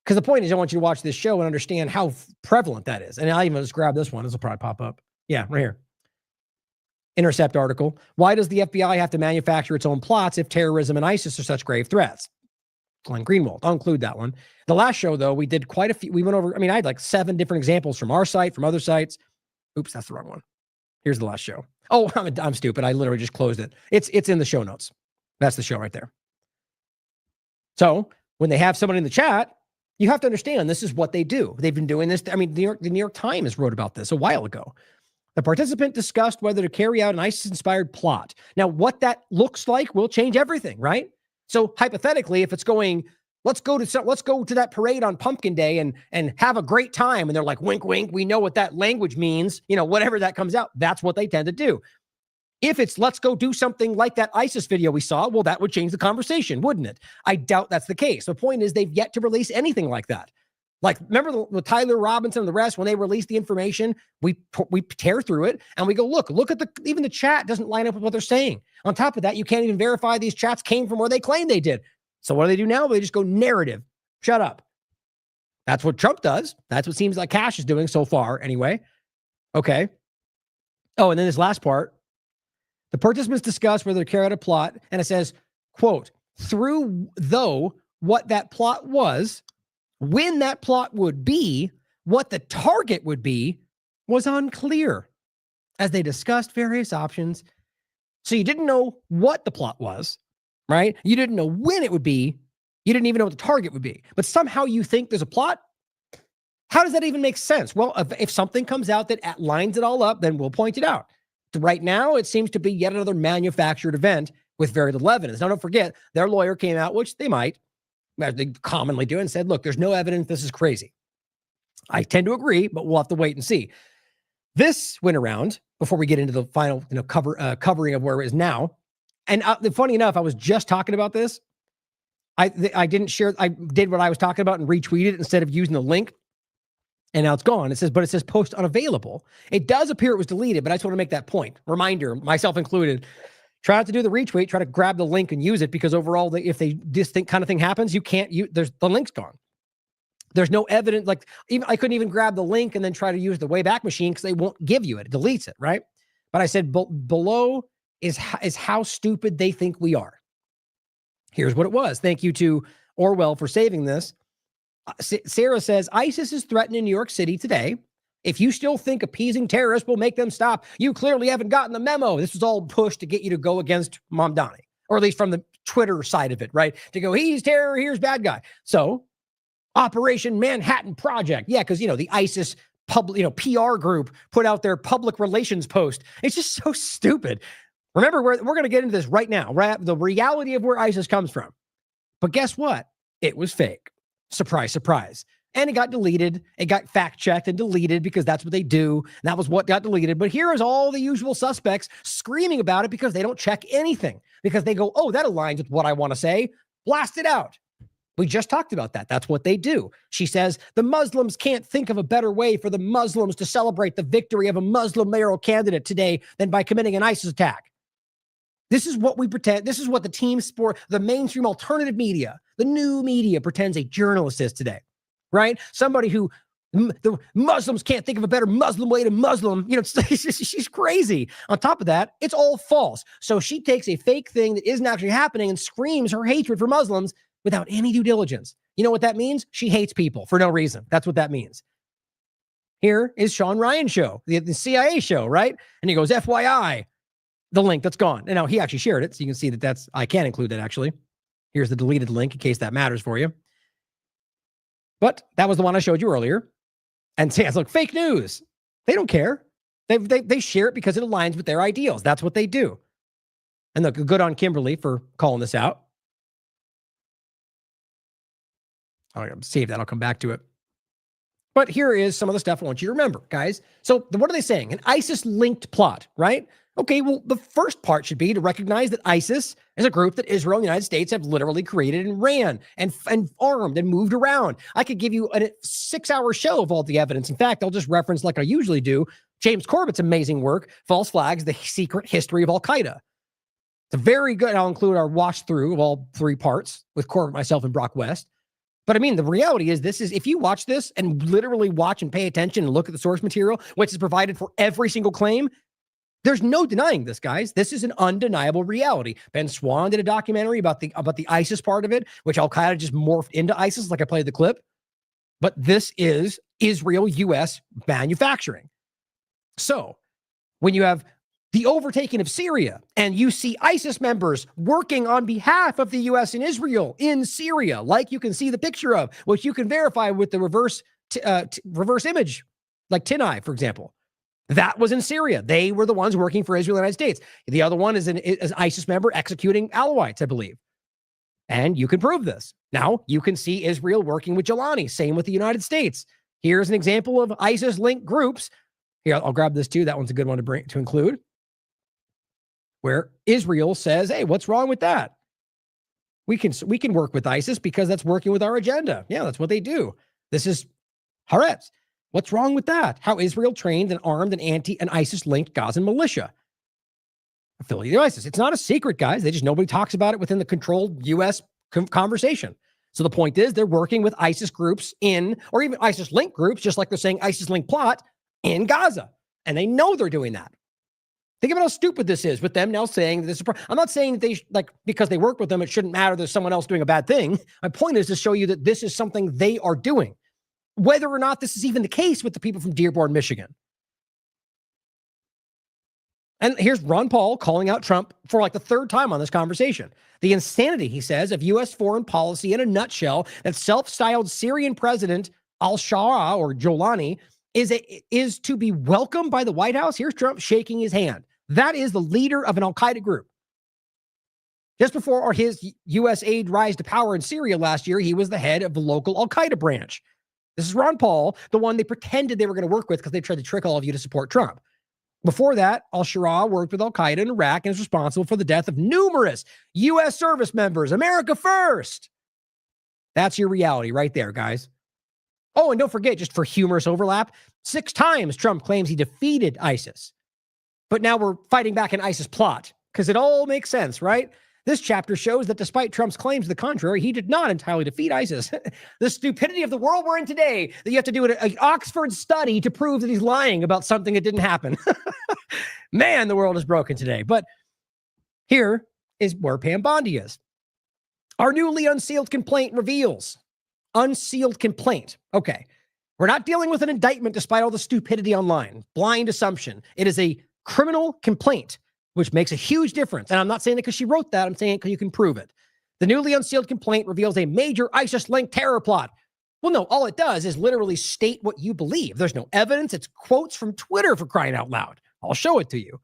Because the point is, I want you to watch this show and understand how prevalent that is. And I'll even just grab this one. This will probably pop up. Yeah, right here. Intercept article. Why does the FBI have to manufacture its own plots if terrorism and ISIS are such grave threats? Glenn Greenwald. I'll include that one. The last show, though, we did quite a few. We went over, I had like 7 different examples from our site, from other sites. Oops, that's the wrong one. Here's the last show. Oh, I'm stupid. I literally just closed it. It's in the show notes. That's the show right there. So when they have somebody in the chat, you have to understand this is what they do. They've been doing this. The New York Times wrote about this a while ago. The participant discussed whether to carry out an ISIS-inspired plot. Now, what that looks like will change everything, right? So hypothetically, if it's going, let's go to that parade on Pumpkin Day and have a great time, and they're like, wink, wink, we know what that language means, whatever that comes out, that's what they tend to do. If it's let's go do something like that ISIS video we saw, well, that would change the conversation, wouldn't it? I doubt that's the case. The point is they've yet to release anything like that. Like, remember with Tyler Robinson and the rest, when they released the information, we tear through it and we go, look at even the chat doesn't line up with what they're saying. On top of that, you can't even verify these chats came from where they claim they did. So what do they do now? They just go narrative. Shut up. That's what Trump does. That's what seems like Cash is doing so far anyway. Okay. Oh, and then this last part. The participants discuss whether to carry out a plot, and it says, quote, though what that plot was, when that plot would be, what the target would be, was unclear as they discussed various options. So you didn't know what the plot was, right? You didn't know when it would be. You didn't even know what the target would be. But somehow you think there's a plot? How does that even make sense? Well, if something comes out that lines it all up, then we'll point it out. Right now, it seems to be yet another manufactured event with very little evidence. Now, don't forget, their lawyer came out, which they might, as they commonly do, and said, look, there's no evidence. This is crazy. I tend to agree, but we'll have to wait and see. This went around before we get into the final covering of where it is now. And funny enough, I was just talking about this. I didn't share. I did what I was talking about and retweeted it instead of using the link. And now it's gone. It says post unavailable. It does appear it was deleted, but I just want to make that point. Reminder, myself included, try not to do the retweet, try to grab the link and use it, because overall, if this kind of thing happens, you can't the link's gone. There's no evidence. Like, even I couldn't even grab the link and then try to use the Wayback Machine because they won't give you it. It deletes it, right? But I said below is how stupid they think we are. Here's what it was. Thank you to Orwell for saving this. Sarah says, ISIS is threatening New York City today. If you still think appeasing terrorists will make them stop, you clearly haven't gotten the memo. This was all pushed to get you to go against Mamdani, or at least from the Twitter side of it, right? To go, he's terror, here's bad guy. So Operation Manhattan Project. Yeah, because, the ISIS public, PR group put out their public relations post. It's just so stupid. Remember, we're going to get into this right now, right? The reality of where ISIS comes from. But guess what? It was fake. Surprise, surprise. And it got deleted. It got fact-checked and deleted because that's what they do. And that was what got deleted. But here is all the usual suspects screaming about it because they don't check anything. Because they go, oh, that aligns with what I want to say. Blast it out. We just talked about that. That's what they do. She says, the Muslims can't think of a better way for the Muslims to celebrate the victory of a Muslim mayoral candidate today than by committing an ISIS attack. This is what we pretend. This is what the team sport, the mainstream alternative media, the new media pretends a journalist is today, right? Somebody who the Muslims can't think of a better Muslim way to Muslim. She's crazy. On top of that, it's all false. So she takes a fake thing that isn't actually happening and screams her hatred for Muslims without any due diligence. You know what that means? She hates people for no reason. That's what that means. Here is Sean Ryan's show, the CIA show, right? And he goes, FYI. The link that's gone. And now he actually shared it. So you can see that I can include that actually. Here's the deleted link in case that matters for you. But that was the one I showed you earlier. And says, look, fake news. They don't care. They share it because it aligns with their ideals. That's what they do. And look, good on Kimberly for calling this out. I'll save that. I'll come back to it. But here is some of the stuff I want you to remember, guys. So what are they saying? An ISIS-linked plot, right? Okay, well, the first part should be to recognize that ISIS is a group that Israel and the United States have literally created and ran and armed and moved around. I could give you a 6-hour show of all the evidence. In fact, I'll just reference, like I usually do, James Corbett's amazing work, False Flags, The Secret History of Al-Qaeda. It's a very good, I'll include our watch through of all 3 parts with Corbett, myself, and Brock West. But I mean, the reality is if you watch this and literally watch and pay attention and look at the source material, which is provided for every single claim, There's no denying this, guys. This is an undeniable reality. Ben Swan did a documentary about the ISIS part of it, which Al-Qaeda just morphed into ISIS, like I played the clip. But this is Israel-U.S. manufacturing. So when you have the overtaking of Syria and you see ISIS members working on behalf of the U.S. and Israel in Syria, like you can see the picture of, which you can verify with the reverse image, like TINI, for example. That was in Syria. They were the ones working for Israel and the United States. The other one is an ISIS member executing Alawites, I believe. And you can prove this. Now, you can see Israel working with Jelani. Same with the United States. Here's an example of ISIS-linked groups. Here, I'll grab this too. That one's a good one to include. Where Israel says, hey, what's wrong with that? We can work with ISIS because that's working with our agenda. Yeah, that's what they do. This is Haaretz. What's wrong with that? How Israel trained and armed an ISIS-linked Gazan militia affiliated with ISIS. It's not a secret, guys. Nobody talks about it within the controlled U.S. conversation. So the point is they're working with ISIS groups or even ISIS-linked groups, just like they're saying ISIS-linked plot in Gaza. And they know they're doing that. Think about how stupid this is with them now saying that this is. I'm not saying that because they work with them, it shouldn't matter there's someone else doing a bad thing. My point is to show you that this is something they are doing. Whether or not this is even the case with the people from Dearborn, Michigan. And here's Ron Paul calling out Trump for like the third time on this conversation. The insanity, he says, of U.S. foreign policy in a nutshell that self-styled Syrian president al-Shara or Jolani is to be welcomed by the White House. Here's Trump shaking his hand. That is the leader of an al-Qaeda group. Just before his U.S. aid rise to power in Syria last year, he was the head of the local al-Qaeda branch. This is Ron Paul, the one they pretended they were going to work with because they tried to trick all of you to support Trump. Before that, al-Shara worked with al-Qaeda in Iraq and is responsible for the death of numerous U.S. service members. America first. That's your reality right there, guys. Oh, and don't forget, just for humorous overlap, 6 times Trump claims he defeated ISIS. But now we're fighting back an ISIS plot because it all makes sense, right? This chapter shows that despite Trump's claims to the contrary, he did not entirely defeat ISIS. The stupidity of the world we're in today, that you have to do an Oxford study to prove that he's lying about something that didn't happen. Man, the world is broken today. But here is where Mamdani is. Our newly unsealed complaint reveals. Unsealed complaint. Okay. We're not dealing with an indictment despite all the stupidity online. Blind assumption. It is a criminal complaint, which makes a huge difference. And I'm not saying it because she wrote that. I'm saying it because you can prove it. The newly unsealed complaint reveals a major ISIS-linked terror plot. Well, no, all it does is literally state what you believe. There's no evidence. It's quotes from Twitter, for crying out loud. I'll show it to you.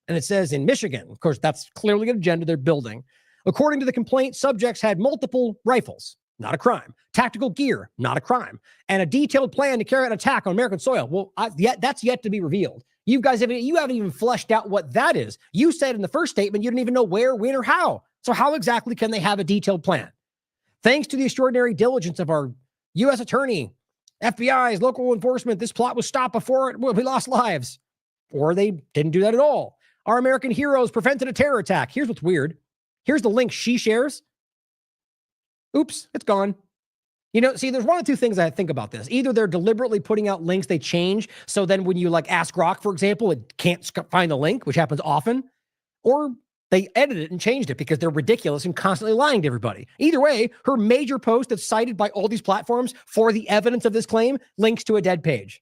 And it says in Michigan, of course, that's clearly an agenda they're building. According to the complaint, subjects had multiple rifles, not a crime. Tactical gear, not a crime. And a detailed plan to carry out an attack on American soil. Well, that's yet to be revealed. You haven't even fleshed out what that is. You said in the first statement you didn't even know where, when, or how. So how exactly can they have a detailed plan? Thanks to the extraordinary diligence of our U.S. attorney, FBI's local enforcement, this plot was stopped before we lost lives. Or they didn't do that at all. Our American heroes prevented a terror attack. Here's what's weird. Here's the link she shares. Oops, it's gone. See, there's one of two things I think about this. Either they're deliberately putting out links they change, so then when you ask Grok, for example, it can't find the link, which happens often, or they edited it and changed it because they're ridiculous and constantly lying to everybody. Either way, her major post that's cited by all these platforms for the evidence of this claim links to a dead page.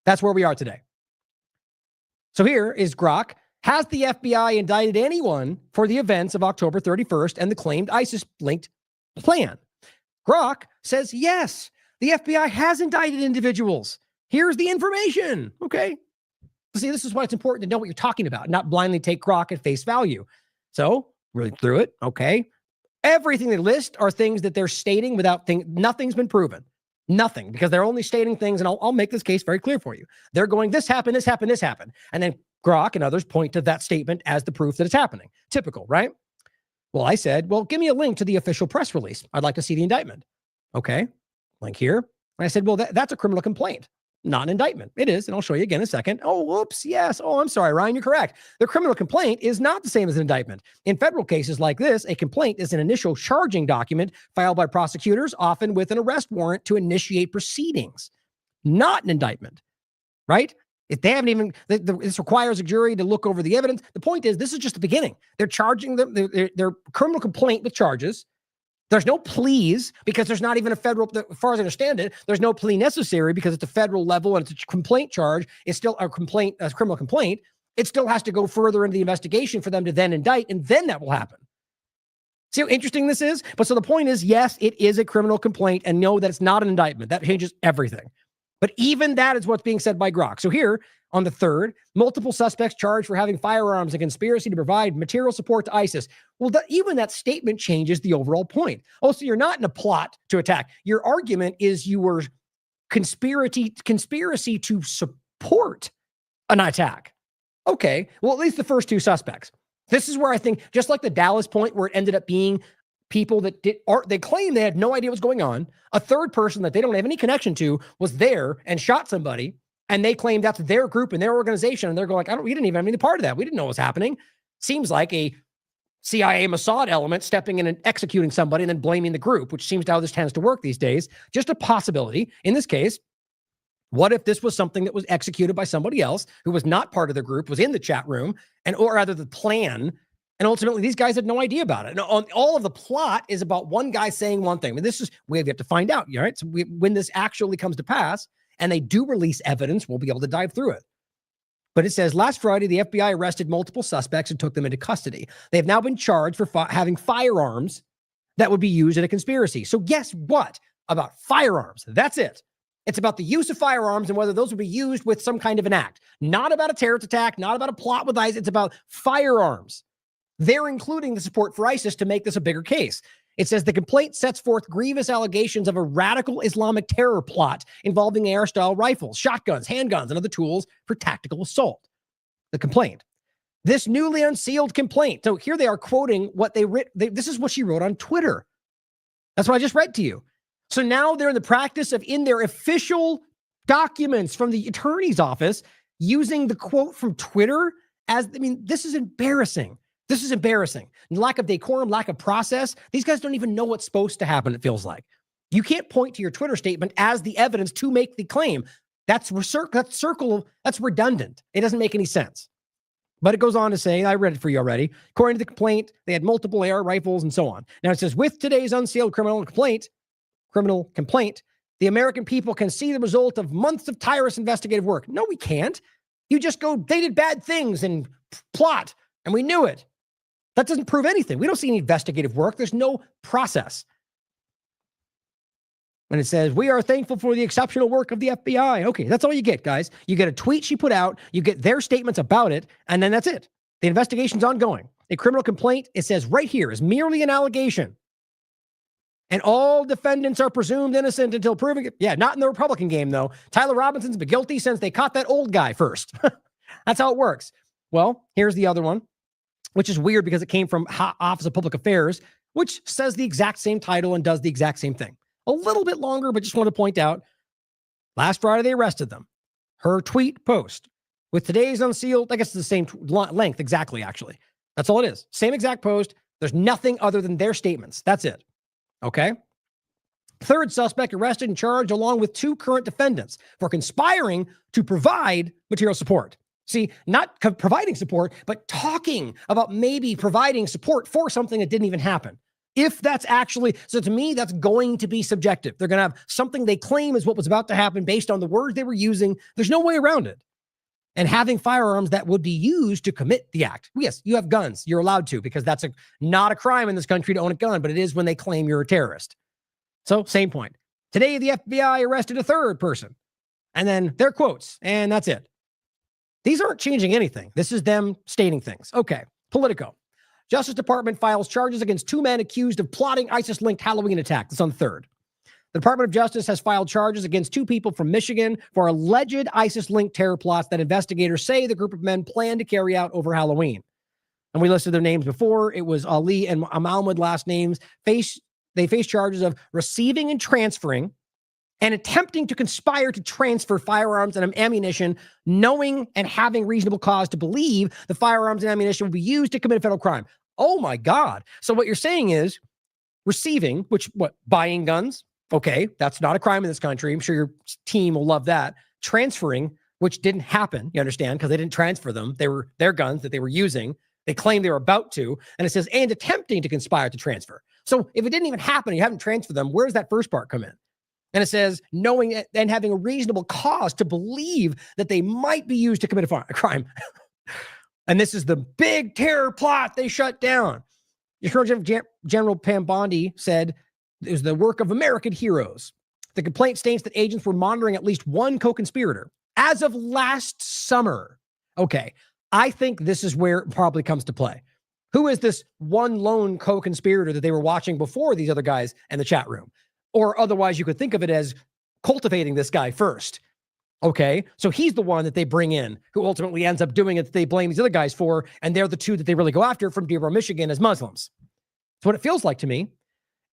That's where we are today. So here is Grok. Has the FBI indicted anyone for the events of October 31st and the claimed ISIS-linked plan? Grok says, yes, the FBI has indicted individuals. Here's the information. Okay. See, this is why it's important to know what you're talking about, not blindly take Grok at face value. So, read through it. Okay. Everything they list are things that they're stating nothing's been proven. Nothing, because they're only stating things, and I'll make this case very clear for you. They're going, this happened, this happened, this happened. And then Grok and others point to that statement as the proof that it's happening. Typical, right? Well, I said, well, give me a link to the official press release. I'd like to see the indictment. Okay, link here. And I said, well, that's a criminal complaint, not an indictment. It is, and I'll show you again in a second. Oh, whoops, yes. Oh, I'm sorry, Ryan, you're correct. The criminal complaint is not the same as an indictment. In federal cases like this, a complaint is an initial charging document filed by prosecutors, often with an arrest warrant to initiate proceedings, not an indictment, right? If they haven't even, this requires a jury to look over the evidence. The point is, this is just the beginning. They're charging them, their criminal complaint with charges. There's no pleas because there's not even a federal, as far as I understand it, there's no plea necessary because it's a federal level and it's a complaint charge. It's still a complaint, a criminal complaint. It still has to go further into the investigation for them to then indict, and then that will happen. See how interesting this is? But so the point is, yes, it is a criminal complaint, and no, that it's not an indictment. That changes everything. But even that is what's being said by Grok. So here on the 3rd, multiple suspects charged for having firearms and conspiracy to provide material support to ISIS. Well, even that statement changes the overall point. Oh, so you're not in a plot to attack. Your argument is you were conspiracy to support an attack. Okay, well, at least the first 2 suspects. This is where I think, just like the Dallas point where it ended up being people that they claim they had no idea what's going on. A third person that they don't have any connection to was there and shot somebody, and they claim that's their group and their organization. And they're going like, we didn't even have any part of that. We didn't know what was happening. Seems like a CIA Mossad element stepping in and executing somebody and then blaming the group, which seems to how this tends to work these days. Just a possibility. In this case, what if this was something that was executed by somebody else who was not part of the group, was in the chat room, or rather the plan, and ultimately these guys had no idea about it. And all of the plot is about one guy saying one thing. I mean, this is, we have to find out, right? So when this actually comes to pass and they do release evidence, we'll be able to dive through it. But it says, last Friday, the FBI arrested multiple suspects and took them into custody. They have now been charged for having firearms that would be used in a conspiracy. So guess what? About firearms. That's it. It's about the use of firearms and whether those would be used with some kind of an act. Not about a terrorist attack, not about a plot with ISIS. It's about firearms. They're including the support for ISIS to make this a bigger case. It says the complaint sets forth grievous allegations of a radical Islamic terror plot involving AR-style rifles, shotguns, handguns, and other tools for tactical assault. The complaint. This newly unsealed complaint. So here they are quoting what they wrote. This is what she wrote on Twitter. That's what I just read to you. So now they're in the practice of, in their official documents from the attorney's office, using the quote from Twitter as, I mean, this is embarrassing. This is embarrassing. Lack of decorum, lack of process. These guys don't even know what's supposed to happen, it feels like. You can't point to your Twitter statement as the evidence to make the claim. That's redundant. It doesn't make any sense. But it goes on to say, I read it for you already. According to the complaint, they had multiple AR rifles and so on. Now it says, with today's unsealed criminal complaint, the American people can see the result of months of tireless investigative work. No, we can't. You just go, they did bad things and plot, and we knew it. That doesn't prove anything. We don't see any investigative work. There's no process. And it says, we are thankful for the exceptional work of the FBI. Okay, that's all you get, guys. You get a tweet she put out, you get their statements about it, and then that's it. The investigation's ongoing. A criminal complaint, it says right here, is merely an allegation. And all defendants are presumed innocent until proven. Yeah, not in the Republican game, though. Tyler Robinson's been guilty since they caught that old guy first. That's how it works. Well, here's the other one, which is weird because it came from Office of Public Affairs, which says the exact same title and does the exact same thing. A little bit longer, but just want to point out, last Friday they arrested them. Her tweet post with today's unsealed, I guess it's the same length exactly, actually. That's all it is. Same exact post. There's nothing other than their statements. That's it. Okay. Third suspect arrested and charged along with 2 current defendants for conspiring to provide material support. See, not providing support, but talking about maybe providing support for something that didn't even happen. If that's actually, so to me, that's going to be subjective. They're going to have something they claim is what was about to happen based on the words they were using. There's no way around it. And having firearms that would be used to commit the act. Yes, you have guns. You're allowed to, because that's not a crime in this country to own a gun, but it is when they claim you're a terrorist. So same point. Today, the FBI arrested a third person. And then their quotes, and that's it. These aren't changing anything. This is them stating things. Okay, Politico. Justice Department files charges against 2 men accused of plotting ISIS-linked Halloween attack. That's on the 3rd. The Department of Justice has filed charges against 2 people from Michigan for alleged ISIS-linked terror plots that investigators say the group of men planned to carry out over Halloween. And we listed their names before. It was Ali and Amalmud, last names. They face charges of receiving and transferring and attempting to conspire to transfer firearms and ammunition, knowing and having reasonable cause to believe the firearms and ammunition will be used to commit a federal crime. Oh my God. So what you're saying is receiving, buying guns? Okay, that's not a crime in this country. I'm sure your team will love that. Transferring, which didn't happen, you understand, because they didn't transfer them. They were their guns that they were using. They claimed they were about to, and it says, and attempting to conspire to transfer. So if it didn't even happen, you haven't transferred them, where does that first part come in? And it says, knowing it and having a reasonable cause to believe that they might be used to commit a crime. And this is the big terror plot they shut down. General Mamdani said it was the work of American heroes. The complaint states that agents were monitoring at least one co-conspirator as of last summer. Okay, I think this is where it probably comes to play. Who is this one lone co-conspirator that they were watching before these other guys in the chat room? Or otherwise, you could think of it as cultivating this guy first. Okay, so he's the one that they bring in who ultimately ends up doing it that they blame these other guys for, and they're the two that they really go after from Dearborn, Michigan as Muslims. That's what it feels like to me.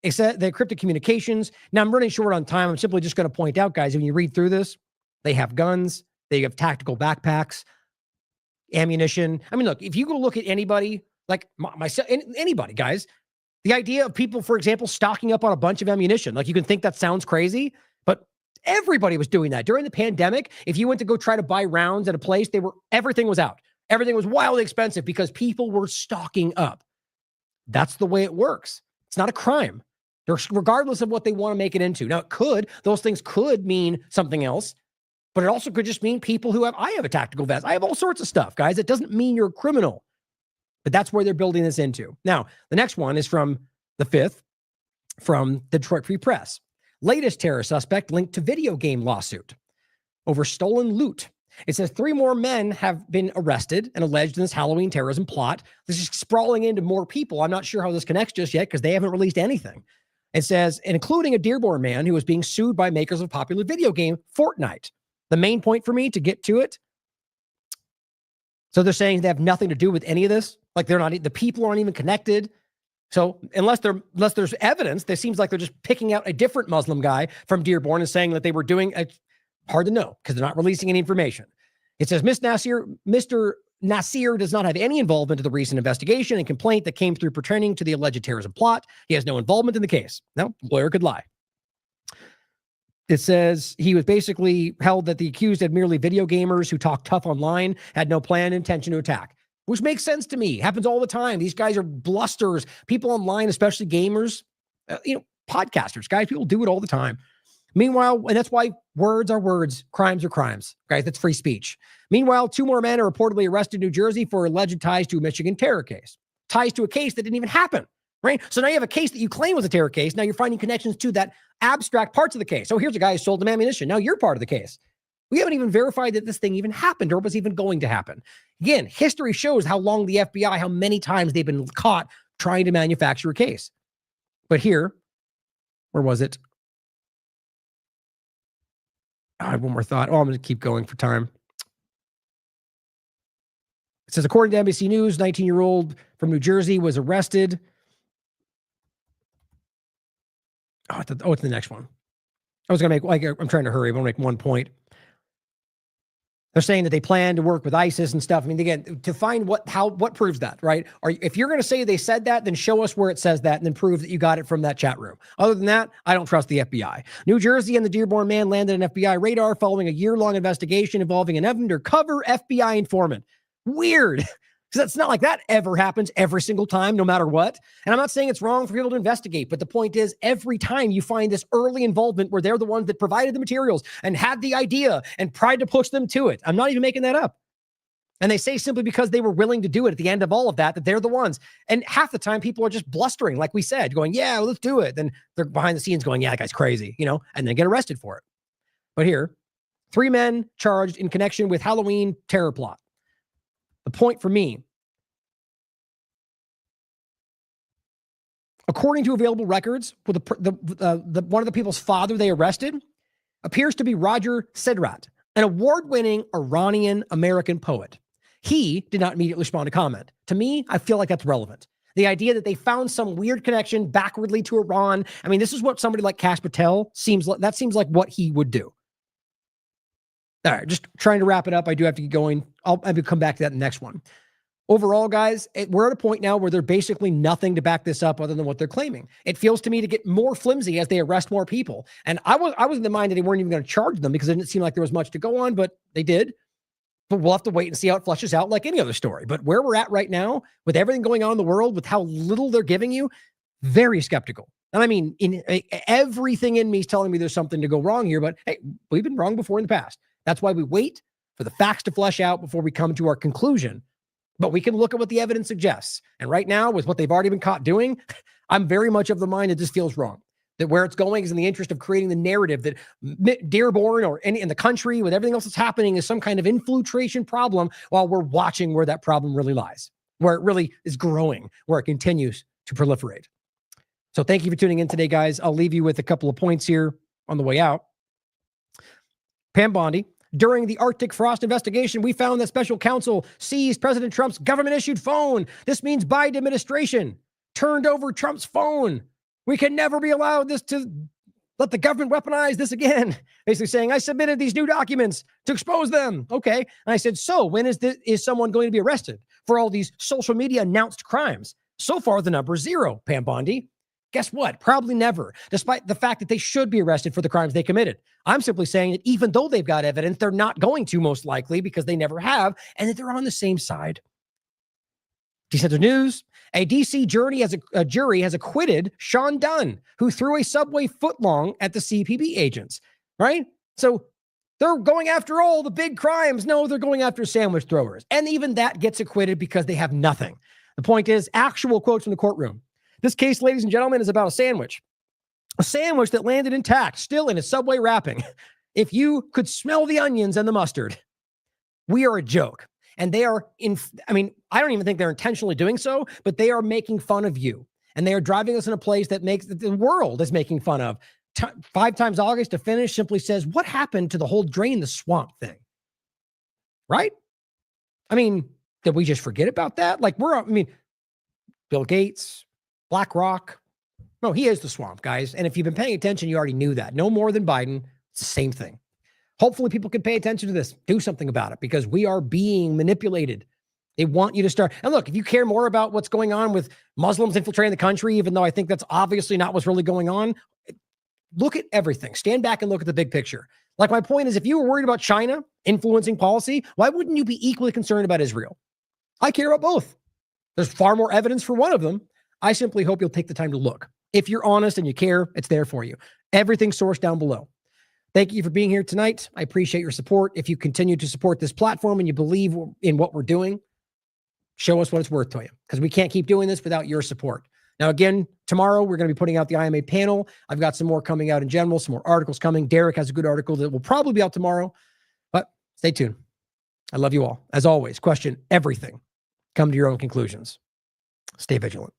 It said the encrypted communications. Now, I'm running short on time. I'm simply just going to point out, guys, when you read through this, they have guns, they have tactical backpacks, ammunition. I mean, look, if you go look at anybody, like myself, anybody, guys, the idea of people, for example, stocking up on a bunch of ammunition, like you can think that sounds crazy, but everybody was doing that during the pandemic. If you went to go try to buy rounds at a place, everything was out. Everything was wildly expensive because people were stocking up. That's the way it works. It's not a crime, regardless of what they want to make it into. Now, those things could mean something else, but it also could just mean people I have a tactical vest. I have all sorts of stuff, guys. It doesn't mean you're a criminal, but that's where they're building this into. Now, the next one is from the 5th, from the Detroit Free Press. Latest terror suspect linked to video game lawsuit over stolen loot. It says 3 more men have been arrested and alleged in this Halloween terrorism plot. This is sprawling into more people. I'm not sure how this connects just yet because they haven't released anything. It says, including a Dearborn man who was being sued by makers of popular video game Fortnite. The main point for me to get to it. So they're saying they have nothing to do with any of this. Like the people aren't even connected. So unless there's evidence, it seems like they're just picking out a different Muslim guy from Dearborn and saying that they were doing it. Hard to know because they're not releasing any information. It says Mr. Nasir does not have any involvement in the recent investigation and complaint that came through pertaining to the alleged terrorism plot. He has no involvement in the case. No, lawyer could lie. It says he was basically held that the accused had merely video gamers who talk tough online, had no planned intention to attack, which makes sense to me. Happens all the time. These guys are blusters. People online, especially gamers, podcasters, guys, people do it all the time. Meanwhile, and that's why words are words, crimes are crimes, guys. That's free speech. Meanwhile, 2 more men are reportedly arrested in New Jersey for alleged ties to a Michigan terror case. Ties to a case that didn't even happen, right? So now you have a case that you claim was a terror case. Now you're finding connections to that abstract parts of the case. So here's a guy who sold them ammunition. Now you're part of the case. We haven't even verified that this thing even happened or was even going to happen. Again, history shows how long the FBI, how many times they've been caught trying to manufacture a case. But here, where was it? I have one more thought. I'm going to keep going for time. It says, according to NBC News, 19-year-old from New Jersey was arrested. It's the next one. I was going to make, I'm trying to hurry. I'm going to make one point. They're saying that they plan to work with ISIS and stuff. I mean, again, to find what proves that, right? Or if you're going to say they said that, then show us where it says that and then prove that you got it from that chat room. Other than that, I don't trust the FBI. New Jersey and the Dearborn man landed an FBI radar following a year-long investigation involving an undercover FBI informant. Weird. Because it's not like that ever happens every single time, no matter what. And I'm not saying it's wrong for people to investigate, but the point is every time you find this early involvement where they're the ones that provided the materials and had the idea and tried to push them to it. I'm not even making that up. And they say simply because they were willing to do it at the end of all of that they're the ones. And half the time people are just blustering, like we said, going, yeah, well, let's do it. Then they're behind the scenes going, yeah, that guy's crazy, and then get arrested for it. But here, 3 men charged in connection with Halloween terror plot. The point for me, according to available records, with one of the people's father they arrested appears to be Roger Sidrat, an award-winning Iranian-American poet. He did not immediately respond to comment. To me, I feel like that's relevant. The idea that they found some weird connection backwardly to Iran. I mean, this is what somebody like Kash Patel seems like what he would do. All right, just trying to wrap it up. I do have to get going. I'll come back to that in the next one. overall, guys, we're at a point now where there's basically nothing to back this up other than what they're claiming. It feels to me to get more flimsy as they arrest more people. And I was in the mind that they weren't even going to charge them because it didn't seem like there was much to go on, but they did. But we'll have to wait and see how it flushes out like any other story. But where we're at right now, with everything going on in the world, with how little they're giving you, very skeptical. And I mean, everything in me is telling me there's something to go wrong here, but hey, we've been wrong before in the past. That's why we wait for the facts to flesh out before we come to our conclusion. But we can look at what the evidence suggests. And right now, with what they've already been caught doing, I'm very much of the mind that this feels wrong. That where it's going is in the interest of creating the narrative that Dearborn or in the country with everything else that's happening is some kind of infiltration problem while we're watching where that problem really lies, where it really is growing, where it continues to proliferate. So thank you for tuning in today, guys. I'll leave you with a couple of points here on the way out. Pam Bondi. During the Arctic frost investigation, we found that special counsel seized President Trump's government-issued phone. This means Biden administration turned over Trump's phone. We can never be allowed this to let the government weaponize this again. Basically saying, I submitted these new documents to expose them. Okay. And I said, so when is someone going to be arrested for all these social media announced crimes? So far, the number is 0, Pam Bondi. Guess what? Probably never, despite the fact that they should be arrested for the crimes they committed. I'm simply saying that even though they've got evidence, they're not going to, most likely, because they never have, and that they're on the same side. Decenter News. A D.C. jury has acquitted Sean Dunn, who threw a subway footlong at the CPB agents, right? So they're going after all the big crimes. No, they're going after sandwich throwers. And even that gets acquitted because they have nothing. The point is, actual quotes from the courtroom. This case, ladies and gentlemen, is about a sandwich that landed intact, still in its subway wrapping. If you could smell the onions and the mustard, we are a joke. And they are I don't even think they're intentionally doing so, but they are making fun of you. And they are driving us in a place that makes the world is making fun of. 5 times August to finish simply says, what happened to the whole drain the swamp thing? Right? I mean, did we just forget about that? Bill Gates, BlackRock. No, he is the swamp, guys. And if you've been paying attention, you already knew that. No more than Biden. It's the same thing. Hopefully people can pay attention to this, do something about it, because we are being manipulated. They want you to start. And look, if you care more about what's going on with Muslims infiltrating the country, even though I think that's obviously not what's really going on, look at everything. Stand back and look at the big picture. Like, my point is, if you were worried about China influencing policy, why wouldn't you be equally concerned about Israel? I care about both. There's far more evidence for one of them. I simply hope you'll take the time to look. If you're honest and you care, it's there for you. Everything's sourced down below. Thank you for being here tonight. I appreciate your support. If you continue to support this platform and you believe in what we're doing, show us what it's worth to you, because we can't keep doing this without your support. Now, again, tomorrow we're going to be putting out the IMA panel. I've got some more coming out in general, some more articles coming. Derek has a good article that will probably be out tomorrow, but stay tuned. I love you all. As always, question everything. Come to your own conclusions. Stay vigilant.